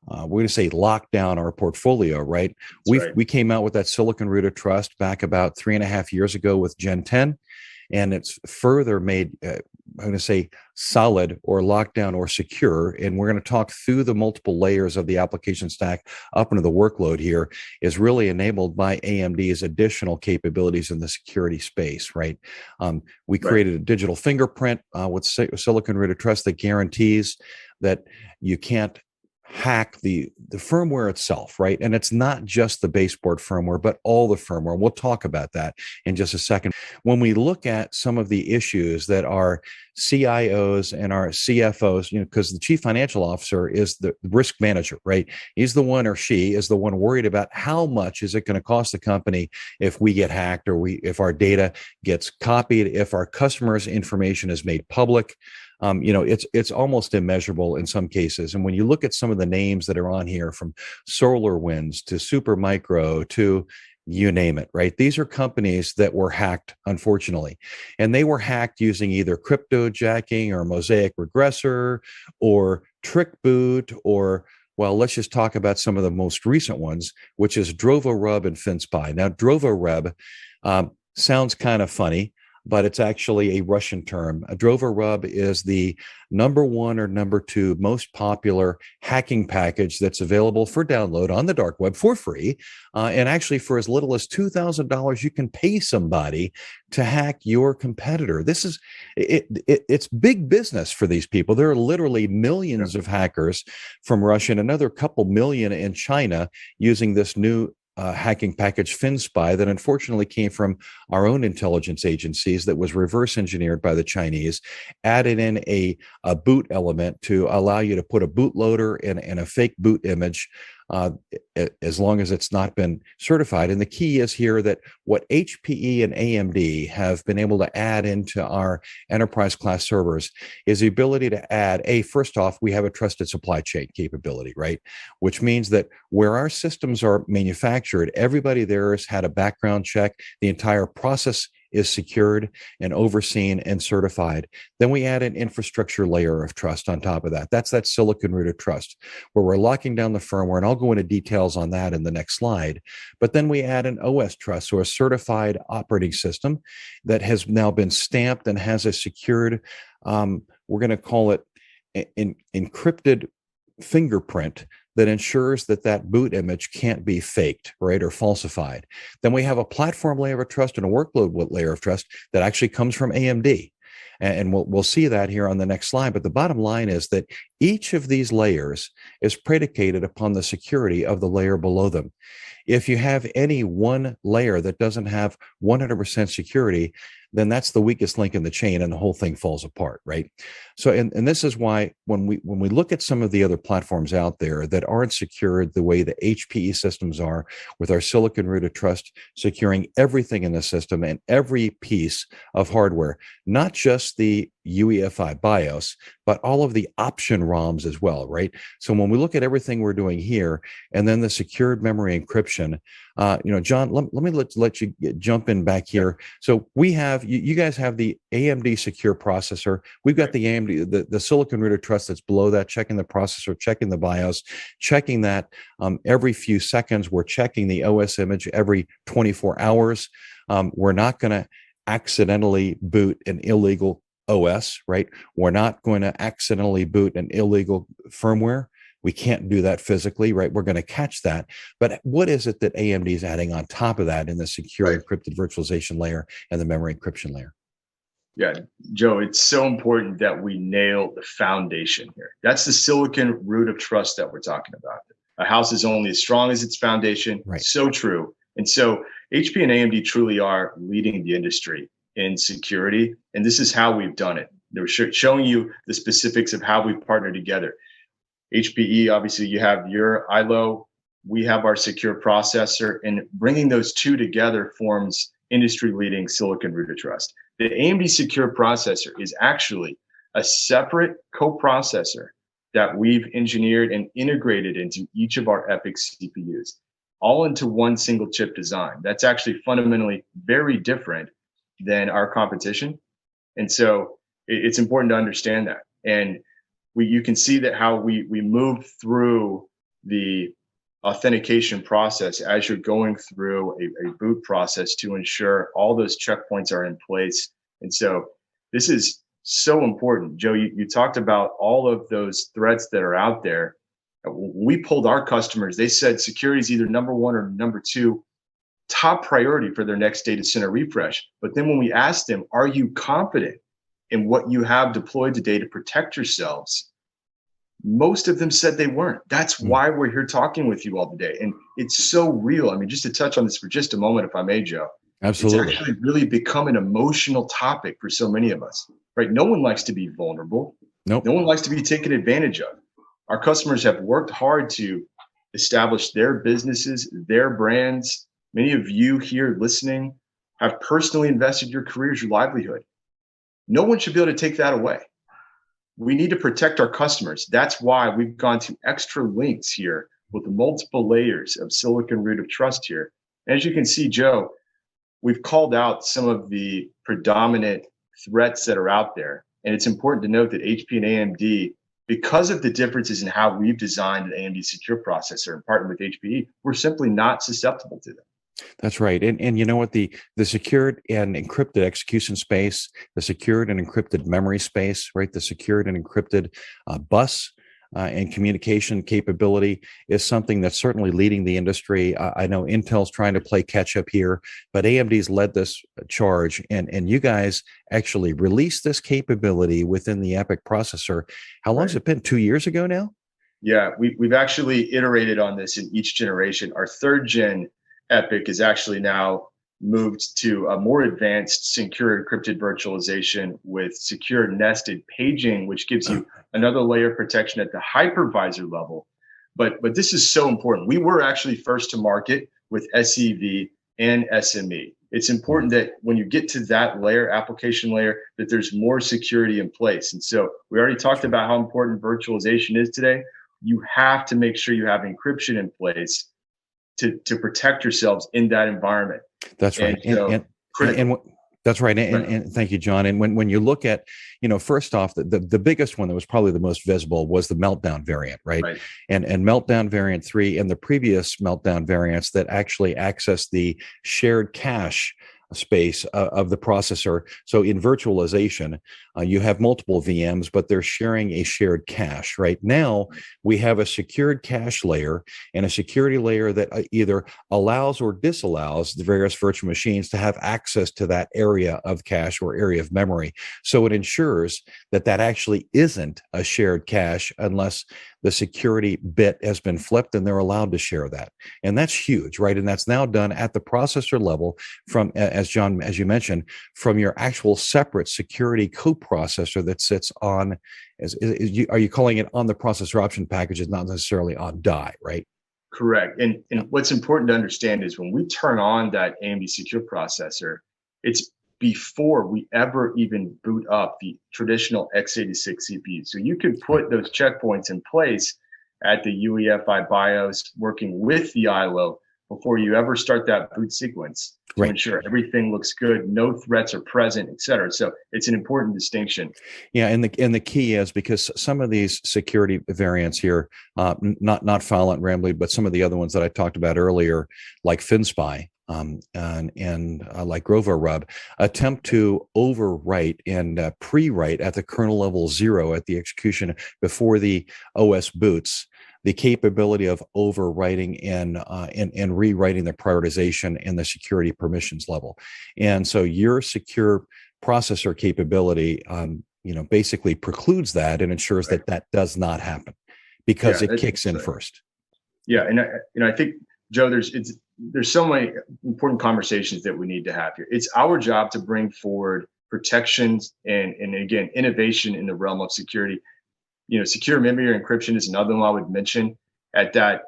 We're going to say lock down our portfolio, right? We came out with that silicon root of trust back about 3.5 years ago with Gen 10, and it's further made, I'm going to say solid or locked down or secure. And we're going to talk through the multiple layers of the application stack up into the workload here is really enabled by AMD's additional capabilities in the security space, right? We created a digital fingerprint with silicon root of trust that guarantees that you can't hack the firmware itself, right? And it's not just the baseboard firmware, but all the firmware. We'll talk about that in just a second. When we look at some of the issues that our CIOs and our CFOs, because the chief financial officer is the risk manager, right? He's the one, or she is the one worried about how much is it going to cost the company if we get hacked or if our data gets copied, if our customers' information is made public. It's almost immeasurable in some cases. And when you look at some of the names that are on here, from SolarWinds to Supermicro to you name it, right? These are companies that were hacked, unfortunately, and they were hacked using either cryptojacking or mosaic regressor or trick boot, or, well, let's just talk about some of the most recent ones, which is DrovaRub and FinSpy. Now, DrovaRub sounds kind of funny, but it's actually a Russian term. A DrovaRub is the number 1 or number 2 most popular hacking package that's available for download on the dark web for free. And actually, for as little as $2,000, you can pay somebody to hack your competitor. This is it's big business for these people. There are literally millions of hackers from Russia and another couple million in China using this new hacking package FinSpy that unfortunately came from our own intelligence agencies, that was reverse engineered by the Chinese, added in a boot element to allow you to put a bootloader and a fake boot image as long as it's not been certified. And the key is here that what HPE and AMD have been able to add into our enterprise class servers is the ability to add, first off, we have a trusted supply chain capability, right? Which means that where our systems are manufactured, everybody there has had a background check. The entire process is secured and overseen and certified. Then we add an infrastructure layer of trust on top of that. That's that silicon root of trust, where we're locking down the firmware, and I'll go into details on that in the next slide. But then we add an OS trust, so a certified operating system that has now been stamped and has a secured, we're going to call it an encrypted fingerprint that ensures that that boot image can't be faked, right, or falsified. Then we have a platform layer of trust and a workload layer of trust that actually comes from AMD. And we'll see that here on the next slide. But the bottom line is that each of these layers is predicated upon the security of the layer below them. If you have any one layer that doesn't have 100% security, then that's the weakest link in the chain and the whole thing falls apart, right? So, and this is why when we look at some of the other platforms out there that aren't secured the way the HPE systems are, with our silicon root of trust securing everything in the system and every piece of hardware, not just the UEFI BIOS, but all of the option ROMs as well, right? So when we look at everything we're doing here, and then the secured memory encryption, John, let me let you jump in back here. So we have, you guys have the AMD secure processor. We've got the AMD, the silicon root of trust that's below that, checking the processor, checking the BIOS, checking that every few seconds. We're checking the OS image every 24 hours. We're not going to accidentally boot an illegal OS, right? We're not going to accidentally boot an illegal firmware. We can't do that physically, right? We're going to catch that. But what is it that AMD is adding on top of that in the secure encrypted virtualization layer and the memory encryption layer? Yeah, Joe, it's so important that we nail the foundation here. That's the silicon root of trust that we're talking about. A house is only as strong as its foundation. Right. So true. And so HP and AMD truly are leading the industry in security. And this is how we've done it. They're showing you the specifics of how we've partnered together. HPE, obviously, you have your ILO, we have our secure processor, and bringing those two together forms industry-leading silicon root of trust. The AMD secure processor is actually a separate coprocessor that we've engineered and integrated into each of our EPYC CPUs, all into one single chip design. That's actually fundamentally very different than our competition. And so it's important to understand that. And you can see that how we moved through the authentication process as you're going through a boot process to ensure all those checkpoints are in place. And so this is so important. Joe, you talked about all of those threats that are out there. We polled our customers. They said security is either number one or number two, top priority for their next data center refresh. But then when we asked them, are you confident in what you have deployed today to protect yourselves? Most of them said they weren't. That's why we're here talking with you all today. And it's so real. I mean, just to touch on this for just a moment, if I may, Joe. Absolutely. It's actually really become an emotional topic for so many of us, right? No one likes to be vulnerable. Nope. No one likes to be taken advantage of. Our customers have worked hard to establish their businesses, their brands. Many of you here listening have personally invested your careers, your livelihood. No one should be able to take that away. We need to protect our customers. That's why we've gone to extra links here with multiple layers of silicon root of trust here. As you can see, Joe, we've called out some of the predominant threats that are out there. And it's important to note that HP and AMD, because of the differences in how we've designed an AMD secure processor and partnered with HPE, we're simply not susceptible to them. That's right. And you know what, the secured and encrypted execution space, the secured and encrypted memory space, right? The secured and encrypted bus and communication capability is something that's certainly leading the industry. I know Intel's trying to play catch up here, but AMD's led this charge, and you guys actually released this capability within the EPYC processor. How long has it been? 2 years ago now? Yeah, we've actually iterated on this in each generation. Our third gen EPYC is actually now moved to a more advanced secure encrypted virtualization with secure nested paging, which gives you another layer of protection at the hypervisor level. But this is so important. We were actually first to market with SEV and SME. It's important that when you get to that layer, application layer, that there's more security in place. And so we already talked about how important virtualization is today. You have to make sure you have encryption in place to protect yourselves in that environment. That's right. And That's right. And thank you, John. And when you look at, first off, the biggest one that was probably the most visible was the Meltdown variant, right? And Meltdown variant 3 and the previous Meltdown variants that actually access the shared cache space of the processor. So in virtualization, you have multiple VMs, but they're sharing a shared cache. Right now, we have a secured cache layer and a security layer that either allows or disallows the various virtual machines to have access to that area of cache or area of memory. So it ensures that that actually isn't a shared cache unless the security bit has been flipped and they're allowed to share that. And that's huge, right? And that's now done at the processor level from, as John, as you mentioned, from your actual separate security coprocessor that sits on, are you calling it on the processor option package? It's not necessarily on die, right? Correct. And what's important to understand is when we turn on that AMD secure processor, it's before we ever even boot up the traditional x86 CPU. So you could put those checkpoints in place at the UEFI BIOS working with the ILO before you ever start that boot sequence to ensure everything looks good, no threats are present, et cetera. So it's an important distinction. Yeah, and the key is because some of these security variants here, not Fowler and Rambly, but some of the other ones that I talked about earlier, like FinSpy, and like GroverRub, attempt to overwrite and pre-write at the kernel level 0 at the execution before the OS boots, the capability of overwriting and rewriting the prioritization and the security permissions level. And so your secure processor capability, basically precludes that and ensures that that does not happen because it kicks in first. Yeah, and I think, Joe, there's so many important conversations that we need to have here. It's our job to bring forward protections and again, innovation in the realm of security. Secure memory encryption is another one I would mention at that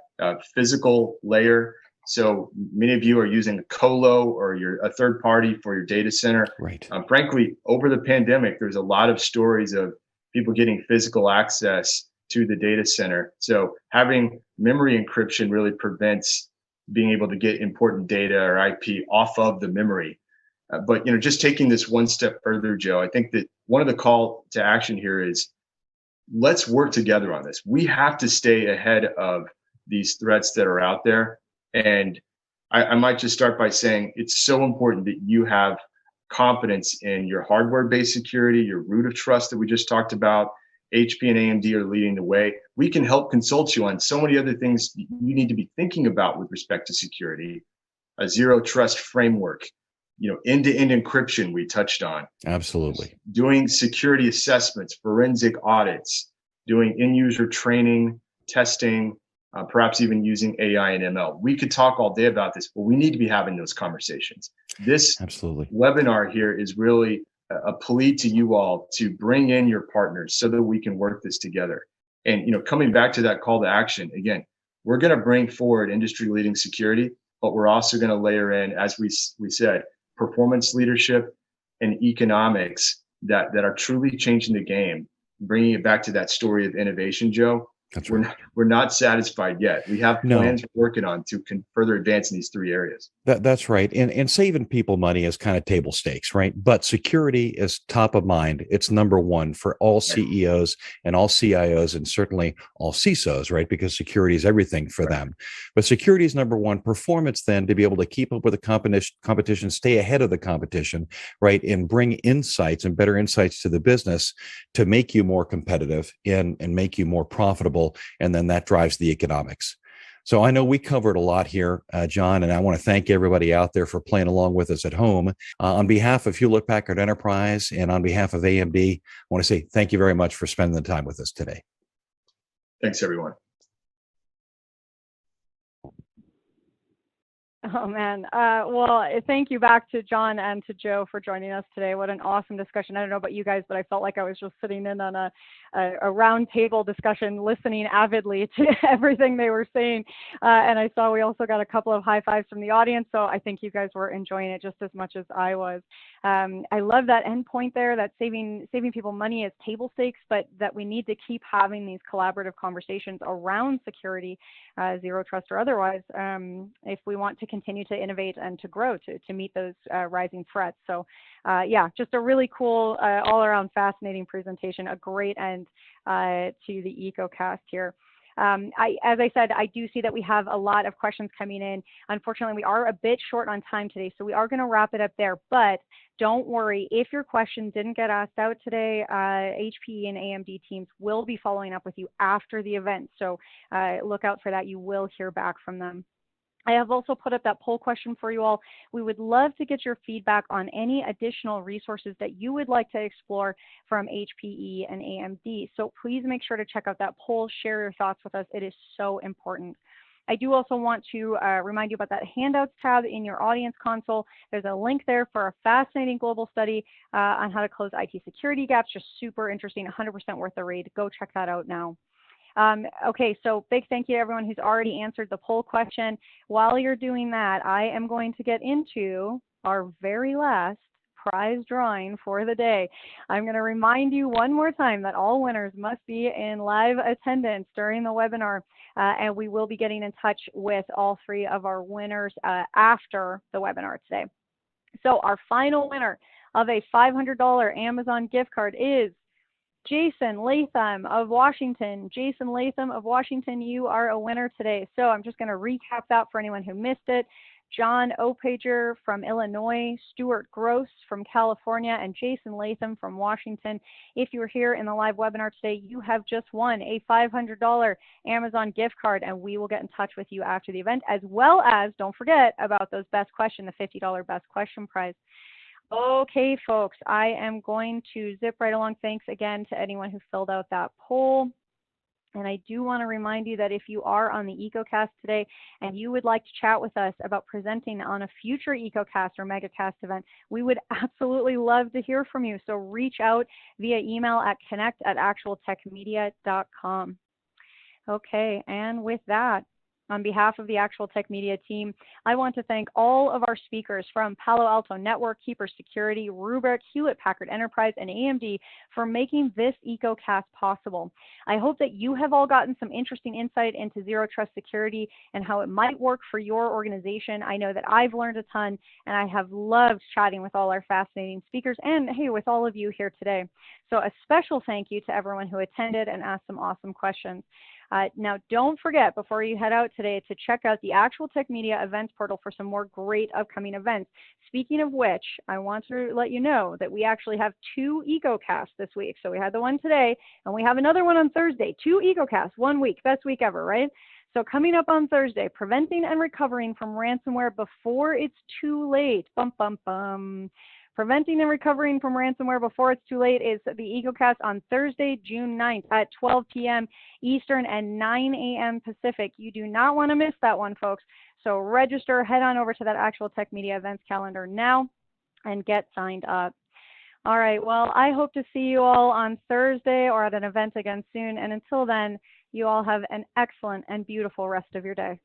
physical layer. So many of you are using a colo or you're a third party for your data center. Right. Frankly, over the pandemic, there's a lot of stories of people getting physical access to the data center. So having memory encryption really prevents being able to get important data or IP off of the memory. But just taking this one step further, Joe, I think that one of the call to action here is let's work together on this. We have to stay ahead of these threats that are out there. And I might just start by saying it's so important that you have confidence in your hardware-based security, your root of trust that we just talked about. HP and AMD are leading the way. We can help consult you on so many other things you need to be thinking about with respect to security, a zero trust framework, end-to-end encryption we touched on. Absolutely. Doing security assessments, forensic audits, doing end-user training, testing, perhaps even using AI and ML. We could talk all day about this, but we need to be having those conversations. This webinar here is really a plea to you all to bring in your partners so that we can work this together. And, coming back to that call to action, again, we're going to bring forward industry leading security, but we're also going to layer in, as we said, performance leadership and economics that are truly changing the game, bringing it back to that story of innovation, Joe. That's right. We're not satisfied yet. We have plans we're working on to further advance in these three areas. That's right. And saving people money is kind of table stakes, right? But security is top of mind. It's number one for all CEOs and all CIOs and certainly all CISOs, right? Because security is everything for them. But security is number one. Performance then to be able to keep up with the competition, stay ahead of the competition, right? And bring insights and better insights to the business to make you more competitive and make you more profitable. And then that drives the economics. So I know we covered a lot here, John, and I want to thank everybody out there for playing along with us at home. On behalf of Hewlett Packard Enterprise and on behalf of AMD, I want to say thank you very much for spending the time with us today. Thanks, everyone. Oh, man. Well, thank you back to John and to Joe for joining us today. What an awesome discussion. I don't know about you guys, but I felt like I was just sitting in on a round table discussion, listening avidly to everything they were saying. And I saw we also got a couple of high fives from the audience. So I think you guys were enjoying it just as much as I was. I love that end point there, that saving people money is table stakes, but that we need to keep having these collaborative conversations around security, zero trust or otherwise, if we want to continue continue to innovate and to grow to meet those rising threats. So yeah, just a really cool, all around fascinating presentation, a great end to the EcoCast here. As I said, I do see that we have a lot of questions coming in. Unfortunately, we are a bit short on time today, so we are going to wrap it up there. But don't worry, if your question didn't get asked out today, HPE and AMD teams will be following up with you after the event. So look out for that. You will hear back from them. I have also put up that poll question for you all. We would love to get your feedback on any additional resources that you would like to explore from HPE and AMD. So please make sure to check out that poll, share your thoughts with us. It is so important. I do also want to remind you about that handouts tab in your audience console. There's a link there for a fascinating global study on how to close IT security gaps. Just super interesting, 100% worth the read. Go check that out now. Okay, so big thank you to everyone who's already answered the poll question. While you're doing that, I am going to get into our very last prize drawing for the day. I'm going to remind you one more time that all winners must be in live attendance during the webinar, and we will be getting in touch with all 3 of our winners after the webinar today. So our final winner of a $500 Amazon gift card is Jason Latham of Washington. Jason Latham of Washington, you are a winner today. So I'm just going to recap that for anyone who missed it. John Opager from Illinois, Stuart Gross from California, and Jason Latham from Washington. If you were here in the live webinar today, you have just won a $500 Amazon gift card, and we will get in touch with you after the event, as well as, don't forget about those best question, the $50 best question prize. Okay, folks, I am going to zip right along. Thanks again to anyone who filled out that poll. And I do want to remind you that if you are on the EcoCast today and you would like to chat with us about presenting on a future EcoCast or MegaCast event, we would absolutely love to hear from you. So reach out via email at connect@actualtechmedia.com. Okay, and with that, on behalf of the Actual Tech Media team, I want to thank all of our speakers from Palo Alto Network, Keeper Security, Rubric, Hewlett-Packard Enterprise, and AMD for making this EcoCast possible. I hope that you have all gotten some interesting insight into Zero Trust security and how it might work for your organization. I know that I've learned a ton, and I have loved chatting with all our fascinating speakers and, hey, with all of you here today. So a special thank you to everyone who attended and asked some awesome questions. Now, don't forget, before you head out today, to check out the Actual Tech Media events portal for some more great upcoming events. Speaking of which, I want to let you know that we actually have 2 EcoCasts this week. So we had the one today, and we have another one on Thursday. 2 EcoCasts, 1 week, best week ever, right? So coming up on Thursday, preventing and recovering from ransomware before it's too late. Bum, bum, bum. Preventing and recovering from ransomware before it's too late is the EcoCast on Thursday, June 9th at 12 p.m. Eastern and 9 a.m. Pacific. You do not want to miss that one, folks. So register, head on over to that Actual Tech Media events calendar now and get signed up. All right, well, I hope to see you all on Thursday or at an event again soon. And until then, you all have an excellent and beautiful rest of your day.